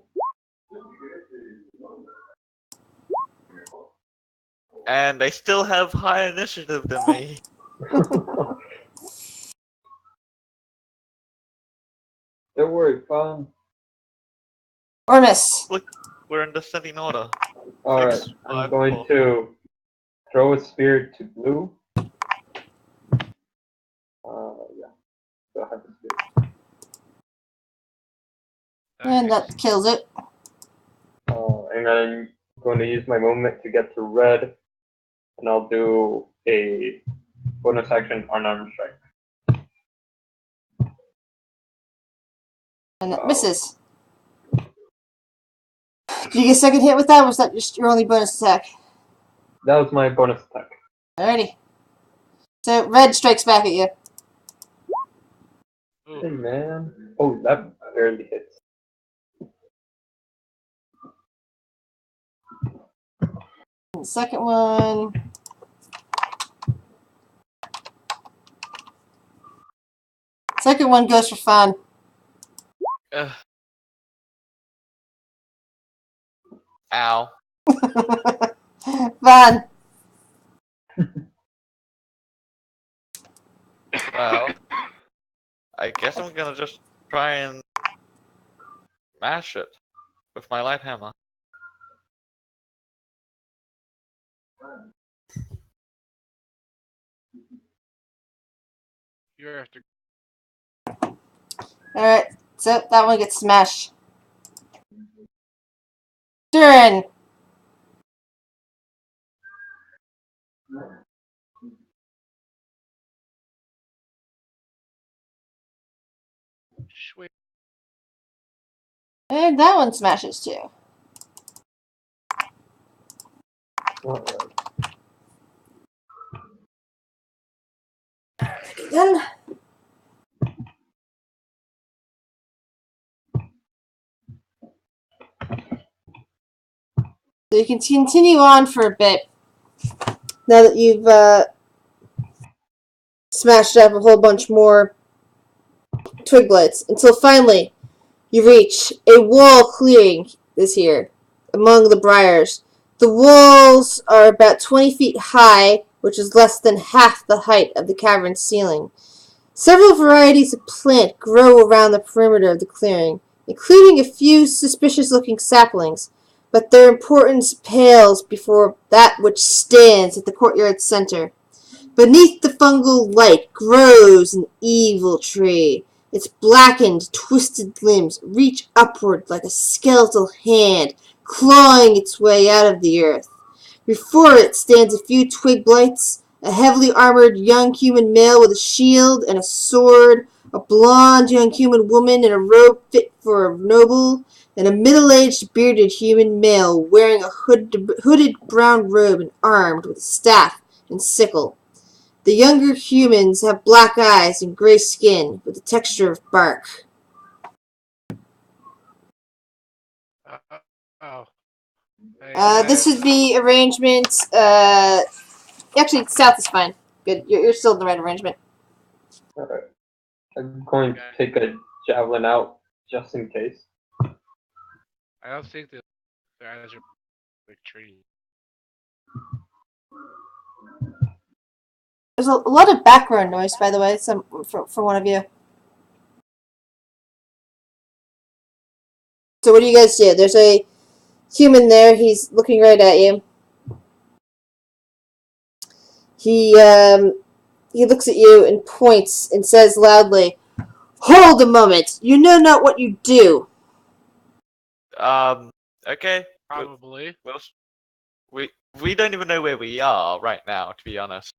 Speaker 3: And they still have higher initiative than me.
Speaker 5: Don't worry, fun.
Speaker 2: Ormus.
Speaker 3: We're in descending order.
Speaker 5: Alright,
Speaker 3: 6,
Speaker 5: I'm
Speaker 3: 5,
Speaker 5: going
Speaker 3: 4.
Speaker 5: to throw a spear to blue. Yeah. Still have the spear.
Speaker 2: And that kills it.
Speaker 5: And then I'm going to use my movement to get to red. And I'll do a bonus action unarmed strike.
Speaker 2: And that misses. Did you get a second hit with that, or was that just your only bonus attack?
Speaker 5: That was my bonus attack.
Speaker 2: Alrighty. So, red strikes back at you.
Speaker 5: Hey, man. Oh, that barely hits.
Speaker 2: And the second one. Second one goes for fun.
Speaker 3: Ow.
Speaker 2: Fun.
Speaker 3: Well, I guess I'm gonna just try and mash it with my light hammer.
Speaker 4: You're after.
Speaker 2: Alright, so that one gets smashed. Durin!
Speaker 4: Sweet.
Speaker 2: And that one smashes too.
Speaker 5: Alright.
Speaker 2: Then. So you can continue on for a bit. Now that you've smashed up a whole bunch more twig blights. Until finally you reach a wall clearing this here among the briars. The walls are about 20 feet high, which is less than half the height of the cavern's ceiling. Several varieties of plant grow around the perimeter of the clearing, including a few suspicious-looking saplings, but their importance pales before that which stands at the courtyard's center. Beneath the fungal light grows an evil tree. Its blackened, twisted limbs reach upward like a skeletal hand, clawing its way out of the earth. Before it stands a few twig blights, a heavily armored young human male with a shield and a sword, a blonde young human woman in a robe fit for a noble, and a middle-aged bearded human male wearing a hooded brown robe and armed with a staff and sickle. The younger humans have black eyes and gray skin with the texture of bark.
Speaker 4: Oh.
Speaker 2: This would be arrangement. Actually, south is fine. Good. You're still in the right arrangement.
Speaker 5: Alright. I'm going to take a javelin out just in case.
Speaker 4: I don't think their eyes are big trees.
Speaker 2: There's a lot of background noise, by the way, from one of you. So what do you guys do? There's a human there. He's looking right at you. He looks at you and points and says loudly, "Hold a moment! You know not what you do."
Speaker 3: Okay.
Speaker 4: Probably.
Speaker 3: We don't even know where we are right now, to be honest.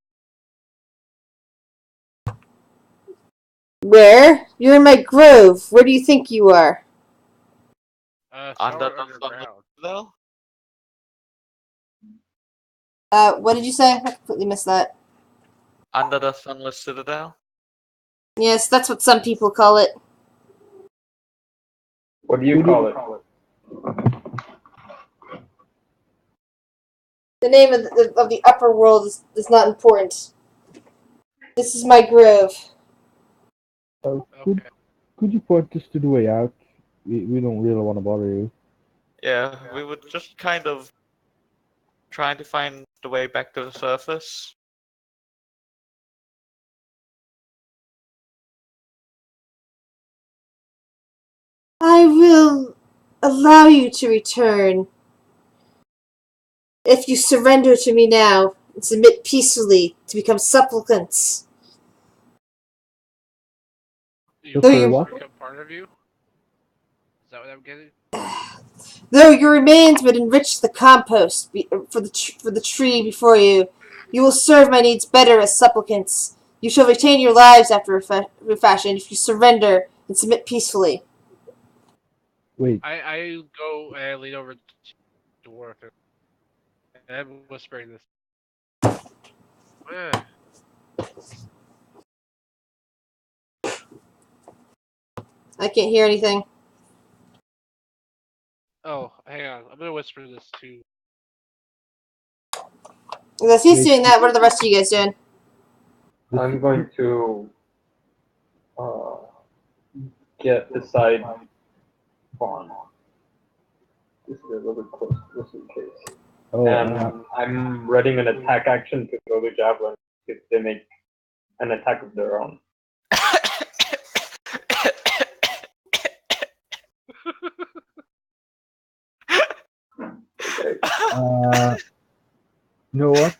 Speaker 2: Where? You're in my grove. Where do you think you are?
Speaker 3: Under
Speaker 4: Somewhere
Speaker 3: the
Speaker 4: underground.
Speaker 3: Sunless?
Speaker 2: What did you say? I completely missed that.
Speaker 3: Under the Sunless Citadel?
Speaker 2: Yes, that's what some people call it.
Speaker 5: What do you call it?
Speaker 2: The name of the upper world is not important. This is my grove.
Speaker 1: Could
Speaker 4: Okay.
Speaker 1: you point us to the way out? We don't really want to bother you.
Speaker 3: Yeah, we were just kind of trying to find the way back to the surface.
Speaker 2: I will allow you to return if you surrender to me now and submit peacefully to become supplicants.
Speaker 4: You
Speaker 2: Though
Speaker 1: Okay,
Speaker 2: your,
Speaker 1: what?
Speaker 4: become part of you? Is that what I'm getting?
Speaker 2: though your remains would enrich the compost for the tree before you, you will serve my needs better as supplicants. You shall retain your lives after a fashion if you surrender and submit peacefully.
Speaker 1: Wait,
Speaker 4: I go and I lean over to the dwarf and I'm whispering this. Eh,
Speaker 2: I can't hear anything.
Speaker 4: oh, hang on. I'm gonna whisper this to.
Speaker 2: As he's doing that, what are the rest of you guys doing?
Speaker 5: I'm going to get beside Vaughn. This is a little bit close just in case.
Speaker 1: oh,
Speaker 5: And I'm readying an attack action to throw the javelin if they make an attack of their own. Okay.
Speaker 1: you know what?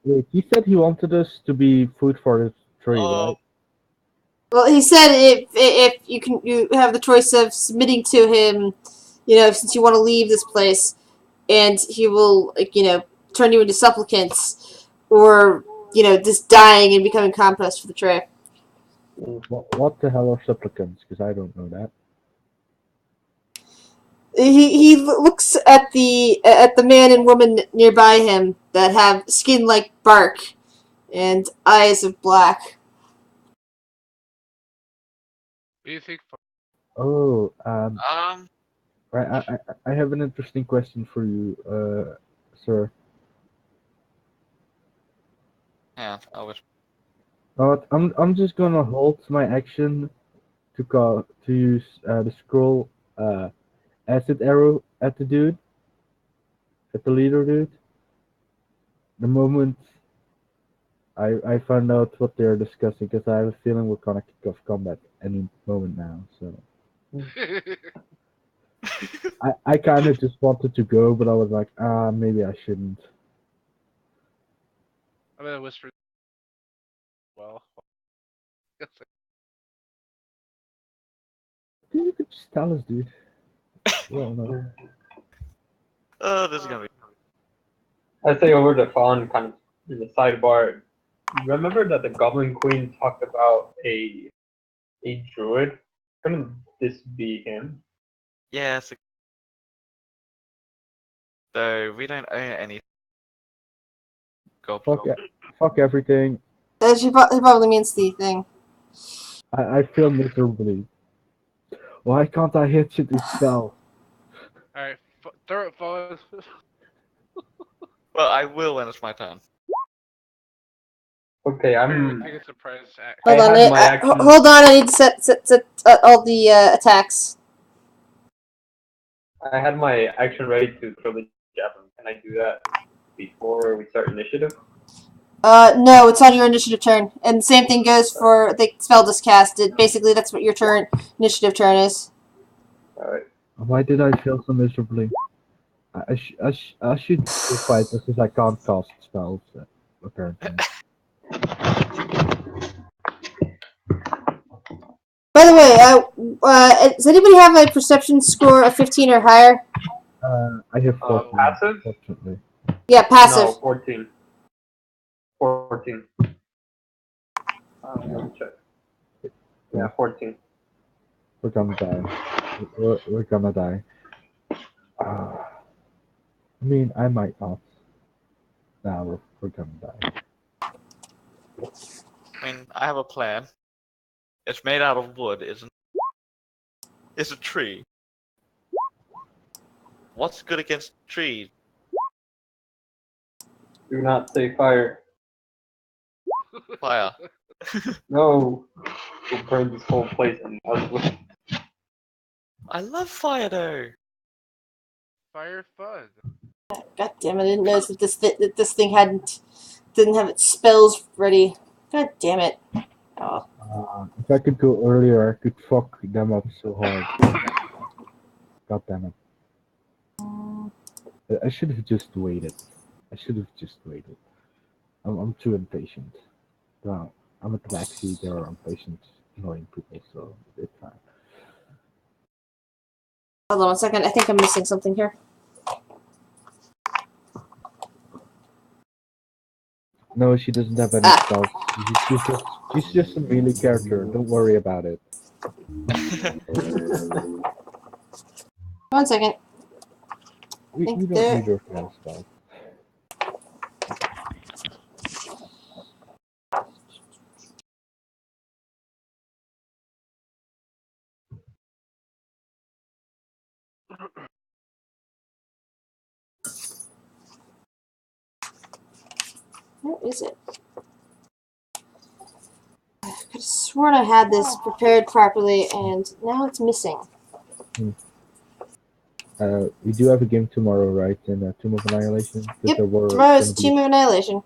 Speaker 1: Wait, he said he wanted us to be food for his tree, right?
Speaker 2: Well, he said if you have the choice of submitting to him, since you want to leave this place, and he will turn you into supplicants, or just dying and becoming compost for the tree.
Speaker 1: What the hell are supplicants? Because I don't know that.
Speaker 2: He looks at the man and woman nearby him that have skin like bark and eyes of black.
Speaker 4: What do you think?
Speaker 1: Oh,
Speaker 3: Um,
Speaker 1: I have an interesting question for you, sir.
Speaker 3: yeah, I was.
Speaker 1: But I'm just gonna hold my action to use the scroll acid arrow at the dude, at the leader dude. The moment I find out what they're discussing, because I have a feeling we're gonna kick off combat any moment now. So I kind of just wanted to go, but I was like, maybe I shouldn't.
Speaker 4: I'm gonna whisper. Well,
Speaker 1: Dude, you could just tell us, dude. Well, no.
Speaker 3: Oh, this is gonna be.
Speaker 5: I say over to Fawn, kind of in the sidebar. Remember that the Goblin Queen talked about a druid? Couldn't this be him?
Speaker 3: Yeah, so we don't own any go.
Speaker 1: Fuck everything.
Speaker 2: She probably means the thing.
Speaker 1: I feel miserably. Why can't I hit you this spell?
Speaker 4: Alright, throw it, Fawn.
Speaker 3: Well, I will when it's my turn.
Speaker 5: Okay,
Speaker 4: Take a surprise act.
Speaker 5: I
Speaker 2: Hold on,
Speaker 5: had my action.
Speaker 2: hold on. I need to set all the attacks.
Speaker 5: I had my action ready to throw the javelin. Can I do that before we start initiative?
Speaker 2: No, it's on your initiative turn, and the same thing goes for the spell discasted. Basically, that's what your initiative turn is.
Speaker 5: Alright.
Speaker 1: Why did I feel so miserably? I should fight because I can't cast spells, apparently.
Speaker 2: By the way, does anybody have a perception score of 15 or higher?
Speaker 1: I have 14,
Speaker 5: Passive?
Speaker 1: fortunately.
Speaker 2: Yeah, passive.
Speaker 5: No, 14. 14. Let me check. Yeah, 14.
Speaker 1: We're gonna die. We're gonna die. I mean, I might not. Nah, we're gonna die.
Speaker 3: I mean, I have a plan. It's made out of wood, isn't it? It's a tree. What's good against trees?
Speaker 5: Do not say fire.
Speaker 3: Fire.
Speaker 5: No. We'll burn this whole place and
Speaker 3: I love fire though.
Speaker 4: Fire fun.
Speaker 2: God damn it! I didn't notice that this thing didn't have its spells ready. God damn it! Oh,
Speaker 1: If I could go earlier, I could fuck them up so hard. God damn it. I should have just waited. I'm too impatient. Well, I'm at the backseat, there are impatient, annoying people, so it's fine.
Speaker 2: hold on 1 second. I think I'm missing something here.
Speaker 1: No, she doesn't have any spells. She's just a melee character. Don't worry about it.
Speaker 2: 1 second.
Speaker 1: We
Speaker 2: think
Speaker 1: don't
Speaker 2: there-
Speaker 1: need her to have spells.
Speaker 2: Where is it? I could have sworn I had this prepared properly, and now it's missing.
Speaker 1: We do have a game tomorrow, right? In Tomb of Annihilation.
Speaker 2: Yep,
Speaker 1: Tomorrow
Speaker 2: tomorrow's Tomb of Annihilation.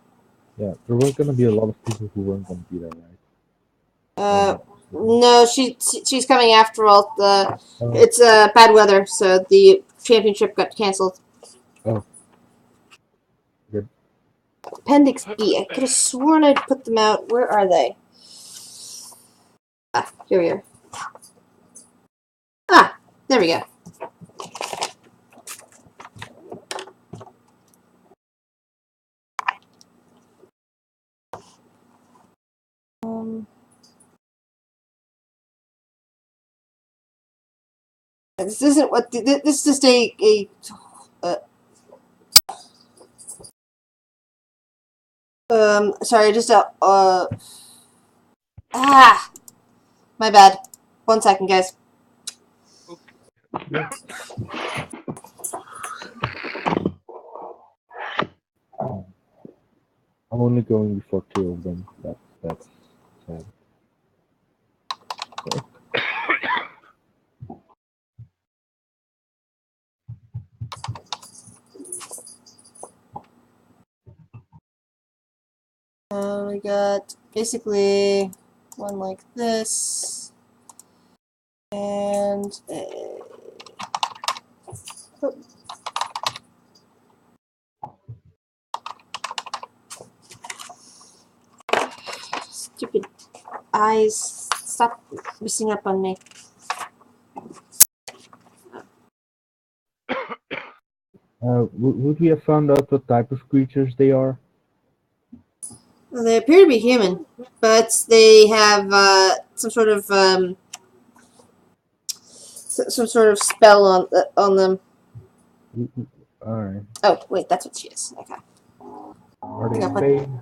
Speaker 1: Yeah, there were gonna be a lot of people who weren't gonna be there, right?
Speaker 2: No, she's coming after all.
Speaker 1: Oh.
Speaker 2: It's bad weather, so the championship got canceled.
Speaker 1: Oh. Good.
Speaker 2: Appendix B. I could have sworn I'd put them out. Where are they? Ah, here we are. Ah, there we go. This isn't what this is just sorry, just my bad. 1 second, guys.
Speaker 1: I'm only going before 2 of them. That's sad.
Speaker 2: We got basically one like this, and stupid eyes, stop messing up on me.
Speaker 1: Would we have found out what type of creatures they are?
Speaker 2: Well, they appear to be human, but they have some sort of spell on them.
Speaker 1: Alright.
Speaker 2: Oh, wait, that's what she is. Okay.
Speaker 1: Are they
Speaker 2: Yeah,
Speaker 1: in
Speaker 2: but-
Speaker 1: Spain?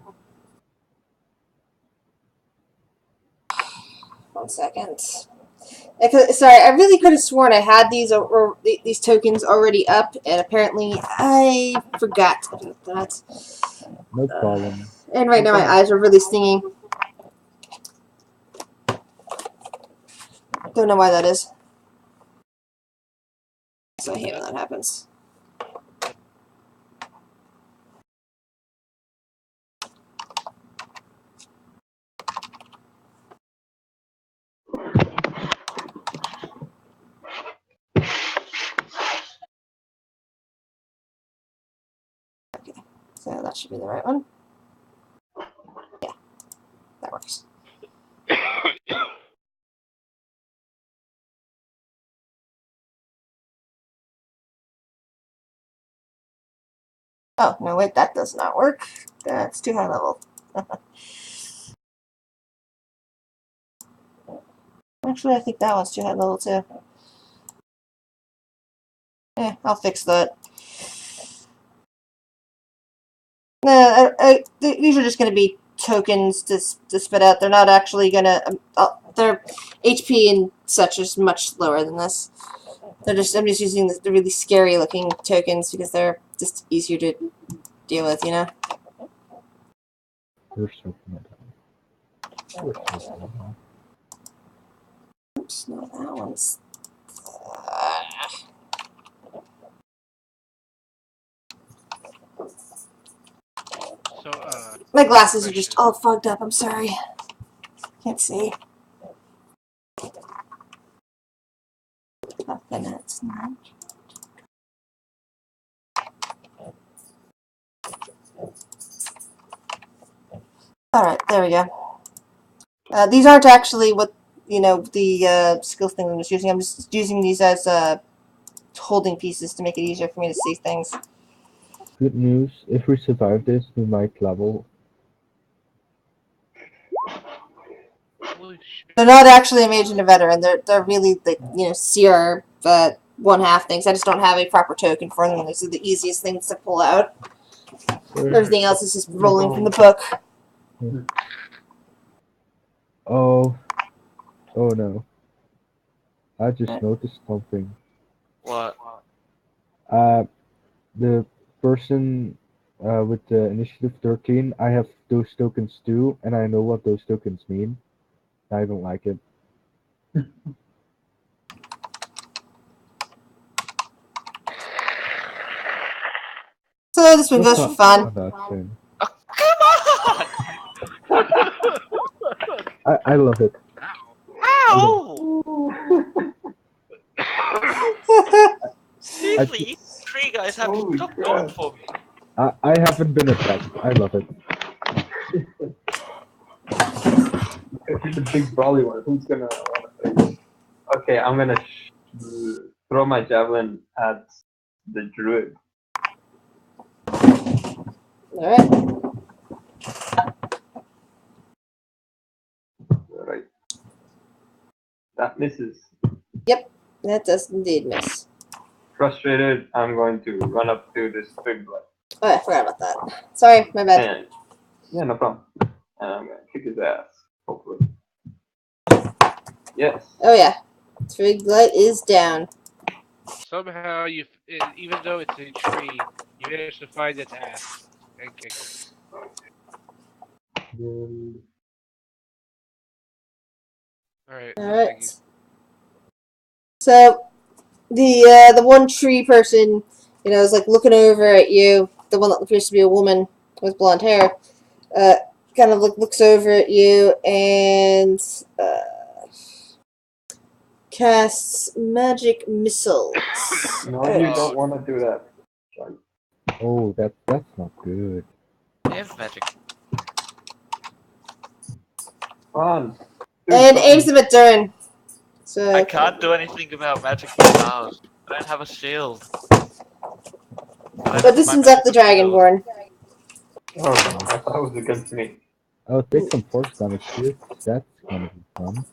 Speaker 2: 1 second. Sorry, I really could have sworn I had these tokens already up, and apparently I forgot about that.
Speaker 1: No problem.
Speaker 2: And right now my eyes are really stinging. Don't know why that is. So I hate when that happens. Okay, so that should be the right one. Yeah, that works. Oh, no, wait, that does not work. That's too high level. Actually, I think that one's too high level, too. I'll fix that. No, these are just going to be tokens to spit out. They're not actually going to... their HP and such is much lower than this. I'm just using the really scary looking tokens because they're just easier to deal with, you know?
Speaker 1: We're so We're so
Speaker 2: Oops, no, that one's...
Speaker 4: So,
Speaker 2: my glasses are just all fogged up, I'm sorry. Can't see. Oh, then it's not. Alright, there we go. These aren't actually what, the skills thing I'm just using. I'm just using these as holding pieces to make it easier for me to see things.
Speaker 1: Good news. If we survive this, we might level.
Speaker 4: holy shit.
Speaker 2: They're not actually a mage and a veteran. They're really like CR 1/2 things. I just don't have a proper token for them. These are the easiest things to pull out. Everything else is just rolling from the book.
Speaker 1: Oh. Oh no. I just noticed something.
Speaker 3: What?
Speaker 1: The person with the initiative 13, I have those tokens too, and I know what those tokens mean. I don't like it.
Speaker 2: So this one goes for fun.
Speaker 3: Oh, come on!
Speaker 1: I love it.
Speaker 3: Ow! Seriously, you three guys have
Speaker 5: Holy
Speaker 3: stuff
Speaker 5: crap.
Speaker 3: going for me.
Speaker 1: I haven't been attacked. I love it.
Speaker 5: If you're the big brawly one, who's gonna want to play? Okay, I'm gonna throw my javelin at the druid.
Speaker 2: Alright.
Speaker 5: Right. That misses.
Speaker 2: That does indeed miss.
Speaker 5: Frustrated, I'm going to run up to this big blood.
Speaker 2: Oh, I forgot about that. Sorry, my bad.
Speaker 5: And yeah, no problem. And I'm gonna kick his ass. Hopefully. Yes.
Speaker 2: Oh yeah. Twig light is down.
Speaker 4: Somehow, even though it's a tree, you managed to find its ass and kick it. Alright,
Speaker 2: Alright. So the one tree person, is like looking over at you, the one that appears to be a woman with blonde hair, kind of looks over at you and casts magic missiles.
Speaker 5: No, you don't want to do that. Sorry.
Speaker 1: Oh, that's not good.
Speaker 3: I have magic.
Speaker 5: Come on. Dude,
Speaker 2: And
Speaker 5: fucking-
Speaker 2: aims them at Durin. So
Speaker 3: I can't do anything about magic missiles. I don't have a shield.
Speaker 2: But this one's up the Dragonborn.
Speaker 5: Oh, I thought it was against me.
Speaker 1: I'll take some force damage here. That's gonna be fun.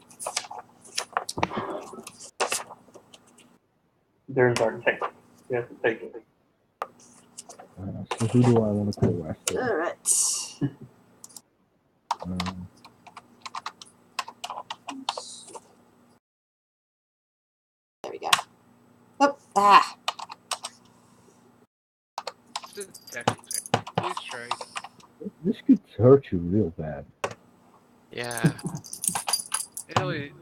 Speaker 5: There's our tank. You have to take it.
Speaker 1: So who do I want to go after?
Speaker 2: Alright. There we go. Oh, ah.
Speaker 4: Please try.
Speaker 1: This could hurt you real bad.
Speaker 3: Yeah.
Speaker 4: It only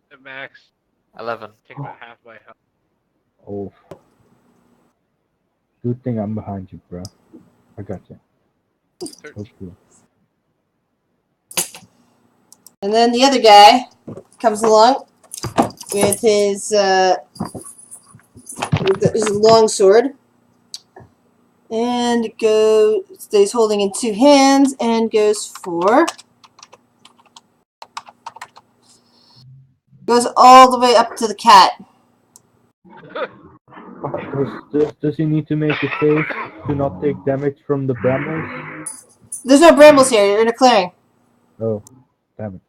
Speaker 4: the max
Speaker 3: 11.
Speaker 4: take about half my health.
Speaker 1: Oh. Good thing I'm behind you, bro. I got you.
Speaker 4: 13.
Speaker 1: Hopefully.
Speaker 2: And then the other guy comes along with his long sword. And stays holding in two hands and goes all the way up to the cat.
Speaker 1: Does he need to make a save to not take damage from the brambles?
Speaker 2: There's no brambles here. You're in a clearing.
Speaker 1: Oh, damn it.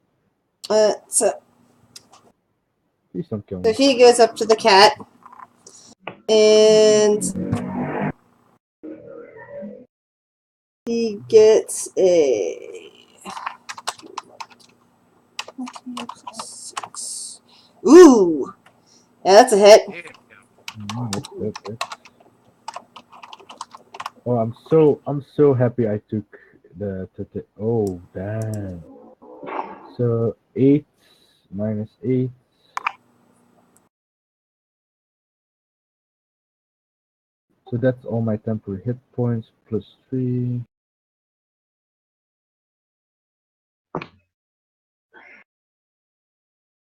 Speaker 2: So
Speaker 1: Please don't kill
Speaker 2: So
Speaker 1: me.
Speaker 2: he goes up to the cat, and he gets a 6. Ooh, yeah, that's a hit.
Speaker 1: That's. Oh, I'm so happy I took the oh damn. So 8 minus 8. So that's all my temporary hit points plus 3.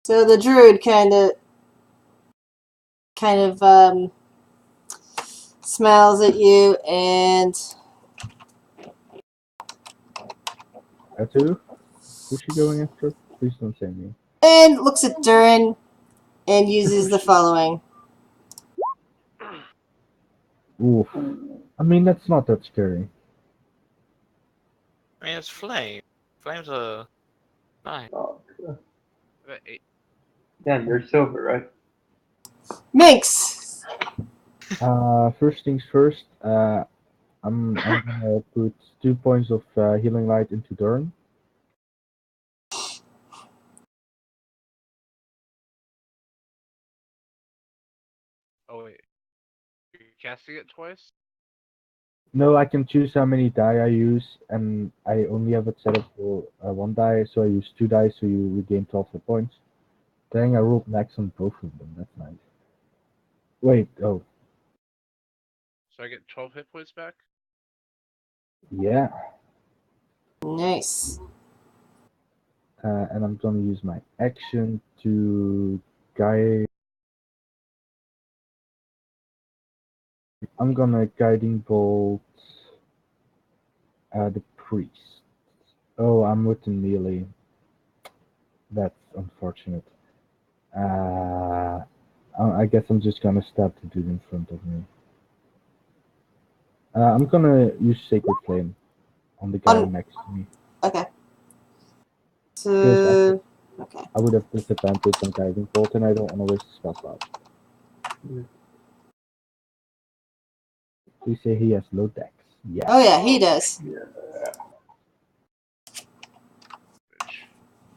Speaker 2: So the druid kind of smiles at you and
Speaker 1: At who? Who's she going after? Please don't say me.
Speaker 2: looks at Durin and uses the following.
Speaker 1: Oof. I mean, that's not that scary.
Speaker 3: I mean, it's flame. Flames are nice.
Speaker 5: Oh,
Speaker 4: About 8.
Speaker 5: damn, you're silver, right?
Speaker 2: Minx!
Speaker 1: First things first, I'm gonna put 2 points of healing light into Durn.
Speaker 4: Oh wait, you're casting it twice.
Speaker 1: No, I can choose how many die I use, and I only have it set up for 1 die, so I use 2 die, so you regain 12 hit points. Dang, I rolled max on both of them. That's nice. Wait, oh,
Speaker 4: So I get 12 hit points back.
Speaker 1: yeah.
Speaker 2: Nice.
Speaker 1: And I'm gonna use my action to guide. I'm gonna guiding bolt the priest. Oh, I'm with the melee. That's unfortunate. I guess I'm just gonna stab the dude in front of me. I'm gonna use Sacred Flame on the guy next to me.
Speaker 2: Okay.
Speaker 1: Because
Speaker 2: So, okay.
Speaker 1: I would have disadvantage on guiding bolt, and I don't want to waste spell slots. Please say he has low dex. Yeah.
Speaker 2: Oh yeah, he does. You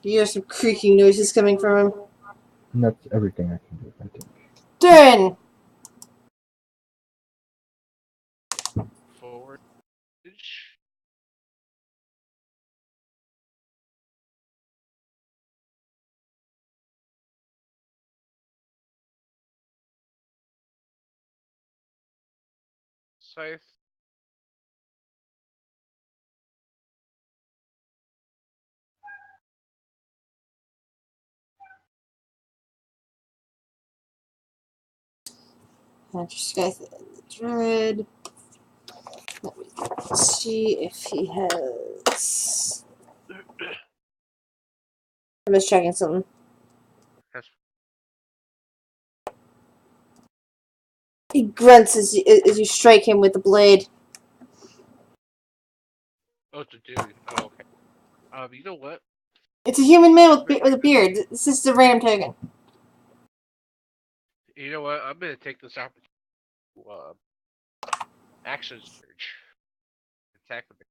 Speaker 2: hear some creaking noises coming from him.
Speaker 1: And that's everything I can do, I think.
Speaker 2: Durin!
Speaker 4: Forward. Scythe.
Speaker 2: Hunter Scythe and the Druid. Let me see if he has. I'm just checking something. He grunts as you strike him with the blade.
Speaker 4: Oh, it's a dude. Oh, okay. You know what?
Speaker 2: It's a human man with a beard. This is a random token.
Speaker 4: You know what? I'm gonna take this opportunity to action surge. attack with me.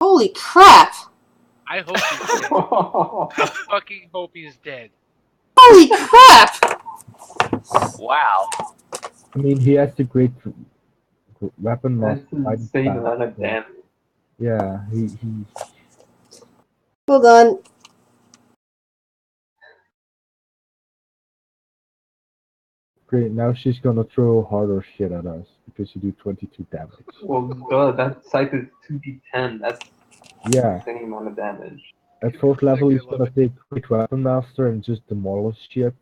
Speaker 2: Holy crap!
Speaker 4: I hope he's dead. I fucking hope he's dead.
Speaker 2: Holy crap!
Speaker 3: Wow.
Speaker 1: I mean, he has the great weapon
Speaker 5: That's
Speaker 1: master.
Speaker 5: an
Speaker 1: fighting
Speaker 5: insane
Speaker 1: style,
Speaker 5: amount of
Speaker 1: so-
Speaker 5: damage.
Speaker 1: Yeah, he
Speaker 2: Hold on.
Speaker 1: great. Now she's gonna throw harder shit at us because you do 22 damage.
Speaker 5: Well, duh, that scythe is 2d10. That's
Speaker 1: Yeah,
Speaker 5: the same amount of damage.
Speaker 1: at 4th level
Speaker 4: I
Speaker 1: he's
Speaker 4: love
Speaker 1: gonna
Speaker 4: it.
Speaker 1: take great weapon master and just demolish shit.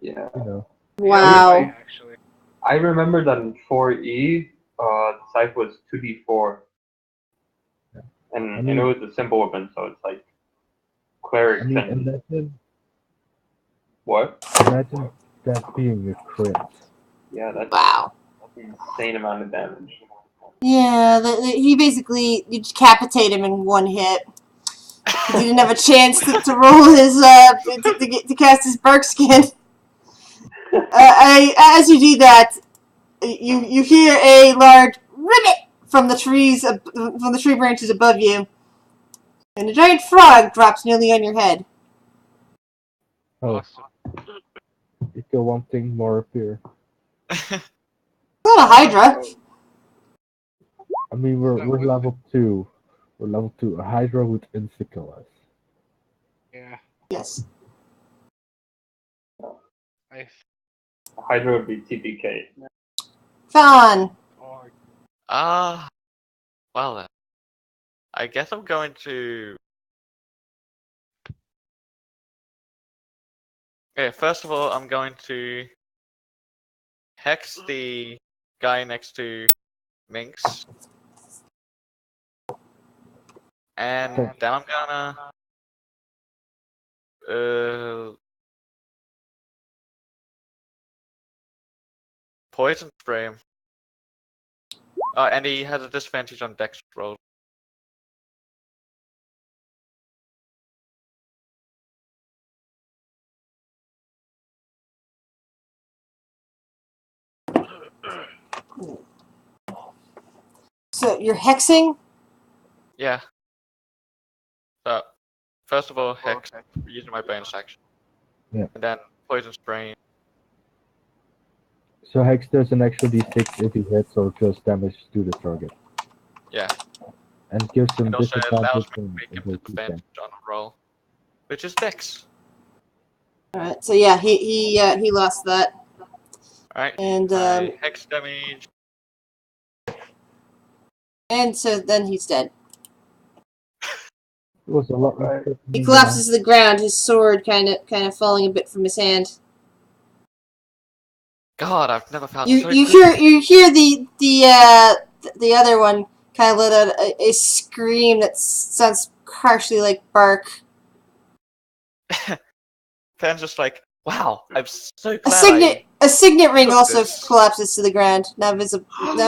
Speaker 5: Yeah.
Speaker 1: You know.
Speaker 2: Wow.
Speaker 4: Yeah, actually.
Speaker 5: I remember that in 4E, the scythe was 2d4.
Speaker 1: Yeah.
Speaker 5: And
Speaker 1: I
Speaker 5: I
Speaker 1: mean-
Speaker 5: know it's a simple weapon, so it's like clerics
Speaker 1: I mean,
Speaker 5: and
Speaker 1: imagine
Speaker 5: what?
Speaker 1: that being a crit.
Speaker 5: Yeah, that's
Speaker 2: Wow.
Speaker 5: an insane amount of damage.
Speaker 2: Yeah, he basically, you decapitate him in one hit. He didn't have a chance to roll his, to cast his bark skin. As you do that, you hear a large ribbit from the trees, from the tree branches above you, and a giant frog drops nearly on your head.
Speaker 1: Oh,
Speaker 4: Awesome.
Speaker 1: you kill one thing, more appear.
Speaker 2: Not a hydra.
Speaker 1: I mean,
Speaker 4: That
Speaker 1: we're
Speaker 4: would-
Speaker 1: level 2. We're level 2. A Hydra would insta-kill us.
Speaker 4: Yeah.
Speaker 2: Yes.
Speaker 4: I
Speaker 5: Hydra would be TPK.
Speaker 2: Fawn.
Speaker 3: Ah. Well then. I guess I'm going to. Okay, first of all, I'm going to hex the guy next to Minx. And
Speaker 1: Okay.
Speaker 3: then I'm gonna poison spray him. And he has a disadvantage on dex roll.
Speaker 2: So you're hexing?
Speaker 3: Yeah. So first of all, hex using my bonus action.
Speaker 1: Yeah.
Speaker 3: And then poison spray.
Speaker 1: So Hex does an extra d6 if he hits or does damage to the target.
Speaker 3: Yeah.
Speaker 1: And gives him
Speaker 3: And also it allows
Speaker 1: disadvantage
Speaker 3: me to
Speaker 1: on
Speaker 3: make him
Speaker 1: ability
Speaker 3: disadvantage
Speaker 1: check.
Speaker 3: on a roll, which is dex.
Speaker 2: Alright, so yeah, he lost that.
Speaker 3: Alright.
Speaker 2: And
Speaker 3: My hex damage.
Speaker 2: and so then he's dead.
Speaker 1: It was a lot
Speaker 5: Alright.
Speaker 1: less
Speaker 2: He collapses to the ground, his sword kind of falling a bit from his hand.
Speaker 3: God, I've never felt
Speaker 2: You
Speaker 3: so
Speaker 2: you
Speaker 3: good.
Speaker 2: hear the other one kind of let out a scream that sounds harshly like bark.
Speaker 3: Fan's just like, wow, I'm so glad
Speaker 2: A signet ring
Speaker 3: took
Speaker 2: also
Speaker 3: this.
Speaker 2: collapses to the ground, not visible.
Speaker 3: Oh no!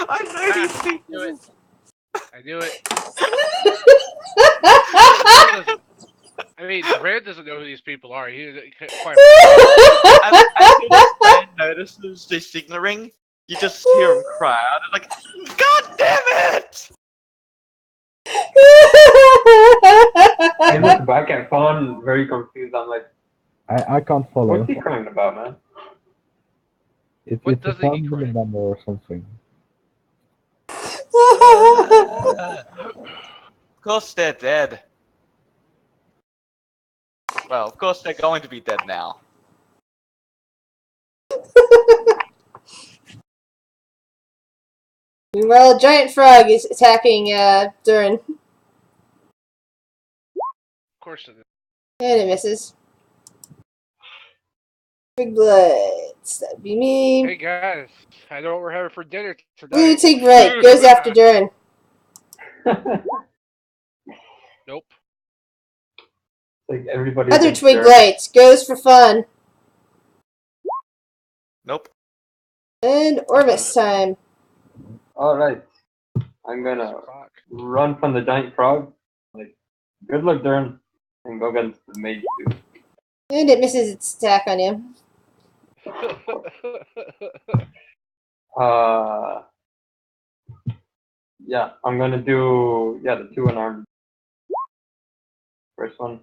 Speaker 3: I know these
Speaker 4: I
Speaker 3: people.
Speaker 4: knew it. I knew it. I mean, Brand doesn't know who these people are. He quite.
Speaker 3: As soon as Fan notices the signal ring, you just hear him cry out like, God damn it!
Speaker 5: I look back at Fawn very confused. I'm like,
Speaker 1: I can't follow.
Speaker 5: what's he crying about, man?
Speaker 1: It's
Speaker 4: What
Speaker 1: a
Speaker 4: doesn't he
Speaker 1: family
Speaker 4: cry?
Speaker 1: member or something.
Speaker 3: Of course they're dead. Well, of course they're going to be dead now.
Speaker 2: Well, a giant frog is attacking Durin.
Speaker 4: Of course it is.
Speaker 2: And it misses. Big bloods. That'd be me.
Speaker 4: Hey guys, I know what we're having for dinner
Speaker 2: Blue
Speaker 4: tonight.
Speaker 2: Tig Right goes after Durin.
Speaker 4: Nope.
Speaker 5: Like everybody.
Speaker 2: Other
Speaker 5: against
Speaker 2: Twig
Speaker 5: Derek.
Speaker 2: Light goes for fun.
Speaker 3: Nope.
Speaker 2: And Orvis time.
Speaker 5: All right, I'm gonna
Speaker 4: Fuck.
Speaker 5: run from the giant frog. Like, good luck, Darren, and go against the mage dude.
Speaker 2: And it misses its attack on you.
Speaker 5: Yeah, I'm gonna do the two unarmed. First one,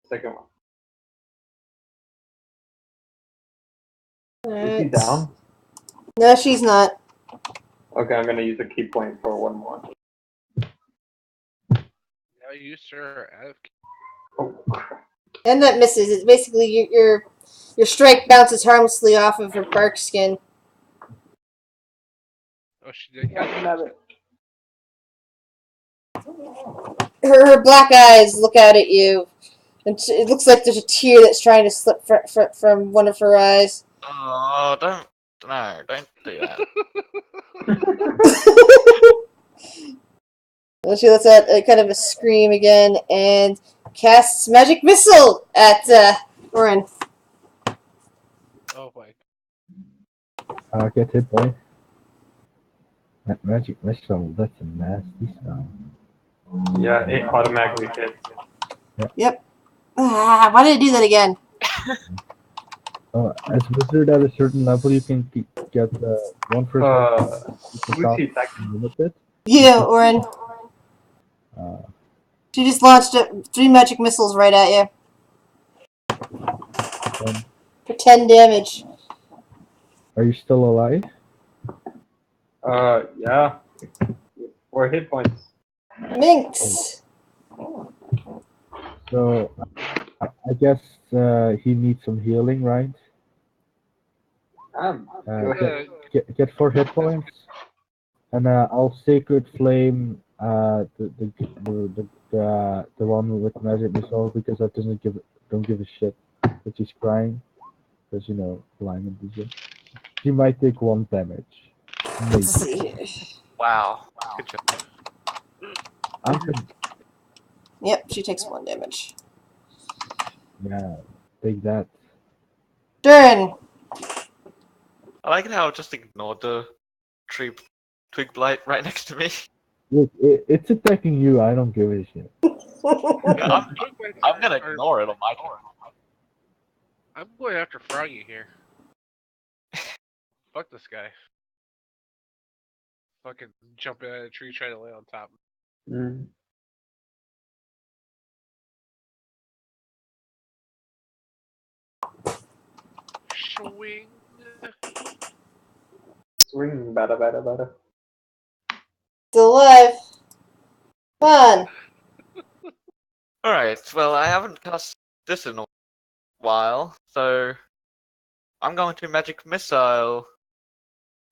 Speaker 5: second one. Is he
Speaker 2: Alright.
Speaker 5: down?
Speaker 2: No, she's not.
Speaker 5: Okay, I'm gonna use a key point for one more.
Speaker 4: Now you, sir, have.
Speaker 5: Oh, crap.
Speaker 2: And that misses. It's basically your strike bounces harmlessly off of her bark skin.
Speaker 4: Oh, she did.
Speaker 5: Nabbit.
Speaker 2: Her black eyes look out at you, and it looks like there's a tear that's trying to slip from one of her eyes.
Speaker 3: Oh, don't do that.
Speaker 2: And she lets out a kind of a scream again and casts magic missile at Oren.
Speaker 4: Oh my.
Speaker 1: Get hit, boy. That magic missile, that's a nasty spell.
Speaker 5: Yeah, it automatically hits.
Speaker 2: Ah, why did I do that again?
Speaker 1: As wizard at a certain level, you can get one person
Speaker 5: Who's he attacking?
Speaker 1: limited.
Speaker 2: You, Oren. She just launched 3 magic missiles right at you. For 10 damage.
Speaker 1: Are you still alive?
Speaker 5: Yeah. 4 hit points.
Speaker 2: Minx!
Speaker 1: So, I guess he needs some healing, right?
Speaker 5: Go ahead.
Speaker 1: Get 4 hit points, and I'll sacred flame the one with magic missile because that don't give a shit that she's crying because blind and shit. She might take 1 damage. Maybe.
Speaker 2: Let's see here.
Speaker 3: Wow. Good job.
Speaker 2: Yep, she takes 1 damage.
Speaker 1: Yeah, take that.
Speaker 2: Durin!
Speaker 3: I like how I just ignored the twig blight right next to me.
Speaker 1: Look, it's attacking you. I don't give a shit.
Speaker 3: I'm gonna ignore it on my turn.
Speaker 4: I'm going after Froggy here. Fuck this guy. Fucking jumping out of a tree trying to lay on top.
Speaker 5: Mm.
Speaker 4: Swing.
Speaker 5: Swing, bada, bada, bada.
Speaker 2: Still alive. Fun.
Speaker 3: Alright, well, I haven't cast this in a while, so I'm going to Magic Missile,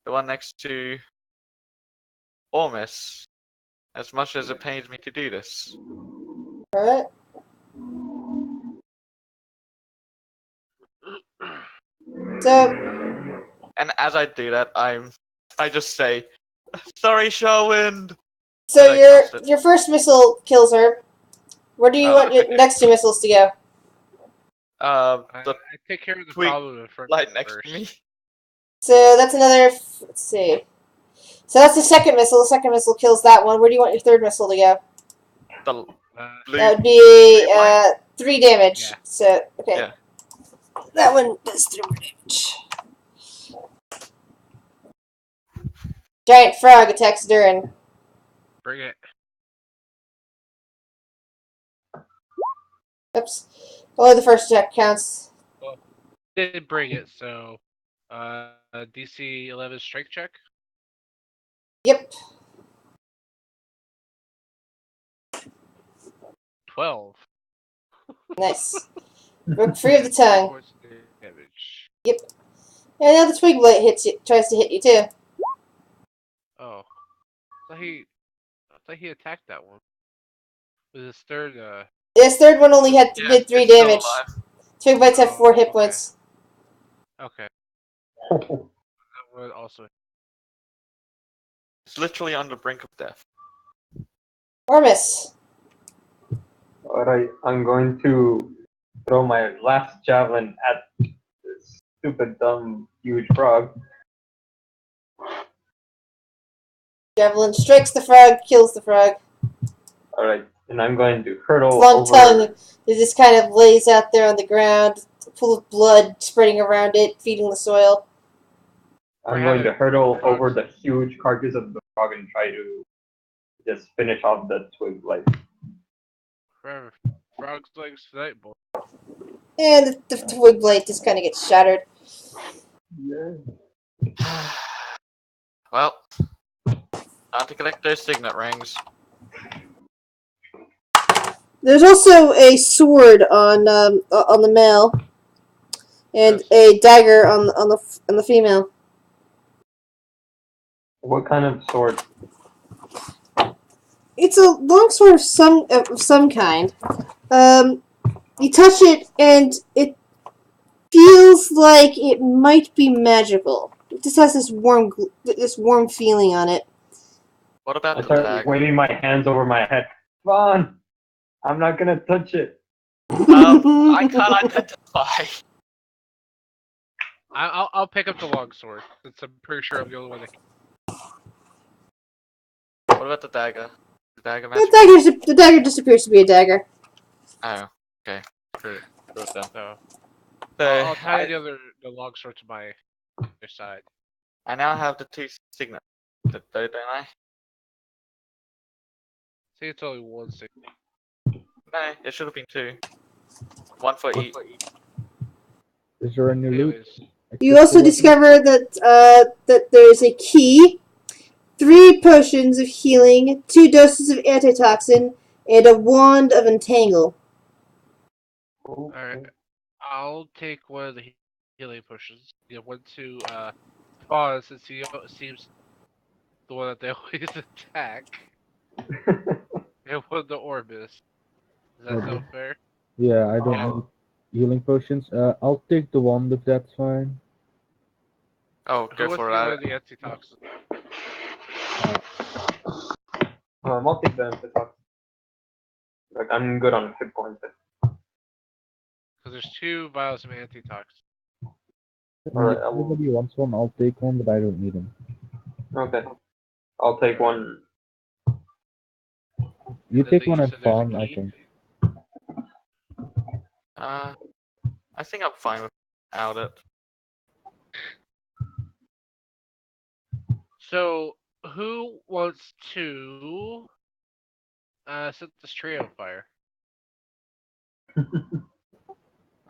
Speaker 3: the one next to Ormus, as much as it pains me to do this.
Speaker 2: Alright. So,
Speaker 3: And as I do that, I just say, "Sorry, Sherwind."
Speaker 2: so
Speaker 3: And I cast it.
Speaker 2: your first missile kills her. Where do you want your next 2 missiles to go?
Speaker 3: The
Speaker 4: I take care of the
Speaker 3: twig
Speaker 4: problem in front
Speaker 3: light
Speaker 4: of
Speaker 3: next
Speaker 4: first.
Speaker 3: to me.
Speaker 2: So that's another. Let's see. So that's the second missile. The second missile kills that one. Where do you want your third missile to go?
Speaker 3: The blue.
Speaker 2: That would be
Speaker 3: light?
Speaker 2: 3 damage.
Speaker 4: Yeah.
Speaker 2: So okay.
Speaker 3: Yeah.
Speaker 2: That one does 3 more damage. Giant frog attacks Durin.
Speaker 4: Bring it.
Speaker 2: Oops. Only the first attack counts.
Speaker 4: Did bring it, so DC 11 strike check.
Speaker 2: Yep.
Speaker 4: 12.
Speaker 2: Nice. Broke free of the tongue.
Speaker 4: Points of damage.
Speaker 2: Yep. And now the twig blade tries to hit you too.
Speaker 4: Oh. I thought he attacked that one. With his third
Speaker 2: This third one only did 3
Speaker 3: it's still
Speaker 2: damage.
Speaker 3: alive.
Speaker 2: Twig bites have 4 hit
Speaker 4: Okay.
Speaker 2: points.
Speaker 4: Okay. That would also
Speaker 3: It's literally on the brink of death.
Speaker 2: Ormus.
Speaker 5: Alright, I'm going to throw my last javelin at this stupid, dumb, huge frog.
Speaker 2: Javelin strikes the frog, kills the frog.
Speaker 5: Alright, And I'm going to hurtle
Speaker 2: Long
Speaker 5: over.
Speaker 2: tongue it just kind of lays out there on the ground, full of blood spreading around it, feeding the soil.
Speaker 5: I'm going to hurtle over the huge carcass of the frog and try to just finish off the twig life.
Speaker 4: Forever. Frog's legs tonight, boy.
Speaker 2: And the twig blade just kind of gets shattered.
Speaker 5: Yeah.
Speaker 3: Well, time to collect those signet rings.
Speaker 2: There's also a sword on the male, and a dagger on the female.
Speaker 5: What kind of sword?
Speaker 2: It's a longsword of some kind. You touch it, and it feels like it might be magical. It just has this warm feeling on it.
Speaker 3: What about
Speaker 5: I
Speaker 3: the
Speaker 5: start
Speaker 3: dagger?
Speaker 5: waving my hands over my head. Vaughn, I'm not gonna touch it.
Speaker 3: I can't identify.
Speaker 4: I'll pick up the longsword, since I'm pretty sure I'm the only one that can.
Speaker 3: What about the dagger? The dagger magical?
Speaker 2: The dagger just appears to be a dagger.
Speaker 3: Oh, okay. Good then.
Speaker 4: So
Speaker 3: So,
Speaker 4: I'll tie the longsword to my other side.
Speaker 3: I now have the two signets, don't I?
Speaker 4: See, it's only one thing.
Speaker 3: No, it should have been two. One for each.
Speaker 1: Is there any loot?
Speaker 4: Anyways,
Speaker 2: You also discover that there is a key, 3 potions of healing, 2 doses of antitoxin, and a wand of entangle.
Speaker 4: alright. I'll take one of the healing potions. Give one to Fawn, since he seems the one that they always attack. And one to Orbis. Does that sound fair?
Speaker 1: Yeah, I don't
Speaker 5: Yeah.
Speaker 1: need healing potions. I'll take the wand if that's fine.
Speaker 3: Oh,
Speaker 4: Who
Speaker 3: go
Speaker 4: wants
Speaker 3: for
Speaker 4: to get one
Speaker 3: it.
Speaker 4: of the antitoxin?
Speaker 5: I'll take the antitoxin. Like, I'm good on hit points.
Speaker 4: Because there's 2 vials of antitoxin.
Speaker 5: Alright,
Speaker 1: If everybody wants one, I'll take one, but I don't need them.
Speaker 5: Okay. I'll take one.
Speaker 1: You
Speaker 4: And then
Speaker 1: take
Speaker 4: you
Speaker 1: one and
Speaker 4: said there's a
Speaker 1: farm, I
Speaker 4: key?
Speaker 1: think.
Speaker 3: I think I'm fine without it.
Speaker 4: So, who wants to set this tree on fire?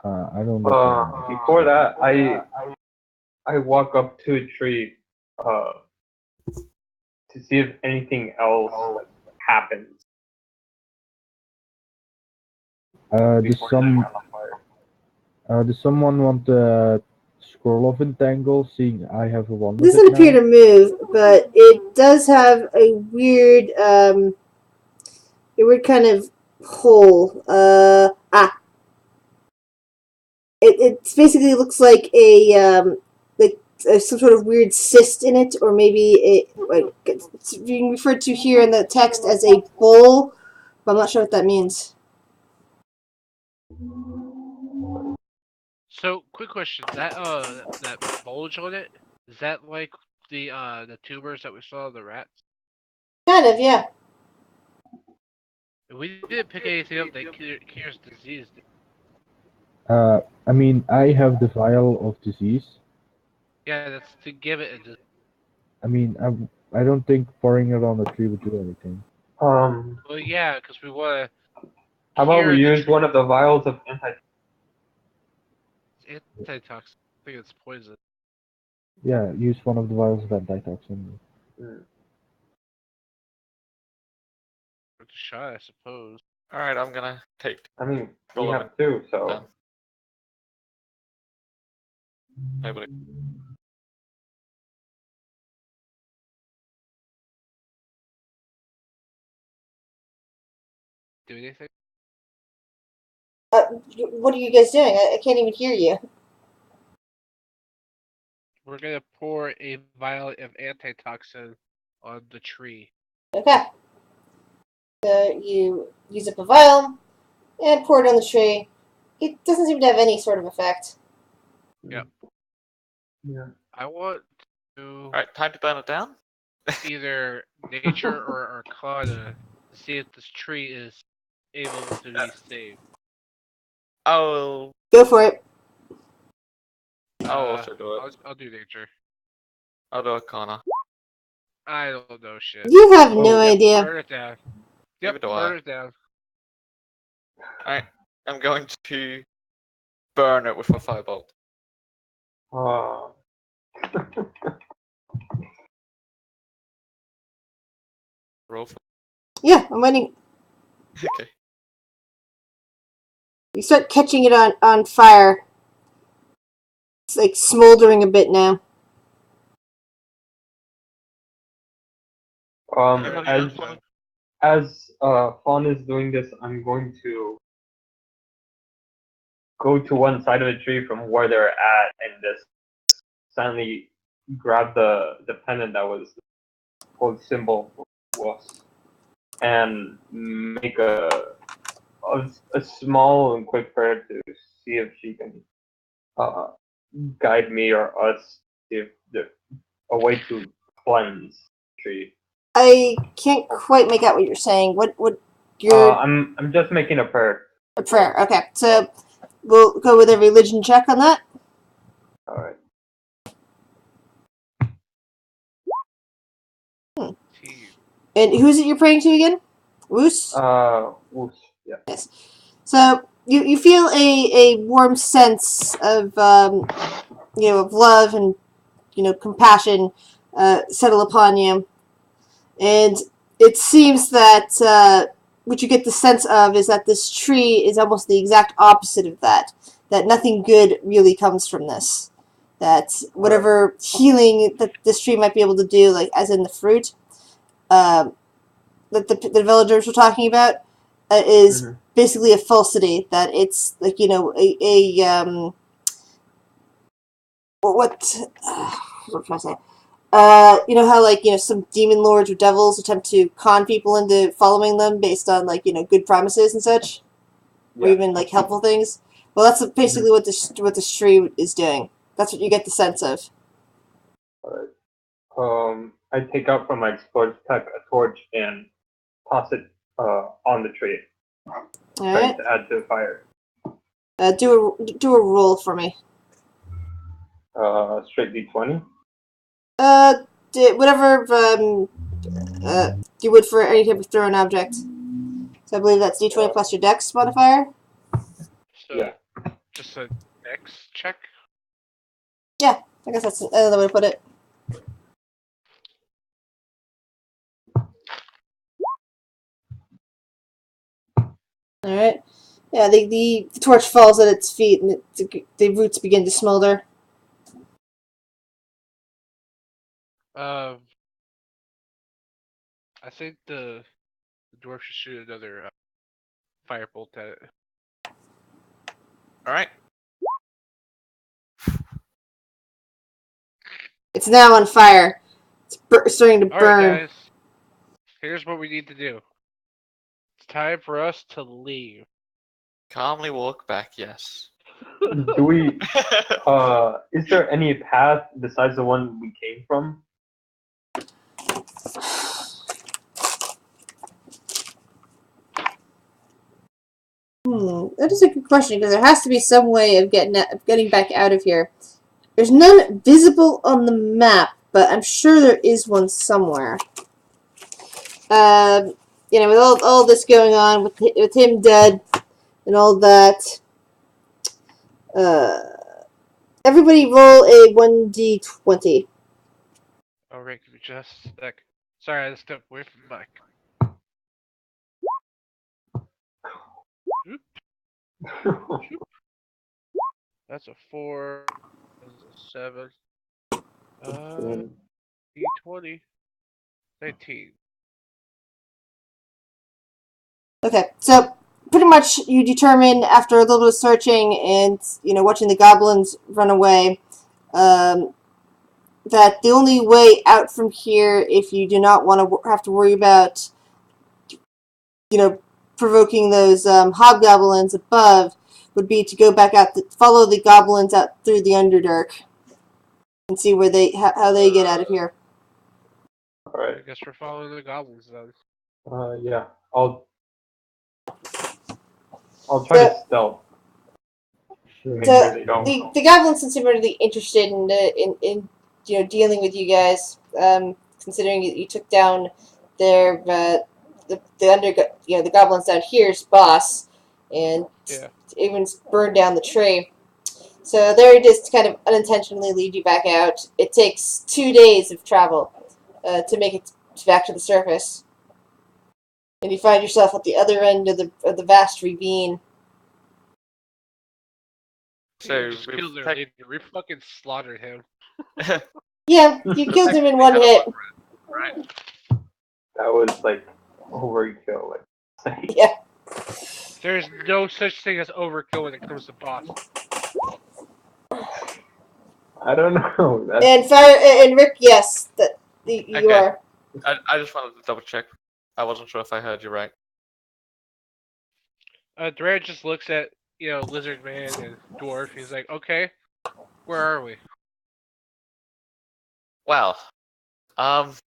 Speaker 1: I don't know.
Speaker 5: Before that, I walk up to a tree, to see if anything else like happens. Before setting it on fire.
Speaker 1: Does someone want the scroll of entangle? Seeing I have a wand
Speaker 2: It
Speaker 1: of
Speaker 2: doesn't
Speaker 1: it
Speaker 2: appear
Speaker 1: now.
Speaker 2: to move, but it does have a weird kind of hole. It basically looks like some sort of weird cyst in it, or maybe it's being referred to here in the text as a bowl, but I'm not sure what that means.
Speaker 4: So, quick question: that bulge on it, is that like the tumors that we saw in the rats?
Speaker 2: Kind of, yeah.
Speaker 4: We didn't pick anything up that cures disease.
Speaker 1: I mean, I have the vial of disease.
Speaker 4: Yeah, that's to give it a disease.
Speaker 1: I mean, I don't think pouring it on the tree would do anything.
Speaker 4: Well, yeah, because we want to
Speaker 5: How about we
Speaker 4: cure the
Speaker 5: use one of the vials of
Speaker 4: antitoxin. I think it's poison.
Speaker 1: Yeah, use one of the vials of antitoxin.
Speaker 4: It's a shot, I suppose.
Speaker 3: Alright, I'm gonna take.
Speaker 5: I mean, we
Speaker 3: Roll
Speaker 5: have 2, so.
Speaker 3: Done. Nobody.
Speaker 4: Do anything?
Speaker 2: What are you guys doing? I can't even hear you.
Speaker 4: We're gonna pour a vial of antitoxin on the tree.
Speaker 2: Okay. So you use up a vial and pour it on the tree. It doesn't seem to have any sort of effect.
Speaker 4: Yep.
Speaker 5: Yeah.
Speaker 4: I want to
Speaker 3: Alright, time to burn it down?
Speaker 4: either nature or arcana to to see if this tree is able to be saved.
Speaker 3: I'll
Speaker 2: Go for it.
Speaker 3: also do it.
Speaker 4: I'll do nature.
Speaker 3: I'll do Arcana.
Speaker 4: I don't know shit.
Speaker 2: You have
Speaker 5: Oh,
Speaker 2: no
Speaker 5: yep.
Speaker 2: idea.
Speaker 4: Burn it down.
Speaker 3: Neither
Speaker 4: Yep,
Speaker 3: do I.
Speaker 4: burn it down.
Speaker 3: Alright, I'm going to burn it with a firebolt. Roll for.
Speaker 2: Yeah, I'm waiting.
Speaker 3: Okay.
Speaker 2: You start catching it on fire. It's like smoldering a bit now.
Speaker 3: Anybody
Speaker 5: As
Speaker 3: else want
Speaker 5: as Fawn is doing this, I'm going to go to one side of the tree from where they're at and just suddenly grab the pendant that was called symbol was and make a small and quick prayer to see if she can uh, guide me or us if there's a way to cleanse the tree.
Speaker 2: I can't quite make out what you're saying. What you're
Speaker 5: I'm just making a prayer.
Speaker 2: a prayer. Okay, so we'll go with a religion check on that.
Speaker 5: All right.
Speaker 4: Team.
Speaker 2: And who's it you're praying to again? Woos?
Speaker 5: Oof, yeah.
Speaker 2: Yes. So you feel a warm sense of of love and compassion settle upon you, and it seems that what you get the sense of is that this tree is almost the exact opposite of that. That nothing good really comes from this. That whatever healing that this tree might be able to do, like as in the fruit, that the villagers were talking about, is basically a falsity. That it's like what am I saying? You know how some demon lords or devils attempt to con people into following them based on good promises and such, or even helpful things. Well, that's basically what this tree is doing. That's what you get the sense of.
Speaker 5: Alright. I take out from my explorer's pack a torch and toss it on the tree,
Speaker 2: All
Speaker 5: trying
Speaker 2: right.
Speaker 5: to add to the fire.
Speaker 2: Do a roll for me.
Speaker 5: Straight D20.
Speaker 2: Whatever you would for any type of thrown object. So I believe that's D20 plus your Dex modifier.
Speaker 4: So,
Speaker 5: Yeah.
Speaker 4: just a next check.
Speaker 2: I guess that's another way to put it. All right. Yeah, the torch falls at its feet, and the roots begin to smolder.
Speaker 4: I think the dwarf should shoot another firebolt at it.
Speaker 3: Alright.
Speaker 2: It's now on fire. It's starting to burn.
Speaker 4: Alright, guys. Here's what we need to do. It's time for us to leave.
Speaker 3: Calmly walk back, yes.
Speaker 5: Do we? Is there any path besides the one we came from?
Speaker 2: That is a good question, because there has to be some way of getting back out of here. There's none visible on the map, but I'm sure there is one somewhere. With all this going on, with him dead, and all that, everybody roll a 1d20.
Speaker 4: Alright, give me just a sec. Sorry, I just stepped away from the mic. That's a 4. That's a 7. D20. 19.
Speaker 2: Okay, so pretty much you determine after a little bit of searching and watching the goblins run away, that the only way out from here, if you do not want to have to worry about provoking those hobgoblins above, would be to go back out, follow the goblins out through the Underdark, and see where how they get out of here.
Speaker 5: Alright.
Speaker 4: I guess we're following the goblins then.
Speaker 5: Yeah. I'll try to stealth.
Speaker 1: Sure.
Speaker 5: Make
Speaker 2: So,
Speaker 5: sure they don't.
Speaker 2: The goblins seem to be really interested in dealing with you guys. Considering you took down their the goblins down here's boss, and
Speaker 4: Yeah.
Speaker 2: even burned down the tree. So they're just kind of unintentionally lead you back out. It takes 2 days of travel to make it back to the surface, and you find yourself at the other end of the vast ravine.
Speaker 3: So
Speaker 4: We just
Speaker 3: we've
Speaker 4: killed their
Speaker 3: tech-
Speaker 4: leader. We fucking slaughtered him.
Speaker 2: Yeah, you killed him in one
Speaker 3: had a
Speaker 2: hit.
Speaker 3: right?
Speaker 5: That was like overkill. Like,
Speaker 2: Yeah.
Speaker 4: There's no such thing as overkill when it comes to boss.
Speaker 5: I don't know. That's
Speaker 2: And Rick, yes, that you
Speaker 3: Okay.
Speaker 2: are.
Speaker 3: I just wanted to double check. I wasn't sure if I heard you right.
Speaker 4: Dred just looks at Lizard Man and Dwarf. He's like, okay, where are we?
Speaker 3: Well, I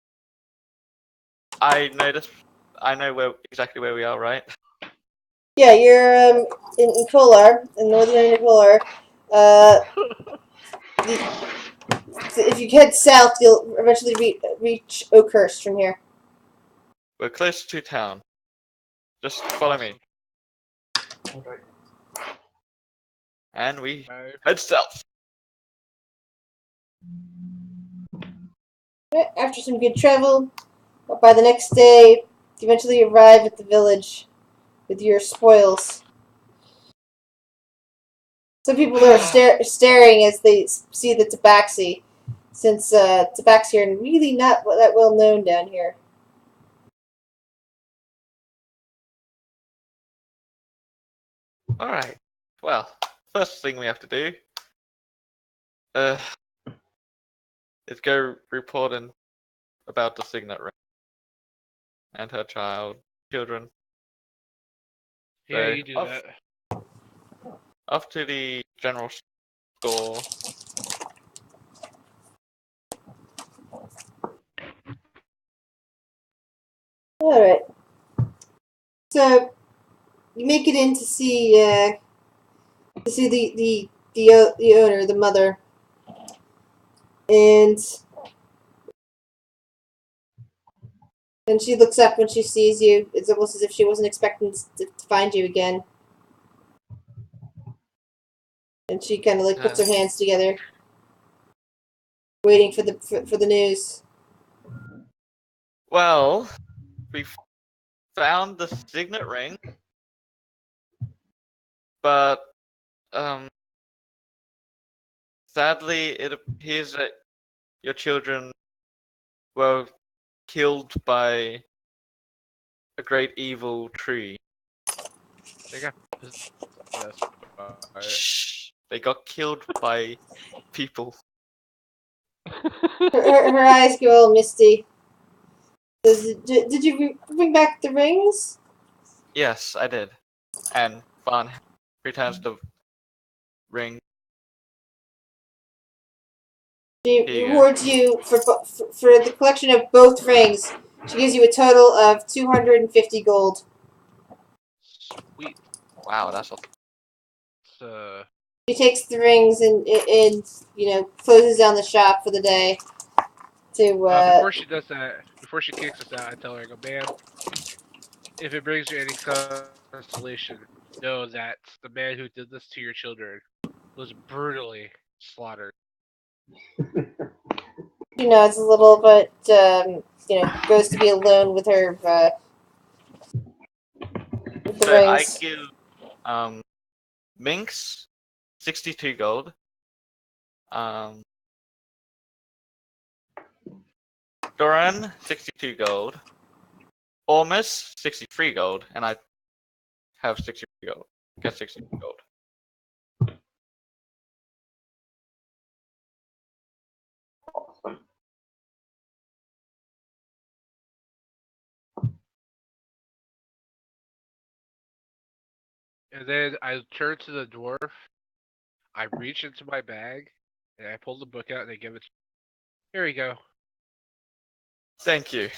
Speaker 3: know exactly where we are, right?
Speaker 2: Yeah, you're in Kolar, in northern end of Kolar. So if you head south, you'll eventually reach Oakhurst from here.
Speaker 3: We're close to town. Just follow me,
Speaker 5: okay.
Speaker 3: and we
Speaker 4: Awesome.
Speaker 3: head south.
Speaker 2: After some good travel, by the next day, you eventually arrive at the village with your spoils. Some people are staring as they see the tabaxi, since tabaxi are really not that well known down here.
Speaker 3: All right. Well, first thing we have to do, is go reporting about the signet ring and her children.
Speaker 4: Yeah,
Speaker 3: So,
Speaker 4: you do that.
Speaker 3: off to the general store.
Speaker 2: All right. So you make it in to see the owner, the mother, and she looks up when she sees you. It's almost as if she wasn't expecting to find you again. And she kind of like puts her hands together, waiting for the news.
Speaker 3: Well, we found the signet ring, but sadly, it appears that your children were killed by a great evil tree.
Speaker 4: They got possessed by it.
Speaker 3: Shh! They got killed by people.
Speaker 2: Her eyes go all misty. Did you bring back the rings?
Speaker 3: Yes, I did. And Fawn returns the ring.
Speaker 2: She
Speaker 3: Here you go.
Speaker 2: rewards you for the collection of both rings. She gives you a total of 250 gold.
Speaker 4: Sweet.
Speaker 3: Wow, that's a
Speaker 2: She takes the rings and closes down the shop for the day.
Speaker 4: Before she does that, before she kicks us out, I tell her, I go, ma'am, if it brings you any consolation, know that the man who did this to your children was brutally slaughtered.
Speaker 2: She nods a little, but goes to be alone with her with the
Speaker 3: So I
Speaker 2: rings.
Speaker 3: give Minx 62 gold. Doran 62 gold. Ormus 63 gold, and I have 63 gold. Get 63 gold.
Speaker 5: Awesome.
Speaker 4: And then I turn to the dwarf, I reach into my bag, and I pull the book out and I give it. Here you go.
Speaker 3: Thank you.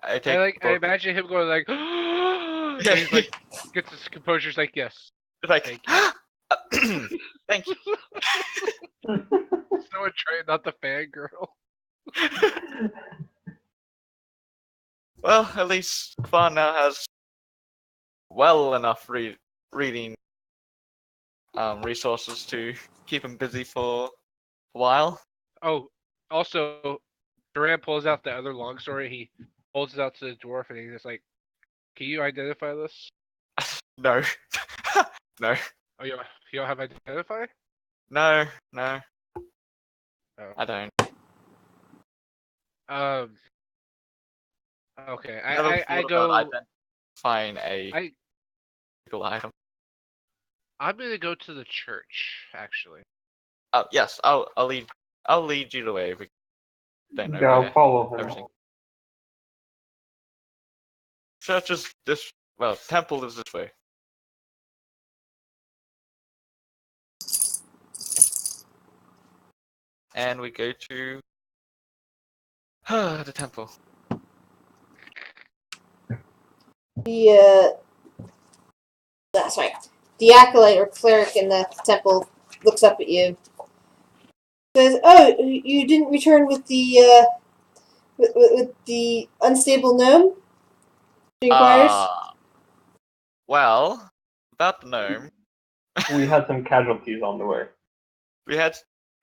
Speaker 3: I take
Speaker 4: I
Speaker 3: both.
Speaker 4: imagine him going like, and he's like, gets his composure. He's like, yes,
Speaker 3: like,
Speaker 4: thank you.
Speaker 3: thank you.
Speaker 4: Someone trying not the fangirl.
Speaker 3: Well, at least Kwan now has well enough reading resources to keep him busy for a while.
Speaker 4: Oh, also, Durant pulls out the other long story. He holds it out to the dwarf, and he's just like, "Can you identify this?"
Speaker 3: No. No.
Speaker 4: Oh, you don't have identify?
Speaker 3: No. No.
Speaker 4: Oh.
Speaker 3: I don't.
Speaker 4: Um. Okay.
Speaker 3: Never
Speaker 4: I
Speaker 3: thought
Speaker 4: go.
Speaker 3: about identifying a
Speaker 4: I
Speaker 3: physical item.
Speaker 4: I'm gonna go to the church. Actually.
Speaker 3: Oh yes, I'll lead you the way. We don't know
Speaker 5: Yeah, I'll
Speaker 3: where
Speaker 5: follow him.
Speaker 3: everything. Church is this. Well, temple is this way. And we go to the temple.
Speaker 2: That's right. The acolyte or cleric in the temple looks up at you. Says, "Oh, you didn't return with the with the unstable gnome?" She inquires.
Speaker 3: Well, about the gnome,
Speaker 5: We had some casualties on the way.
Speaker 3: we had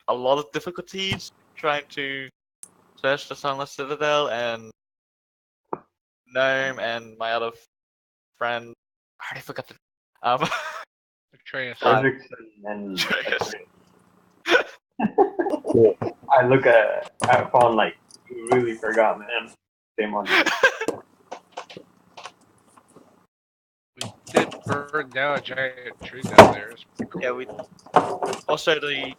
Speaker 3: a lot of difficulties trying to search the Sunless Citadel, and gnome and my other friend. I already forgot the.
Speaker 4: Atreus.
Speaker 5: Fredrickson and
Speaker 3: Atreus.
Speaker 5: I look at Fawn like, you really forgot, man. Shame on you.
Speaker 4: We did burn down a giant tree down there. It's pretty cool.
Speaker 3: Yeah, we also the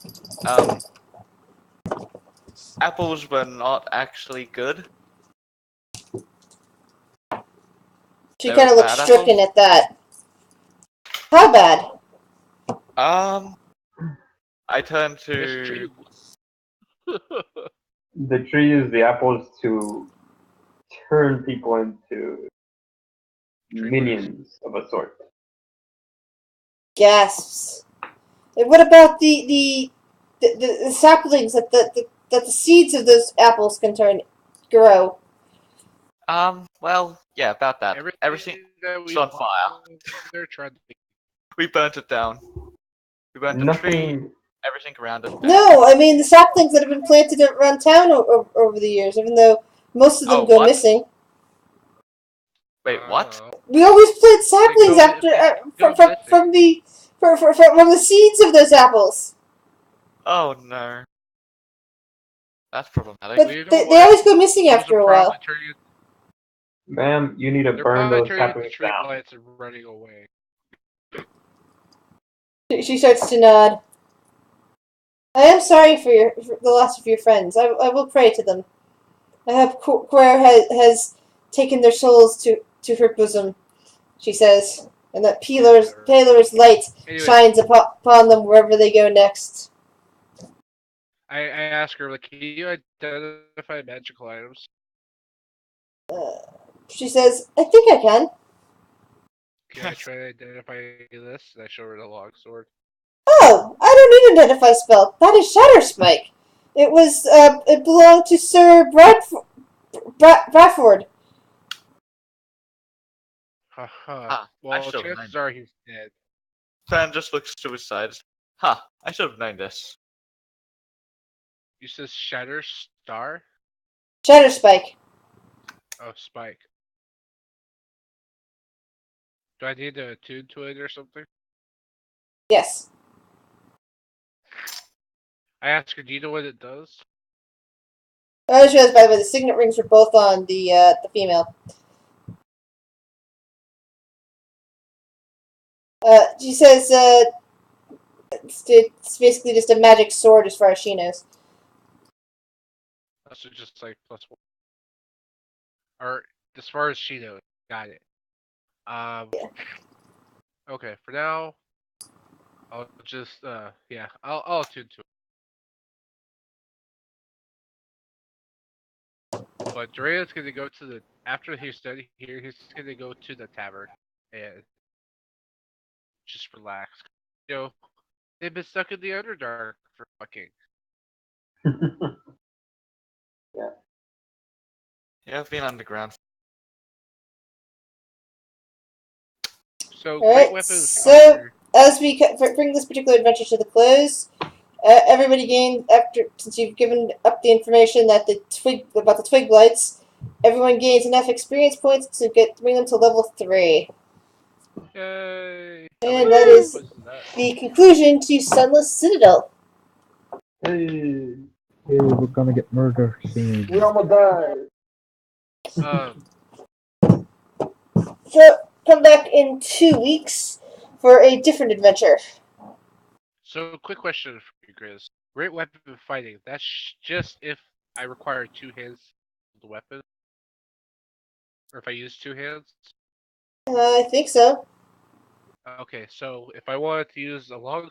Speaker 3: apples were not actually good.
Speaker 2: She
Speaker 3: They
Speaker 2: kind
Speaker 3: were
Speaker 2: of looks
Speaker 3: bad
Speaker 2: stricken
Speaker 3: apples.
Speaker 2: at that. How bad?
Speaker 3: I turned
Speaker 4: This
Speaker 3: to
Speaker 4: tree.
Speaker 5: The tree used the apples to turn people into
Speaker 4: Tree
Speaker 5: minions of a sort.
Speaker 2: Gasps. And what about the saplings that the seeds of those apples can grow?
Speaker 3: well, yeah, about that. Everything
Speaker 4: that
Speaker 3: was on fire.
Speaker 4: They're trying to.
Speaker 3: We burnt it down. We burnt the tree,
Speaker 5: Nothing.
Speaker 3: everything around it.
Speaker 2: No, I mean the saplings that have been planted around town over the years, even though most of them
Speaker 3: Oh,
Speaker 2: go
Speaker 3: what?
Speaker 2: missing.
Speaker 3: Wait, what?
Speaker 2: We always plant saplings
Speaker 4: go-
Speaker 2: after
Speaker 4: go
Speaker 2: from the seeds of those apples.
Speaker 3: Oh no. That's problematic.
Speaker 2: But
Speaker 4: You know
Speaker 2: they
Speaker 4: what?
Speaker 2: always go missing
Speaker 4: Those
Speaker 2: after
Speaker 4: are
Speaker 2: a while.
Speaker 4: probably turning.
Speaker 5: Ma'am, you need to
Speaker 4: They're
Speaker 5: burn
Speaker 4: probably
Speaker 5: those
Speaker 4: turning into
Speaker 5: saplings
Speaker 4: tree
Speaker 5: down.
Speaker 4: plants and running away.
Speaker 2: She starts to nod. I am sorry for the loss of your friends. I will pray to them. I hope Quare has taken their souls to her bosom, she says, and that Pelor's light
Speaker 4: Anyways,
Speaker 2: shines upon them wherever they go next.
Speaker 4: I ask her, like, can you identify magical items?
Speaker 2: She says, I think I can.
Speaker 4: Can I try to identify this? And I show her the long sword.
Speaker 2: Oh, I don't need an identify spell. That is Shatter Spike. It belonged to Sir Bradford.
Speaker 4: Haha.
Speaker 3: I
Speaker 4: Well,
Speaker 3: should've
Speaker 4: chances
Speaker 3: known.
Speaker 4: are he's dead.
Speaker 3: Fan just looks to his side. Ha! I should have known this.
Speaker 4: You said Shatter Star?
Speaker 2: Shatter Spike.
Speaker 4: Oh, Spike. Do I need to attune to it or something?
Speaker 2: Yes.
Speaker 4: I ask her, do you know what it does?
Speaker 2: I just realized, by the way, the signet rings were both on the female. She says it's basically just a magic sword as far as she knows.
Speaker 4: That's just like +1. Or as far as she knows. Got it. Okay, for now, I'll just yeah, I'll attune to it. But Dorea's gonna go to the after he's done here, he's gonna go to the tavern and just relax. You know, they've been stuck in the Underdark for fucking.
Speaker 3: Yeah, I've been underground.
Speaker 4: So
Speaker 2: All
Speaker 4: great
Speaker 2: right.
Speaker 4: weapons.
Speaker 2: So as we bring this particular adventure to the close, everybody gained after since you've given up the information that the twig blights. Everyone gains enough experience points to bring them to level 3.
Speaker 4: Yay!
Speaker 2: And that is the conclusion to Sunless Citadel.
Speaker 5: Hey,
Speaker 1: Hey, we're gonna get murdered soon.
Speaker 5: we almost died.
Speaker 2: So come back in 2 weeks for a different adventure.
Speaker 4: So quick question for you, Chris. Great weapon fighting. That's just if I require 2 hands of the weapon, or if I use 2 hands.
Speaker 2: I think so.
Speaker 4: Okay, so if I wanted to use a long